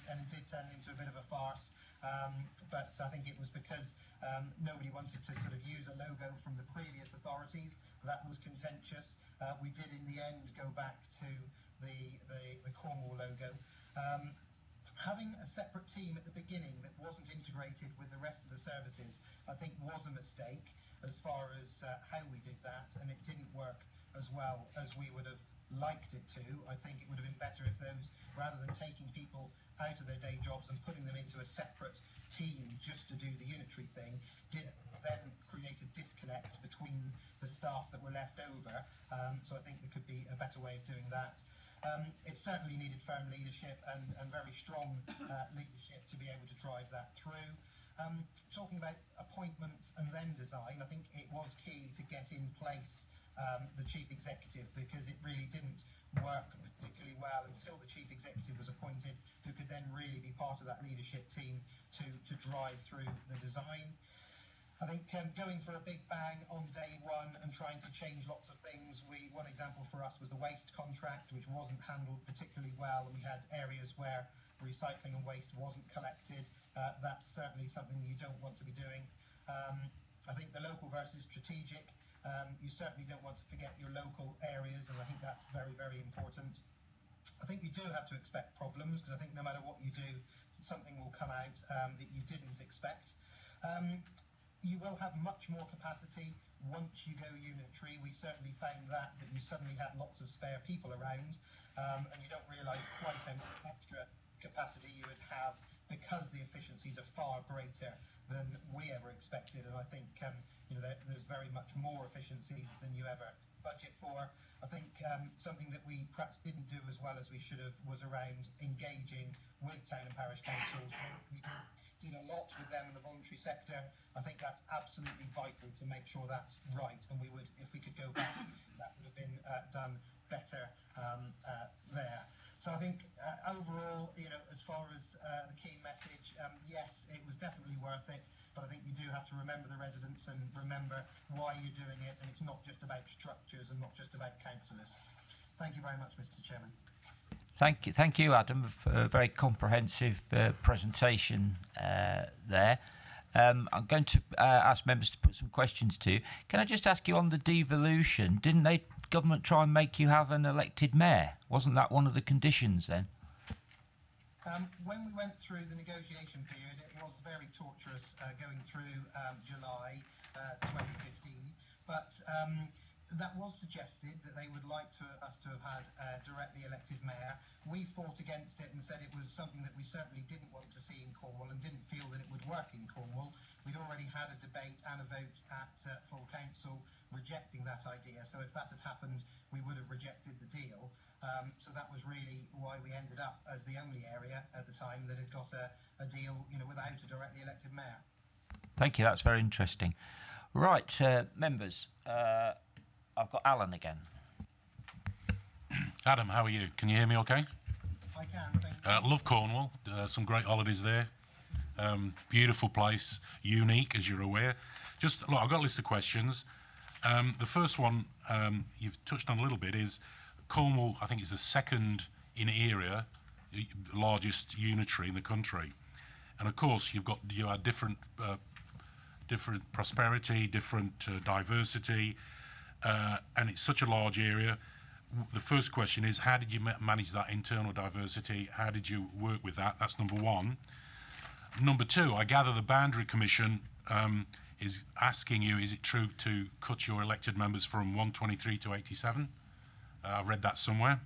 and it did turn into a bit of a farce. But I think it was because nobody wanted to sort of use a logo from the previous authorities. That was contentious. We did in the end go back to the Cornwall logo. Having a separate team at the beginning that wasn't integrated with the rest of the services, I think, was a mistake as far as how we did that, and it didn't work as well as we would have liked it to. I think it would have been better if those, rather than taking people out of their day jobs and putting them into a separate team just to do the unitary thing, did then create a disconnect between the staff that were left over. So I think there could be a better way of doing that. It certainly needed firm leadership and very strong leadership to be able to drive that through. Talking about appointments and then design, I think it was key to get in place the chief executive, because it really didn't work particularly well until the chief executive was appointed, who could then really be part of that leadership team to drive through the design. I think going for a big bang on day one and trying to change lots of things. One example for us was the waste contract, which wasn't handled particularly well, and we had areas where recycling and waste wasn't collected. That's certainly something you don't want to be doing. I think the local versus strategic, you certainly don't want to forget your local areas, and I think that's very, very important. I think you do have to expect problems, because I think no matter what you do, something will come out that you didn't expect. You will have much more capacity once you go unitary. We certainly found that you suddenly had lots of spare people around, and you don't realise quite how much extra capacity you would have, because the efficiencies are far greater than we ever expected. And I think there's very much more efficiencies than you ever budget for. I think something that we perhaps didn't do as well as we should have was around engaging with town and parish councils. We did a lot with them in the voluntary sector. I think that's absolutely vital to make sure that's right, and we would, if we could go back, that would have been done better there. So I think overall, as far as the key message, yes, it was definitely worth it, but I think you do have to remember the residents and remember why you're doing it, and it's not just about structures and not just about councillors. Thank you very much, Mr. Chairman.
Thank you, Adam, for a very comprehensive presentation there. I'm going to ask members to put some questions to you. Can I just ask you on the devolution, didn't the government try and make you have an elected mayor? Wasn't that one of the conditions then?
When we went through the negotiation period, it was very torturous going through July 2015, but that was suggested that they would like us to have had a directly elected mayor. We fought against it and said it was something that we certainly didn't want to see in Cornwall and didn't feel that it would work in Cornwall. We'd already had a debate and a vote at full council rejecting that idea. So if that had happened, we would have rejected the deal. So that was really why we ended up as the only area at the time that had got a deal, without a directly elected mayor.
Thank you. That's very interesting. Right, members. I've got Alan again.
Adam, how are you? Can you hear me okay?
I can, thank you.
Love Cornwall. Some great holidays there. Beautiful place, unique, as you're aware. Just, look, I've got a list of questions. The first one you've touched on a little bit is Cornwall, I think, is the second in area, largest unitary in the country. And of course, you had different prosperity, different diversity, and it's such a large area. The first question is, how did you manage that internal diversity? How did you work with that? That's number one. Number two, I gather the Boundary Commission is asking you, is it true to cut your elected members from 123 to 87? I've read that somewhere.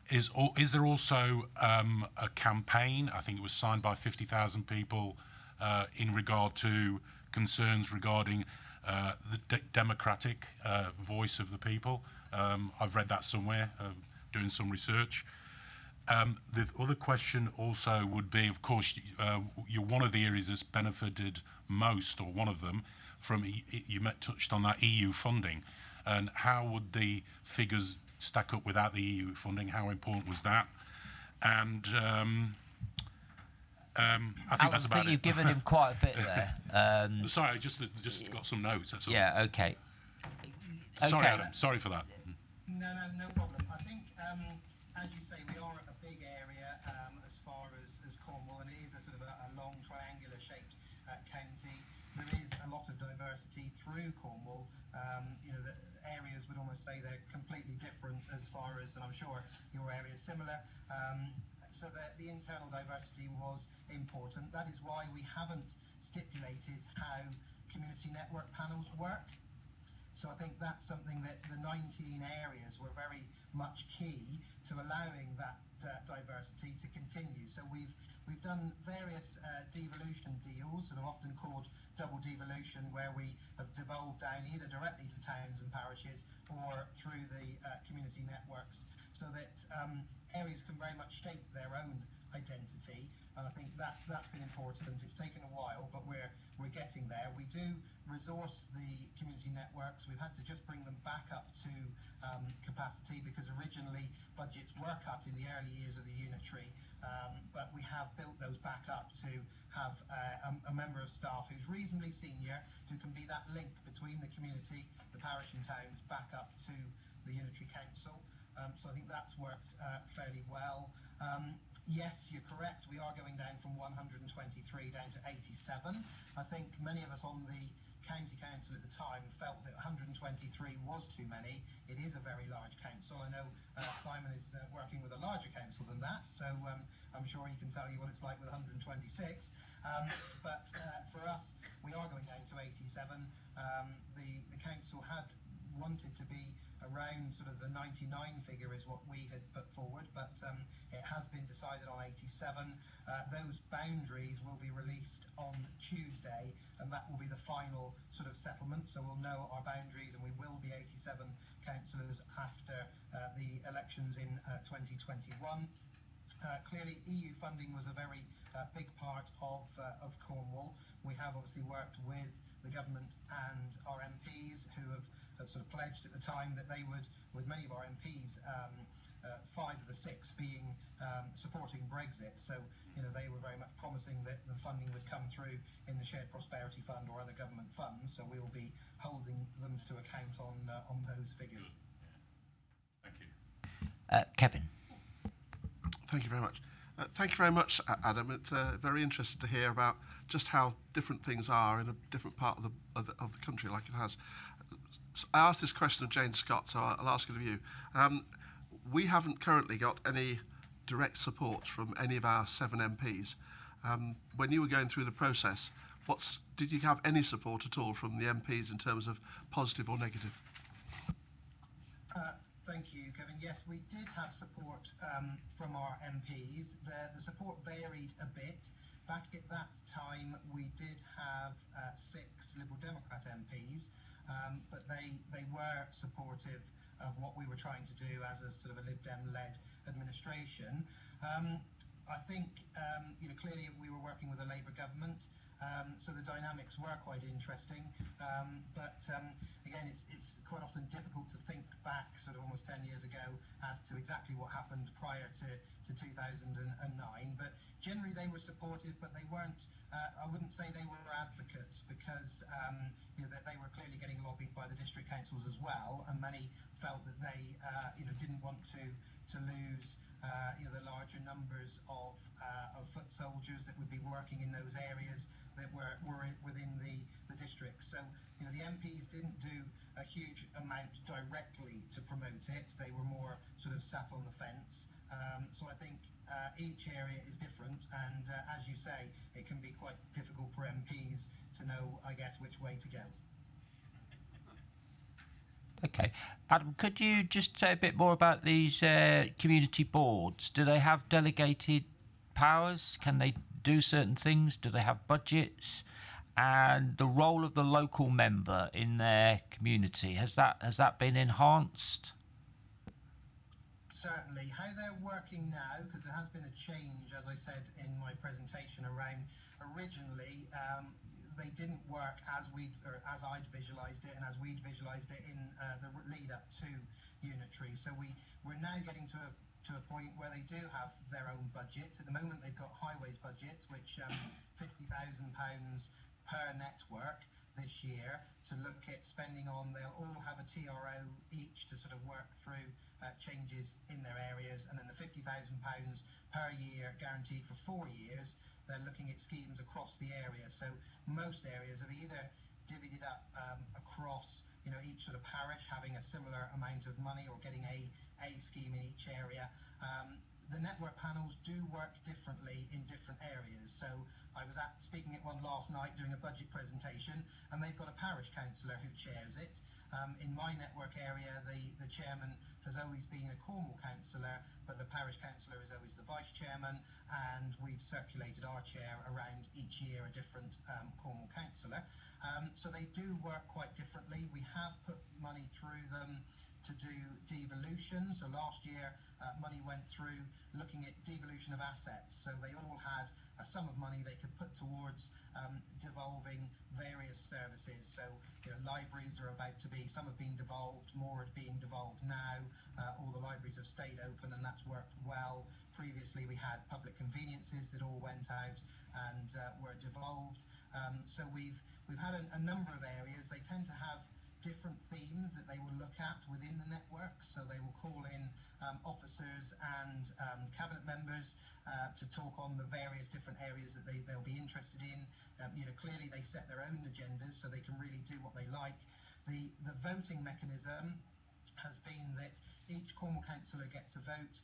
Is there also a campaign, I think it was signed by 50,000 people, in regard to concerns regarding the democratic voice of the people? I've read that somewhere, doing some research. The other question also would be, of course, you're one of the areas that's benefited most, or one of them, from, you touched on that EU funding. And how would the figures stack up without the EU funding? How important was that? And I think that's about it.
You've given him quite a bit there.
Sorry, I just got some notes, that's all.
Yeah, okay.
Sorry, Adam, sorry for that.
No problem. I think, as you say, we are a big area as far as Cornwall, and it is a sort of a long triangular-shaped county. There is a lot of diversity through Cornwall. The areas would almost say they're completely different as far as, and I'm sure your area is similar. So that the internal diversity was important. That is why we haven't stipulated how community network panels work. So I think that's something that the 19 areas were very much key to allowing that diversity to continue. So we've done various devolution deals, that are often called double devolution, where we have devolved down either directly to towns and parishes or through the community networks, so that areas can very much shape their own identity. And I think that's been important. It's taken a while, but we're getting there. We do resource the community networks. We've had to just bring them back up to capacity capacity because originally budgets were cut in the early years of the unitary, but we have built those back up to have a member of staff who's reasonably senior, who can be that link between the community, the parish and towns, back up to the unitary council. So I think that's worked fairly well. Yes, you're correct. We are going down from 123 down to 87. I think many of us on the county council at the time felt that 123 was too many. It is a very large council. I know Simon is working with a larger council than that, so I'm sure he can tell you what it's like with 126. But for us, we are going down to 87. The council had wanted to be around sort of the 99 figure is what we had put forward, but it has been decided on 87. Those boundaries will be released on Tuesday, and that will be the final sort of settlement. So we'll know our boundaries, and we will be 87 councillors after the elections in 2021. Clearly, EU funding was a very big part of Cornwall. We have obviously worked with the government and our MPs who have sort of pledged at the time that they would, with many of our MPs, 5 of the 6 being supporting Brexit. So, you know, they were very much promising that the funding would come through in the Shared Prosperity Fund or other government funds. So we will be holding them to account on those figures.
Thank you.
Kevin.
Thank you very much. Thank you very much, Adam. It's very interesting to hear about just how different things are in a different part of the country, like it has. I asked this question of Jane Scott, so I'll ask it of you. We haven't currently got any direct support from any of our 7 MPs. When you were going through the process, did you have any support at all from the MPs in terms of positive or negative?
Thank you, Kevin. Yes, we did have support from our MPs. The support varied a bit. Back at that time, we did have 6 Liberal Democrat MPs, but they were supportive of what we were trying to do as a sort of a Lib Dem-led administration. I think, you know, clearly we were working with a Labour government, so the dynamics were quite interesting. But again, it's quite often difficult to think back sort of almost 10 years ago as to exactly what happened prior to 2009. But generally they were supportive, but they weren't, I wouldn't say they were advocates, because you know, that they were clearly getting lobbied by the district councils as well, and many felt that they you know, didn't want to lose you know, the larger numbers of foot soldiers that would be working in those areas that were within the district. So, you know, the MPs didn't do a huge amount directly to promote it. They were more sort of sat on the fence. So I think each area is different, and as you say, it can be quite difficult for MPs to know, I guess, which way to go.
Okay. Adam, could you just say a bit more about these community boards? Do they have delegated powers? Can they do certain things? Do they have budgets? And the role of the local member in their community, has that been enhanced?
Certainly. How they're working now, because there has been a change, as I said in my presentation, around originally they didn't work as I'd visualised it and as we'd visualised it in the lead up to unitary. So we're now getting to a point where they do have their own budget. At the moment they've got highways budgets, which £50,000 per network this year to look at spending on. They'll all have a TRO each to sort of work through changes in their areas, and then the £50,000 per year guaranteed for 4 years. They're looking at schemes across the area. So most areas have either divvied it up across, you know, each sort of parish having a similar amount of money, or getting a scheme in each area. The network panels do work differently in different areas. So I was speaking at one last night doing a budget presentation, and they've got a parish councillor who chairs it. In my network area, the chairman has always been a Cornwall councillor, but the parish councillor is always the vice chairman, and we've circulated our chair around each year a different Cornwall councillor. So they do work quite differently. We have put money through them to do devolution. So last year, money went through looking at devolution of assets. So they all had a sum of money they could put towards devolving various services. So libraries are about to be, some have been devolved, more are being devolved now. All the libraries have stayed open and that's worked well. Previously we had public conveniences that all went out and were devolved. So we've had a number of areas. They tend to have different themes that they will look at within the network. So they will call in officers and cabinet members to talk on the various different areas that they'll be interested in. Clearly they set their own agendas so they can really do what they like. The voting mechanism has been that each Cornwall councillor gets a vote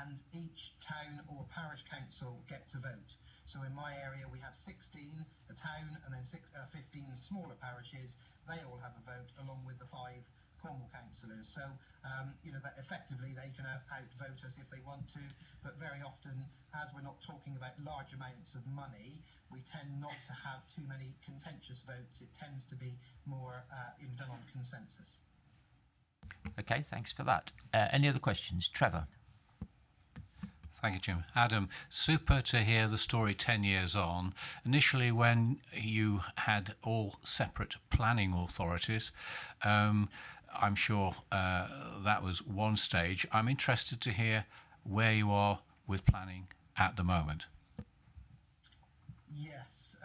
and each town or parish council gets a vote. So in my area we have 16, a town, and then 15 smaller parishes. They all have a vote along with the 5 Cornwall councillors. So that effectively they can outvote us if they want to, but very often, as we're not talking about large amounts of money, we tend not to have too many contentious votes. It tends to be more done on consensus.
Okay, thanks for that. Any other questions? Trevor?
Thank you, Jim. Adam, super to hear the story 10 years on. Initially, when you had all separate planning authorities, I'm sure that was one stage. I'm interested to hear where you are with planning at the moment.
Yes,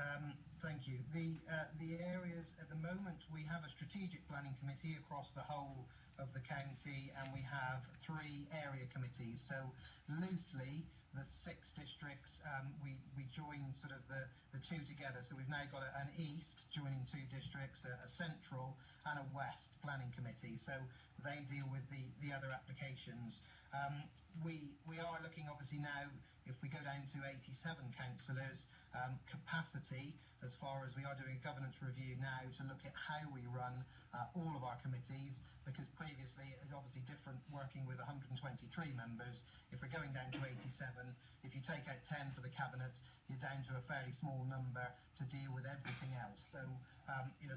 thank you. The areas at the moment, we have a strategic planning committee across the whole of the county, and we have 3 area committees. So loosely, the 6 districts, we join sort of the 2 together. So we've now got an east joining 2 districts, a central and a west planning committee. So they deal with the other applications. We are looking obviously now, if we go down to 87 councillors, capacity, as far as we are doing a governance review now to look at how we run all of our committees, because previously it was obviously different working with 123 members. If we're going down to 87, if you take out 10 for the cabinet, you're down to a fairly small number to deal with everything else. So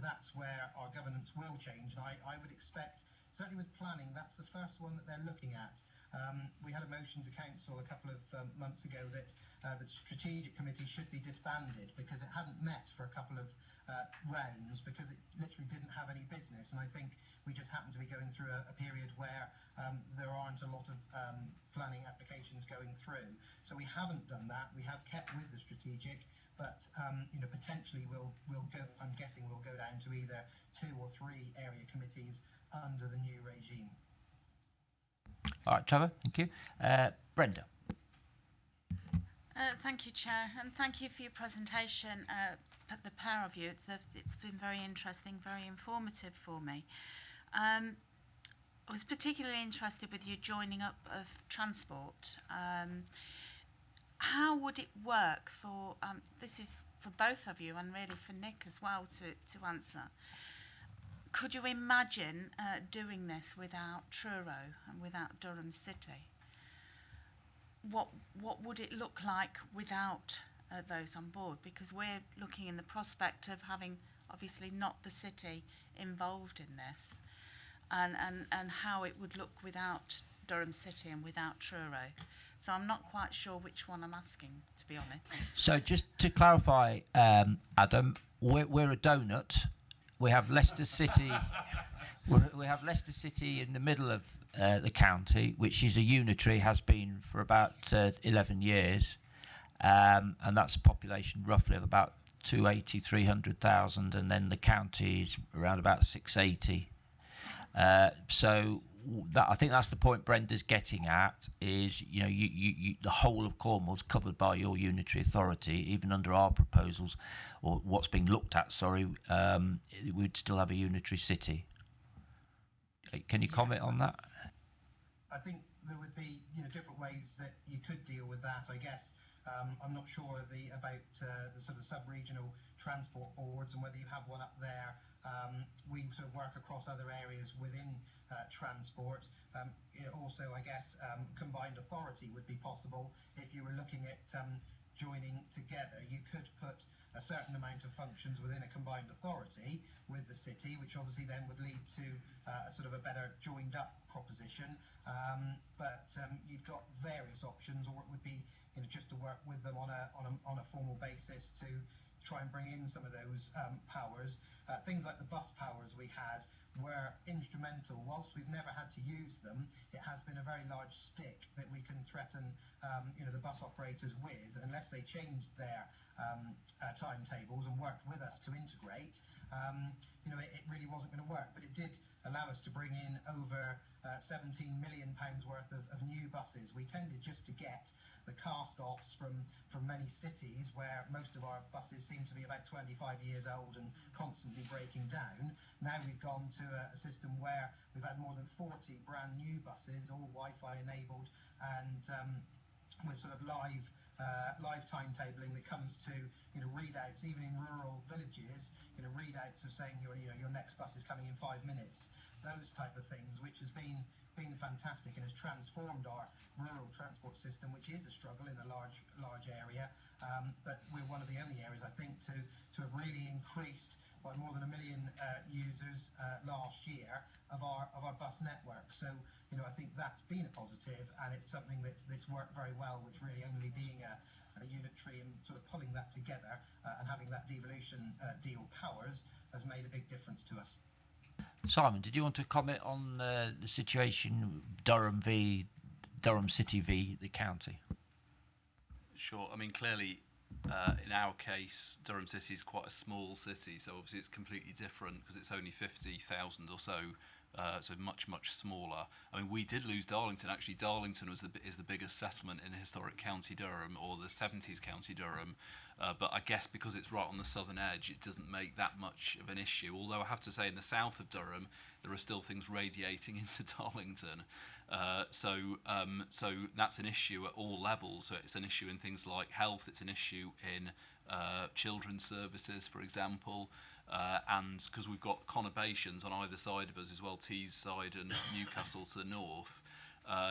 that's where our governance will change, and I would expect, certainly with planning, that's the first one that they're looking at. We had a motion to council a couple of months ago that the strategic committee should be disbanded because it hadn't met for a couple of rounds because it literally didn't have any business. And I think we just happen to be going through a period where there aren't a lot of planning applications going through. So we haven't done that. We have kept with the strategic, but potentially we'll go, I'm guessing we'll go down to either 2 or 3 area committees under the new regime.
All right, Trevor, thank you. Brenda.
Thank you, Chair, and thank you for your presentation, the pair of you. It's been very interesting, very informative for me. I was particularly interested with you joining up of transport. How would it work for, this is for both of you and really for Nick as well to answer. Could you imagine doing this without Truro and without Durham City? What would it look like without those on board? Because we're looking in the prospect of having obviously not the city involved in this, and how it would look without Durham City and without Truro. So I'm not quite sure which one I'm asking, to be honest.
So just to clarify, Adam, we're a donut. We have Leicester City. We have Leicester City in the middle of the county, which is a unitary, has been for about 11 years, and that's a population roughly of about 300,000, and then the county is around about 680. So that, I think that's the point Brenda's getting at, is you the whole of Cornwall's covered by your unitary authority. Even under our proposals, or what's being looked at, sorry, we'd still have a unitary city. Can you comment on that?
I think there would be different ways that you could deal with that. I guess I'm not sure about the sort of sub-regional transport boards and whether you have one up there. We sort of work across other areas within transport. Also, I guess combined authority would be possible if you were looking at joining together. You could put a certain amount of functions within a combined authority with the city, which obviously then would lead to a sort of a better joined up proposition. But you've got various options, or it would be just to work with them on a formal basis to try and bring in some of those powers. Things like the bus powers we had were instrumental. Whilst we've never had to use them, it has been a very large stick that we can threaten the bus operators with, unless they changed their timetables and worked with us to integrate. It really wasn't going to work, but it did allow us to bring in over £17 million worth of new buses. We tended just to get the car stops from many cities where most of our buses seem to be about 25 years old and constantly breaking down. Now we've gone to a system where we've had more than 40 brand new buses, all Wi-Fi enabled, and with sort of live timetabling that comes to readouts, even in rural villages, readouts of saying your next bus is coming in 5 minutes, those type of things, which has been fantastic and has transformed our rural transport system, which is a struggle in a large area, but we're one of the only areas, I think, to have really increased by more than 1 million users last year of our bus network. So I think that's been a positive, and it's something that's worked very well, which really only being a unitary and sort of pulling that together and having that devolution deal powers has made a big difference to us.
Simon, did you want to comment on the situation Durham City v the county?
Sure. I mean, clearly, in our case, Durham City is quite a small city, so obviously it's completely different because it's only 50,000 or so. So much smaller. I mean, we did lose Darlington. Actually, Darlington is the biggest settlement in historic County Durham, or the 70s County Durham. But I guess because it's right on the southern edge, it doesn't make that much of an issue. Although I have to say, in the south of Durham, there are still things radiating into Darlington. So that's an issue at all levels. So it's an issue in things like health. It's an issue in children's services, for example. And because we've got conurbations on either side of us as well, Teesside and Newcastle to the north,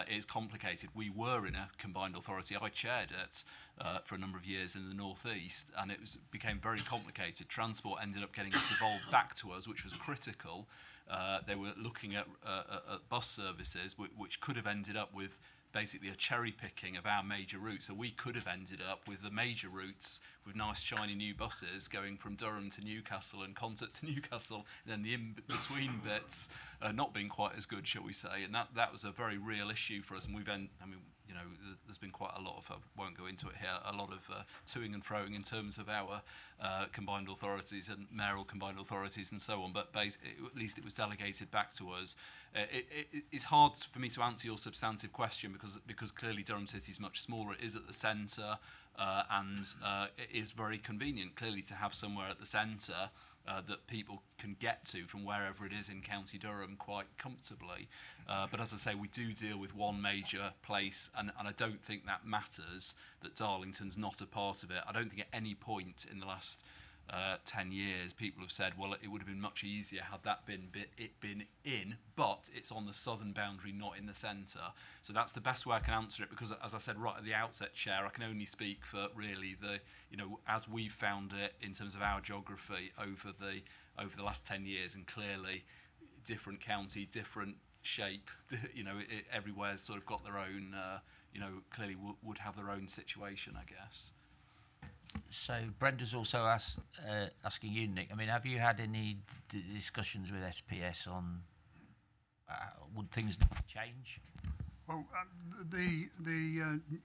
it's complicated. We were in a combined authority. I chaired it for a number of years in the northeast, and it became very complicated. Transport ended up getting devolved back to us, which was critical. They were looking at bus services, which could have ended up with basically a cherry picking of our major routes. So we could have ended up with the major routes with nice shiny new buses going from Durham to Newcastle and Consett to Newcastle, and then the in-between bits not being quite as good, shall we say. And that was a very real issue for us. And there's been quite a lot of, I won't go into it here, a lot of toing and froing in terms of our combined authorities and mayoral combined authorities and so on, but at least it was delegated back to us. It's hard for me to answer your substantive question because clearly Durham City is much smaller. It is at the centre, and it is very convenient, clearly, to have somewhere at the centre that people can get to from wherever it is in County Durham quite comfortably. But as I say, we do deal with one major place, and I don't think that matters that Darlington's not a part of it. I don't think at any point in the last 10 years people have said, well, it would have been much easier had that been in, but it's on the southern boundary, not in the centre. So that's the best way I can answer it, because as I said right at the outset, Chair, I can only speak for really as we've found it in terms of our geography over the last 10 years, and clearly different county, different shape, everywhere's sort of got their own, clearly would have their own situation, I guess.
So Brenda's also asking you, Nick. I mean, have you had any discussions with SPS on would things need to change?
Well, the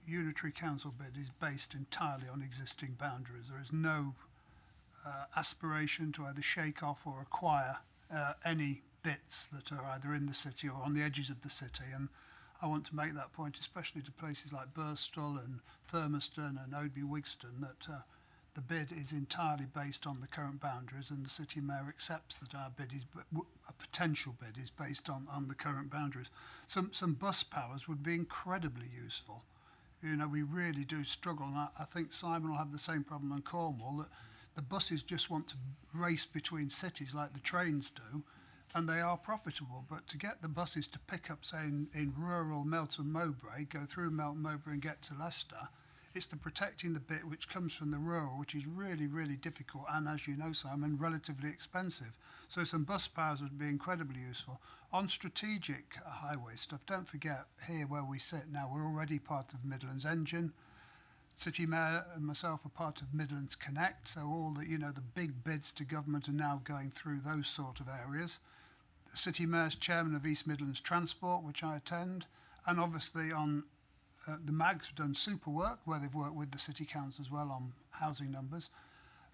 unitary council bid is based entirely on existing boundaries. There is no aspiration to either shake off or acquire any bits that are either in the city or on the edges of the city. And I want to make that point, especially to places like Birstall and Thurmaston and Oadby Wigston, that the bid is entirely based on the current boundaries, and the city mayor accepts that our bid is a potential bid is based on the current boundaries. Some bus powers would be incredibly useful. We really do struggle, and I think Simon will have the same problem in Cornwall, that the buses just want to race between cities like the trains do, and they are profitable, but to get the buses to pick up, say, in rural Melton Mowbray, go through Melton Mowbray and get to Leicester, It's the protecting the bit which comes from the rural, which is really, really difficult and, as you know, Simon, relatively expensive. So some bus powers would be incredibly useful. On strategic highway stuff, don't forget here where we sit now, we're already part of Midlands Engine. City Mayor and myself are part of Midlands Connect, so all the, you know, the big bids to government are now going through those sort of areas. The City Mayor's chairman of East Midlands Transport, which I attend, and obviously on the MAG's have done super work, where they've worked with the City Council as well on housing numbers.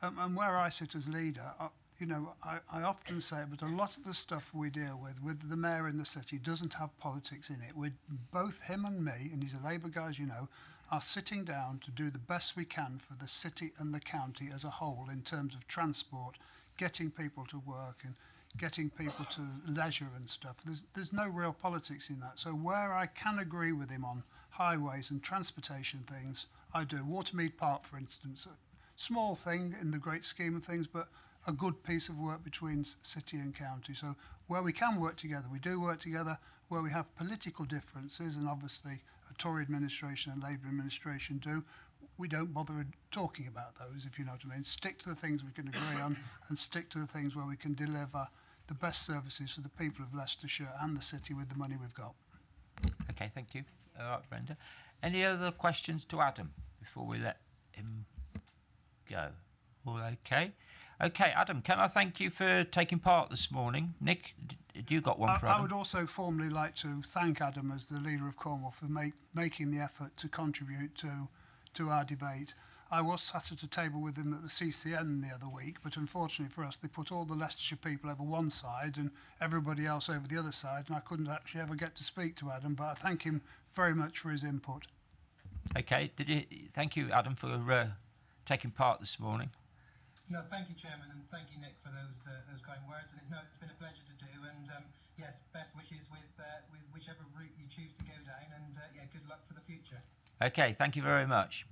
And where I sit as leader, you know, I often say it, but a lot of the stuff we deal with the mayor in the city doesn't have politics in it. We're both him and me, and he's a Labour guy, as you know, are sitting down to do the best we can for the city and the county as a whole in terms of transport, getting people to work and getting people to leisure and stuff. There's no real politics in that. So where I can agree with him on highways and transportation things, I do. Watermead Park, for instance, a small thing in the great scheme of things, but a good piece of work between city and county. So where we can work together, we do work together. Where we have political differences, and obviously a Tory administration and Labour administration do, we don't bother talking about those, if you know what I mean. Stick to the things we can agree on and stick to the things where we can deliver the best services for the people of Leicestershire and the city with the money we've got.
Okay, thank you. All right, Brenda. Any other questions to Adam before we let him go? All okay? Okay, Adam, can I thank you for taking part this morning? Nick, you got one for Adam?
I would also formally like to thank Adam as the leader of Cornwall for making the effort to contribute to our debate. I was sat at a table with him at the CCN the other week, but unfortunately for us, they put all the Leicestershire people over one side and everybody else over the other side, and I couldn't actually ever get to speak to Adam, but I thank him very much for his input.
Okay, thank you, Adam, for taking part this morning.
No, thank you, Chairman, and thank you, Nick, for those kind words. And it's been a pleasure to do. And yes, best wishes with whichever route you choose to go down. And yeah, good luck for the future.
Okay, thank you very much.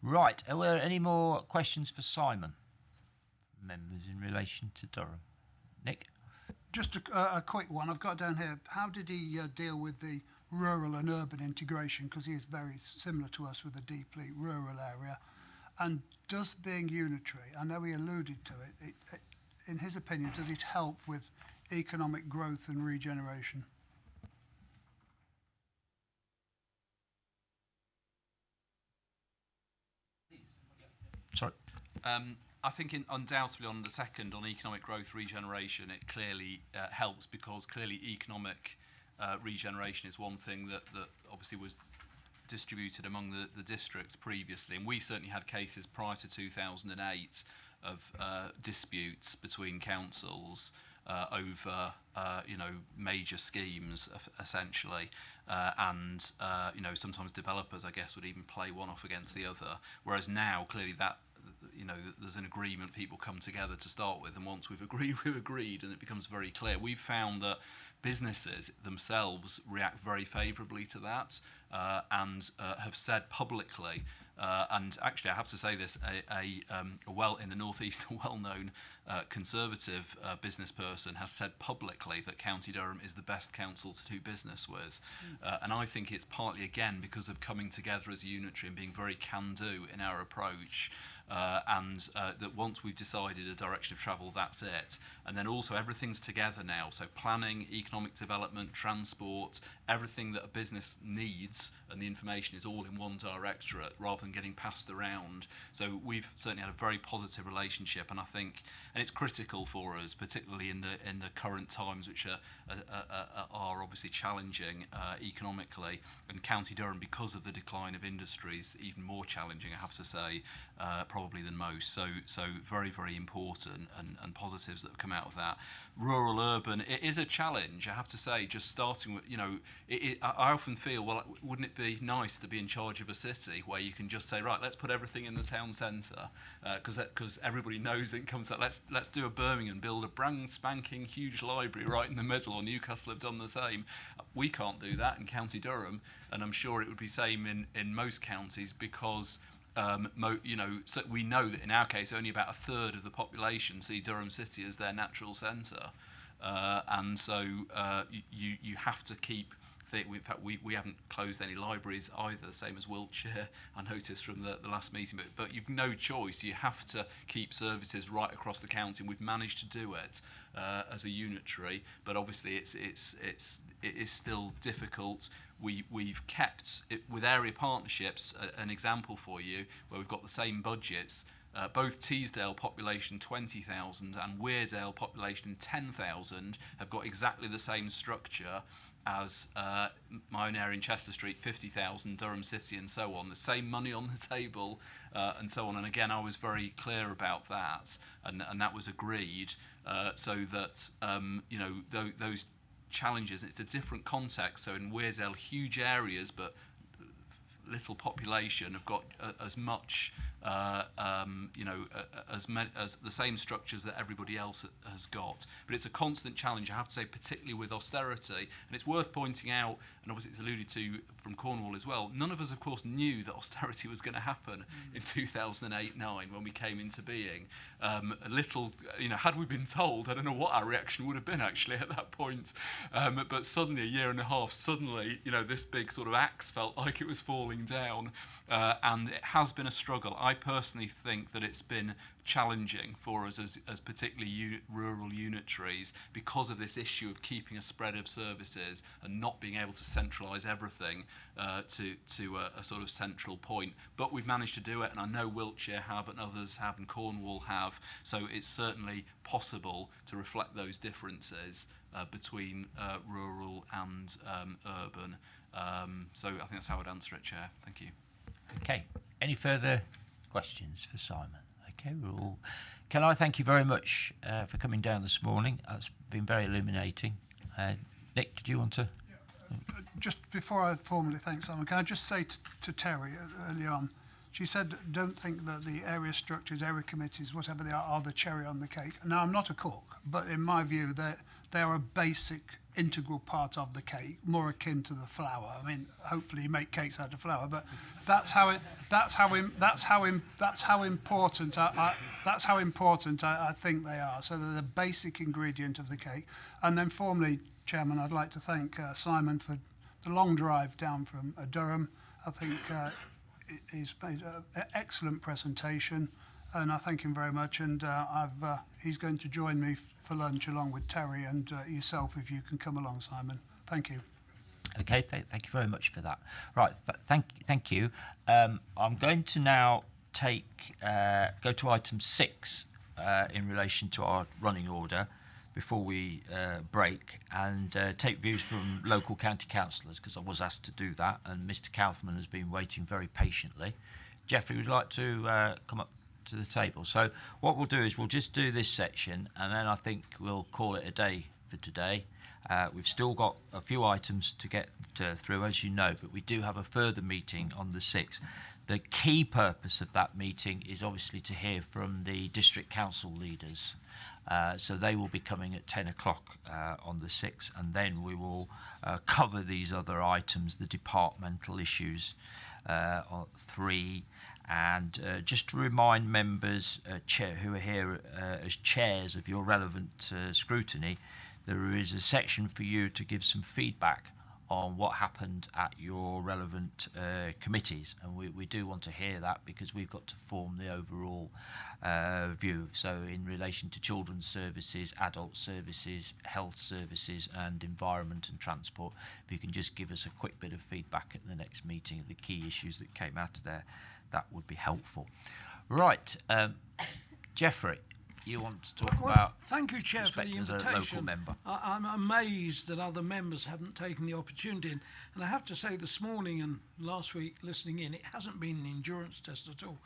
Right, are there any more questions for Simon? Members in relation to Durham. Nick?
Just a quick one. I've got down here, how did he deal with the rural and urban integration? Because he is very similar to us with a deeply rural area. And does being unitary, I know he alluded to it, in his opinion, does it help with economic growth and regeneration?
Sorry.
I think undoubtedly on the second, on economic growth regeneration, it clearly helps, because clearly economic regeneration is one thing that obviously was distributed among the districts previously, and we certainly had cases prior to 2008 of disputes between councils over major schemes essentially, and sometimes developers, I guess, would even play one off against the other, whereas now clearly that there's an agreement, people come together to start with, and once we've agreed, and it becomes very clear. We've found that businesses themselves react very favourably to that, and have said publicly, and actually I have to say this, in the northeast, a well-known conservative business person has said publicly that County Durham is the best council to do business with, and I think it's partly again because of coming together as a unitary and being very can-do in our approach. And that once we've decided a direction of travel, that's it. And then also everything's together now. So planning, economic development, transport, everything that a business needs, and the information is all in one directorate rather than getting passed around. So we've certainly had a very positive relationship, and I think, and it's critical for us, particularly in the current times, which are obviously challenging economically. And County Durham, because of the decline of industries, even more challenging, I have to say, probably than most. So very, very important and positives that have come out of that. Rural, urban, it is a challenge, I have to say, just starting with, I often feel, well, wouldn't it be nice to be in charge of a city where you can just say, right, let's put everything in the town centre, because everybody knows it comes out, let's do a Birmingham, build a brand spanking huge library right in the middle, or Newcastle have done the same. We can't do that in County Durham, and I'm sure it would be same in most counties, because so we know that in our case only about a third of the population see Durham City as their natural centre, and so you have to keep think, in fact, we haven't closed any libraries either, same as Wiltshire, I noticed from the last meeting, but you've no choice. You have to keep services right across the county, and we've managed to do it as a unitary, but obviously it is still difficult. We've kept it with area partnerships, an example for you, where we've got the same budgets. Both Teesdale population 20,000 and Weardale population 10,000 have got exactly the same structure as my own area in Chester Street, 50,000, Durham City and so on. The same money on the table and so on. And again, I was very clear about that, and that was agreed so that, those challenges, it's a different context. So in Weardale, huge areas, but little population have got as much, as the same structures that everybody else has got. But it's a constant challenge, I have to say, particularly with austerity. And it's worth pointing out, and obviously it's alluded to from Cornwall as well, none of us, of course, knew that austerity was going to happen in 2008-9 when we came into being. Had we been told, I don't know what our reaction would have been actually at that point. But suddenly, a year and a half, this big sort of axe felt like it was falling down, and it has been a struggle. I personally think that it's been challenging for us as particularly rural unitaries because of this issue of keeping a spread of services and not being able to centralise everything to a sort of central point. But we've managed to do it, and I know Wiltshire have, and others have, and Cornwall have. So it's certainly possible to reflect those differences between rural and urban. So I think that's how I'd answer it, Chair. Thank you.
Okay. Any further questions for Simon? Okay, Can I thank you very much for coming down this morning? It's been very illuminating. Nick, did you want to?
Just before I formally thank Simon, can I just say to Terry earlier on, she said, don't think that the area structures, area committees, whatever they are the cherry on the cake. Now, I'm not a cook, but in my view, they are a basic, integral part of the cake, more akin to the flour. I mean, hopefully you make cakes out of flour, but that's how important I think they are. So they're the basic ingredient of the cake. And then formally, Chairman, I'd like to thank Simon for the long drive down from Durham. I think he's made an excellent presentation, and I thank him very much. And he's going to join me for lunch along with Terry and yourself if you can come along, Simon. Thank you.
Okay, thank you very much for that. Right, thank you. I'm going to now go to item 6 in relation to our running order before we break, and take views from local county councillors, because I was asked to do that, and Mr. Kaufman has been waiting very patiently. Jeffrey, would you like to come up to the table? So what we'll do is we'll just do this section, and then I think we'll call it a day for today. We've still got a few items to get through, as you know, but we do have a further meeting on the 6th. The key purpose of that meeting is obviously to hear from the district council leaders. So they will be coming at 10 o'clock on the 6th, and then we will cover these other items, the departmental issues, 3, and just to remind members who are here as chairs of your relevant scrutiny, there is a section for you to give some feedback on what happened at your relevant committees, and we do want to hear that, because we've got to form the overall view. So in relation to children's services, adult services, health services and environment and transport, if you can just give us a quick bit of feedback at the next meeting of the key issues that came out of there, that would be helpful. Right, Jeffrey, you want to talk about...
Thank you, Chair, for the invitation.
As a local member.
I'm amazed that other members haven't taken the opportunity. And I have to say, this morning and last week, listening in, it hasn't been an endurance test at all.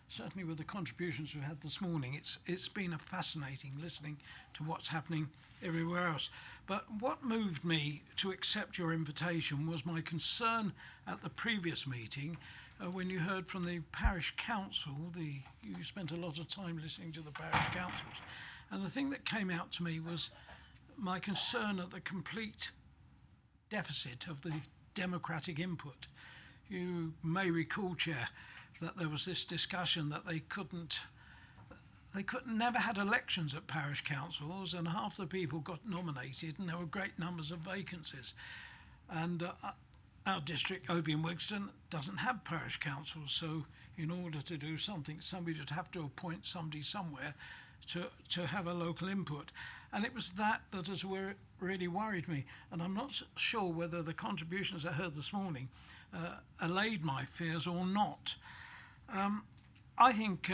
Certainly with the contributions we've had this morning, it's been a fascinating listening to what's happening everywhere else. But what moved me to accept your invitation was my concern at the previous meeting when you heard from the parish council. You spent a lot of time listening to the parish councils, and the thing that came out to me was my concern at the complete deficit of the democratic input. You may recall, Chair, that there was this discussion that they never had elections at parish councils, and half the people got nominated and there were great numbers of vacancies. And our district, Oby and Wigston, doesn't have parish councils, so in order to do something, somebody would have to appoint somebody somewhere to have a local input. And it was that has really worried me. And I'm not sure whether the contributions I heard this morning allayed my fears or not. I think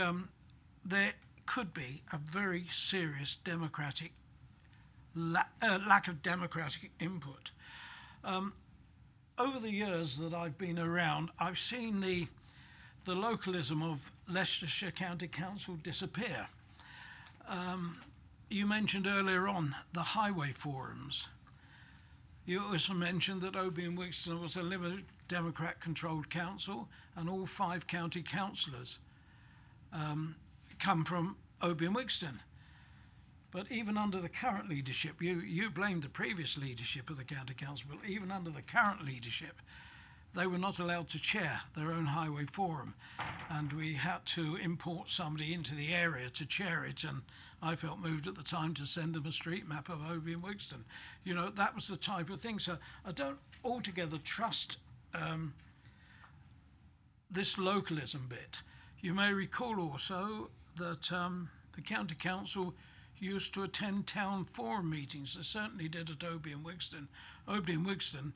there could be a very serious democratic lack of democratic input. Over the years that I've been around, I've seen the localism of Leicestershire County Council disappear. You mentioned earlier on the highway forums. You also mentioned that Oby and Wigston was a Liberal Democrat controlled council, and all 5 county councillors come from Oby and Wigston. But even under the current leadership, you blamed the previous leadership of the county council, but even under the current leadership, they were not allowed to chair their own highway forum, and we had to import somebody into the area to chair it, and I felt moved at the time to send them a street map of Oby and Wigston. You know, that was the type of thing. So I don't altogether trust this localism bit. You may recall also that the county council used to attend town forum meetings. They certainly did at Oby and Wigston. Oby and Wigston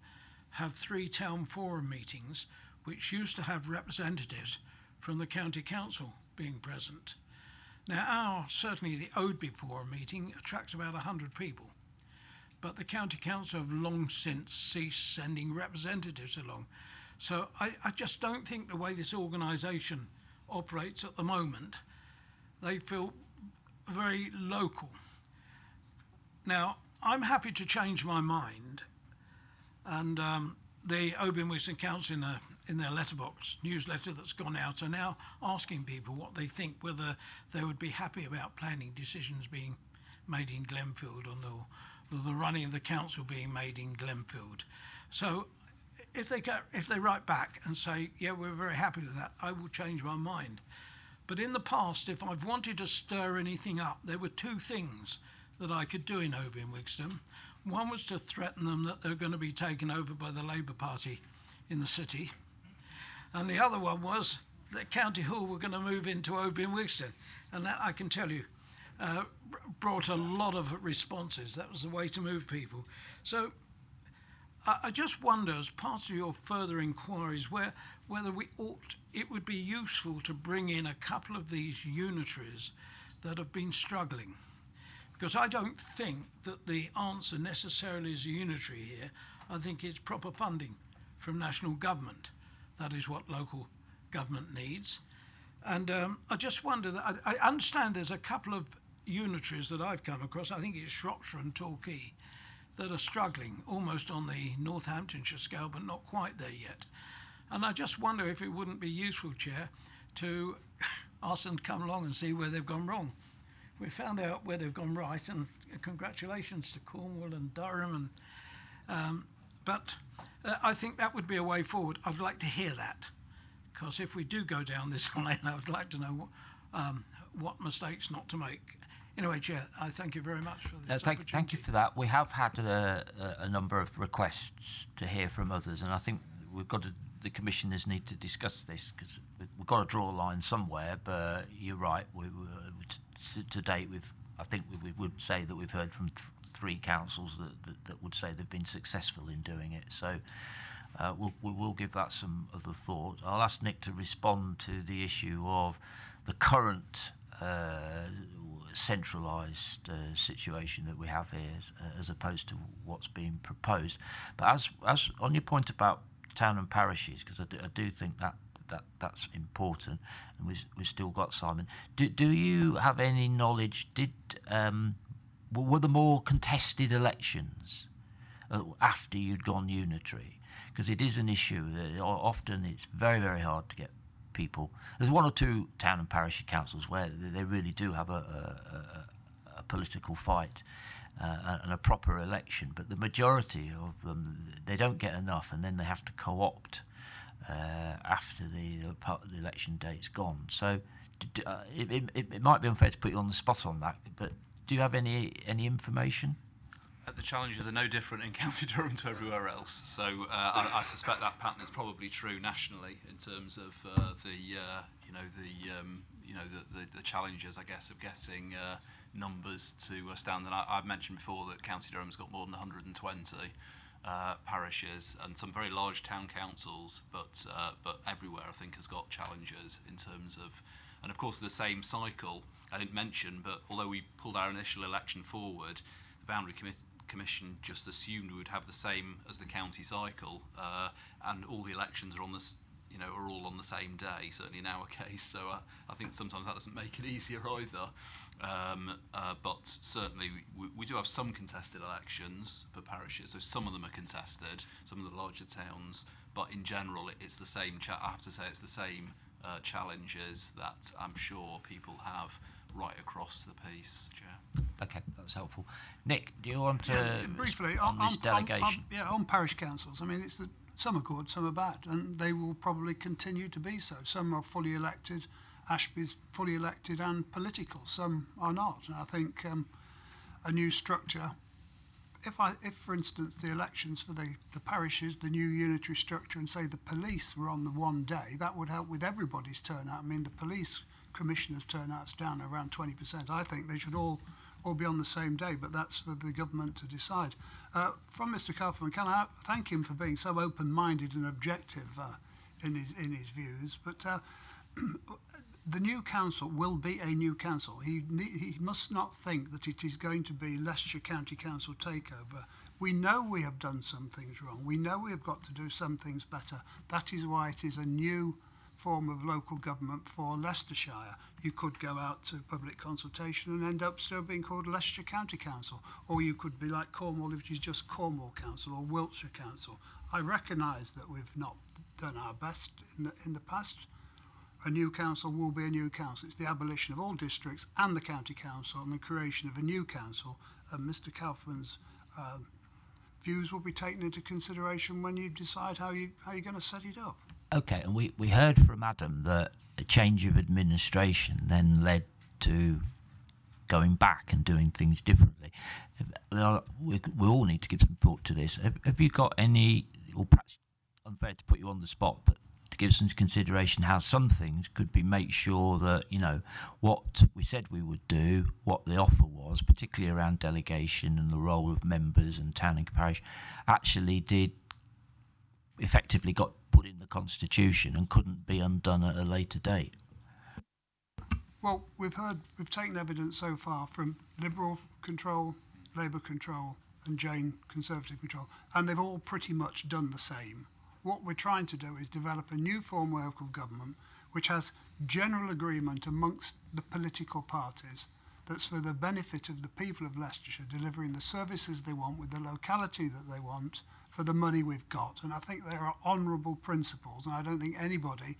have 3 town forum meetings, which used to have representatives from the county council being present. Now, certainly the Oby forum meeting attracts about 100 people, but the county council have long since ceased sending representatives along. So I just don't think the way this organisation operates at the moment, they feel very local. Now, I'm happy to change my mind, and the Oby and Wigston Council in their letterbox newsletter that's gone out are now asking people what they think, whether they would be happy about planning decisions being made in Glenfield or the running of the council being made in Glenfield. So if they write back and say, yeah, we're very happy with that, I will change my mind. But in the past, if I've wanted to stir anything up, there were 2 things that I could do in Oby and Wigston. One was to threaten them that they're going to be taken over by the Labour Party in the city. And the other one was that County Hall were going to move into Oby and Wigston. And that, I can tell you, brought a lot of responses. That was the way to move people. So I just wonder, as part of your further inquiries, whether it would be useful to bring in a couple of these unitaries that have been struggling. Because I don't think that the answer necessarily is a unitary here. I think it's proper funding from national government. That is what local government needs. And I just wonder, that I understand there's a couple of unitaries that I've come across, I think it's Shropshire and Torquay, that are struggling, almost on the Northamptonshire scale, but not quite there yet. And I just wonder if it wouldn't be useful, Chair, to ask them to come along and see where they've gone wrong. We found out where they've gone right, and congratulations to Cornwall and Durham. But I think that would be a way forward. I'd like to hear that, because if we do go down this line, I would like to know what mistakes not to make. Anyway, Chair, I thank you very much for this opportunity.
Thank you for that. We have had a number of requests to hear from others, and I think the commissioners need to discuss this, because we've got to draw a line somewhere. But you're right. To date, I think we would say that we've heard from 3 councils that would say they've been successful in doing it. So we will give that some other thought. I'll ask Nick to respond to the issue of the current centralised situation that we have here, as opposed to what's being proposed. But as on your point about town and parishes, because I do think that's important, and we've still got Simon. Do you have any knowledge? Were there more contested elections after you'd gone unitary? Because it is an issue. Often it's very, very hard to get people. There's 1 or 2 town and parish councils where they really do have a political fight and a proper election, but the majority of them, they don't get enough, and then they have to co-opt after the election date's gone. So it might be unfair to put you on the spot on that, but do you have any information?
The challenges are no different in County Durham to everywhere else, so I suspect that pattern is probably true nationally in terms of the challenges, I guess, of getting numbers to a standard. I've mentioned before that County Durham's got more than 120 parishes and some very large town councils, but everywhere I think has got challenges in terms of, and of course the same cycle. I didn't mention, but although we pulled our initial election forward, the Boundary Commission just assumed we would have the same as the county cycle, and all the elections are on this, are all on the same day, certainly in our case. So I think sometimes that doesn't make it easier either. But certainly we do have some contested elections for parishes, so some of them are contested, some of the larger towns, but in general it's the same. I have to say it's the same challenges that I'm sure people have right across the piece, Chair.
Okay, that's helpful. Nick, do you want to
briefly
on this delegation?
On parish councils. I mean, some are good, some are bad, and they will probably continue to be so. Some are fully elected. Ashby's fully elected and political. Some are not. And I think a new structure. If, for instance, the elections for the parishes, the new unitary structure, and say the police were on the one day, that would help with everybody's turnout. I mean, the police commissioners' turnout's down around 20%. I think they should all be on the same day, but that's for the government to decide. From Mr. Kaufman, can I thank him for being so open-minded and objective in his views? But the new council will be a new council. He must not think that it is going to be Leicestershire County Council takeover. We know we have done some things wrong. We know we have got to do some things better. That is why it is a new form of local government for Leicestershire. You could go out to public consultation and end up still being called Leicestershire County Council, or you could be like Cornwall, which is just Cornwall Council, or Wiltshire Council. I recognise that we've not done our best in the past. A new council will be a new council. It's the abolition of all districts and the county council and the creation of a new council. And Mr. Kaufman's views will be taken into consideration when you decide how you're going to set it up.
Okay, and we heard from Adam that a change of administration then led to going back and doing things differently. We all need to give some thought to this. Have you got any, or perhaps unfair to put you on the spot, but to give some consideration how some things could be make sure that, what we said we would do, what the offer was, particularly around delegation and the role of members and town and parish, actually did effectively got put in the constitution and couldn't be undone at a later date?
Well, we've taken evidence so far from Liberal control, Labour control and Jane Conservative control, and they've all pretty much done the same. What we're trying to do is develop a new form of local government which has general agreement amongst the political parties that's for the benefit of the people of Leicestershire, delivering the services they want with the locality that they want for the money we've got. And I think there are honourable principles, and I don't think anybody,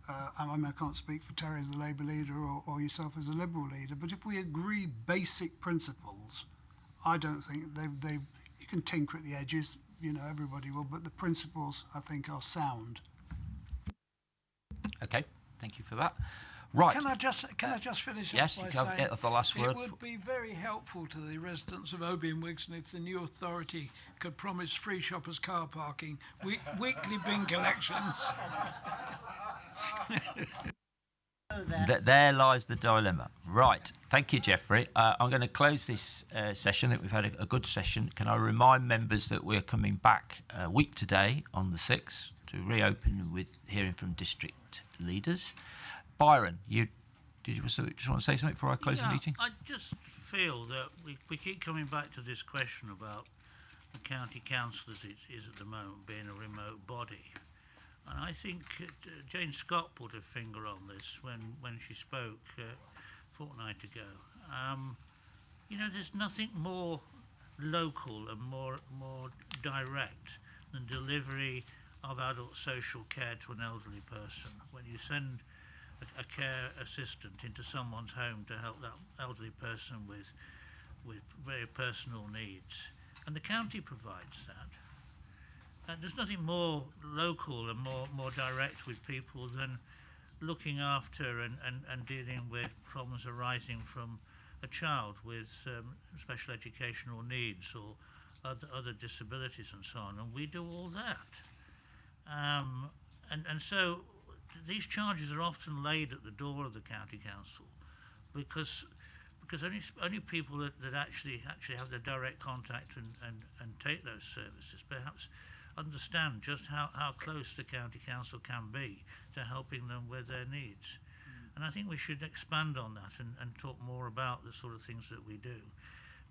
I mean, I can't speak for Terry as a Labour leader or yourself as a Liberal leader, but if we agree basic principles, I don't think you can tinker at the edges, everybody will, but the principles, I think, are sound.
Okay, thank you for that. Right.
Can I just finish
yes,
up by
you can
saying
get the last word.
It would be very helpful to the residents of Oby and Wixon if the new authority could promise free shoppers car parking, weekly bin collections.
There lies the dilemma. Right, thank you, Geoffrey. I'm going to close this session. I think we've had a good session. Can I remind members that we're coming back a week today on the 6th to reopen with hearing from district leaders. Byron, did you just want to say something before I close the meeting?
I just feel that we keep coming back to this question about the county council as it is at the moment being a remote body. And I think Jane Scott put her finger on this when she spoke a fortnight ago. There's nothing more local and more direct than delivery of adult social care to an elderly person. When you send a care assistant into someone's home to help that elderly person with very personal needs, and the county provides that. And there's nothing more local and more direct with people than looking after and dealing with problems arising from a child with special educational needs or other disabilities and so on, and we do all that. And so these charges are often laid at the door of the county council because only people that actually have the direct contact and take those services perhaps understand just how close the county council can be to helping them with their needs. And I think we should expand on that and talk more about the sort of things that we do,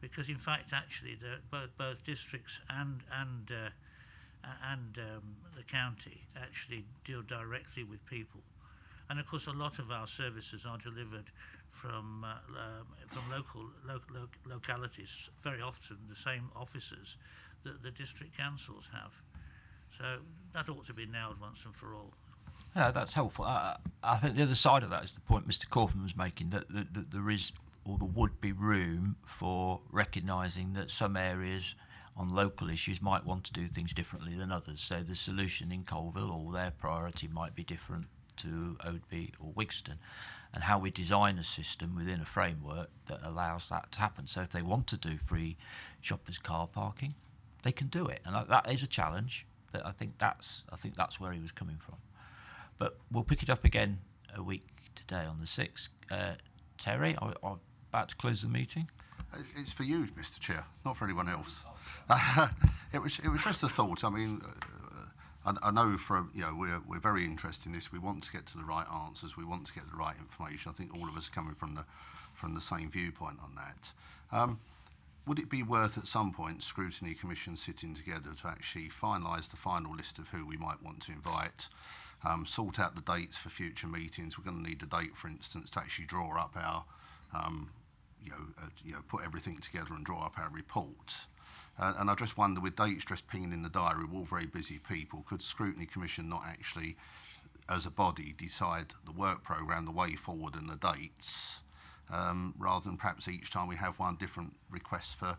because in fact actually both districts and the county actually deal directly with people. And of course a lot of our services are delivered from localities, very often the same officers that the district councils have. So that ought to be nailed once and for all.
Yeah, that's helpful. I think the other side of that is the point Mr. Corfin was making, that there is, or there would be, room for recognising that some areas on local issues might want to do things differently than others. So the solution in Colville or their priority might be different to Oadby or Wigston, and how we design a system within a framework that allows that to happen. So if they want to do free shoppers car parking, they can do it, and that is a challenge. But I think that's where he was coming from. But we'll pick it up again a week today on the 6th. Terry, I'm about to close the meeting.
It's for you, Mr. Chair, not for anyone else. It was just a thought. I mean, I know we're very interested in this. We want to get to the right answers. We want to get the right information. I think all of us are coming from the same viewpoint on that. Would it be worth at some point Scrutiny Commission sitting together to actually finalise the final list of who we might want to invite, sort out the dates for future meetings? We're going to need a date, for instance, to actually draw up our, put everything together and draw up our report. And I just wonder, with dates just pinging in the diary, we're all very busy people, could Scrutiny Commission not actually, as a body, decide the work programme, the way forward and the dates, rather than perhaps each time we have one different request for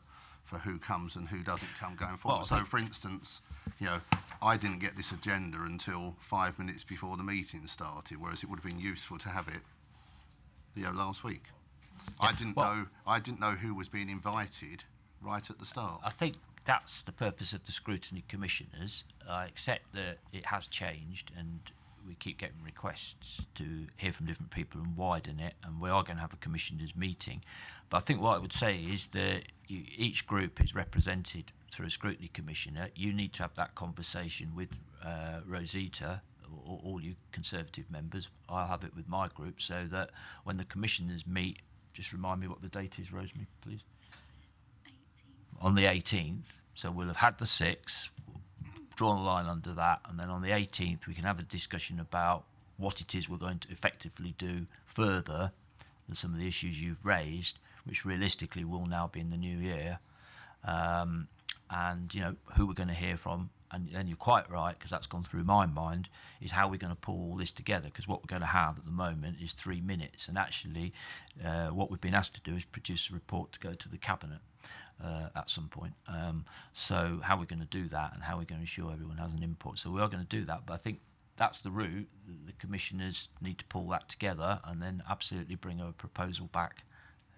who comes and who doesn't come going forward?
Well,
so, for instance, I didn't get this agenda until 5 minutes before the meeting started, whereas it would have been useful to have it, last week. Yeah, I didn't know who was being invited right at the start.
I think that's the purpose of the Scrutiny Commissioners. I accept that it has changed, and we keep getting requests to hear from different people and widen it, and we are going to have a commissioners meeting. But I think what I would say is that each group is represented through a Scrutiny Commissioner. You need to have that conversation with Rosita, or all you Conservative members. I'll have it with my group, so that when the commissioners meet, just remind me what the date is, Rosemary, please. 18th. On the 18th. So we'll have had the 6th, drawn a line under that, and then on the 18th we can have a discussion about what it is we're going to effectively do further than some of the issues you've raised, which realistically will now be in the new year, and who we're going to hear from. And then you're quite right, because that's gone through my mind, is how we're going to pull all this together, because what we're going to have at the moment is 3 minutes, and actually what we've been asked to do is produce a report to go to the Cabinet at some point. So how we're going to do that, and how we're going to ensure everyone has an input. So we are going to do that, but I think that's the route. The commissioners need to pull that together and then absolutely bring a proposal back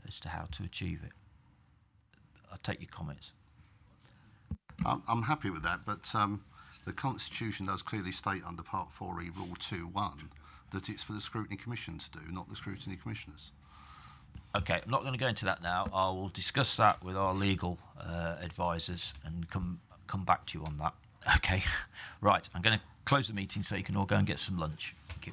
as to how to achieve it. I'll take your comments.
I'm happy with that, but the Constitution does clearly state under Part 4E, Rule 2.1, that it's for the Scrutiny Commission to do, not the Scrutiny Commissioners.
Okay, I'm not going to go into that now. I will discuss that with our legal advisors and come back to you on that. Okay, right, I'm going to close the meeting so you can all go and get some lunch. Thank you.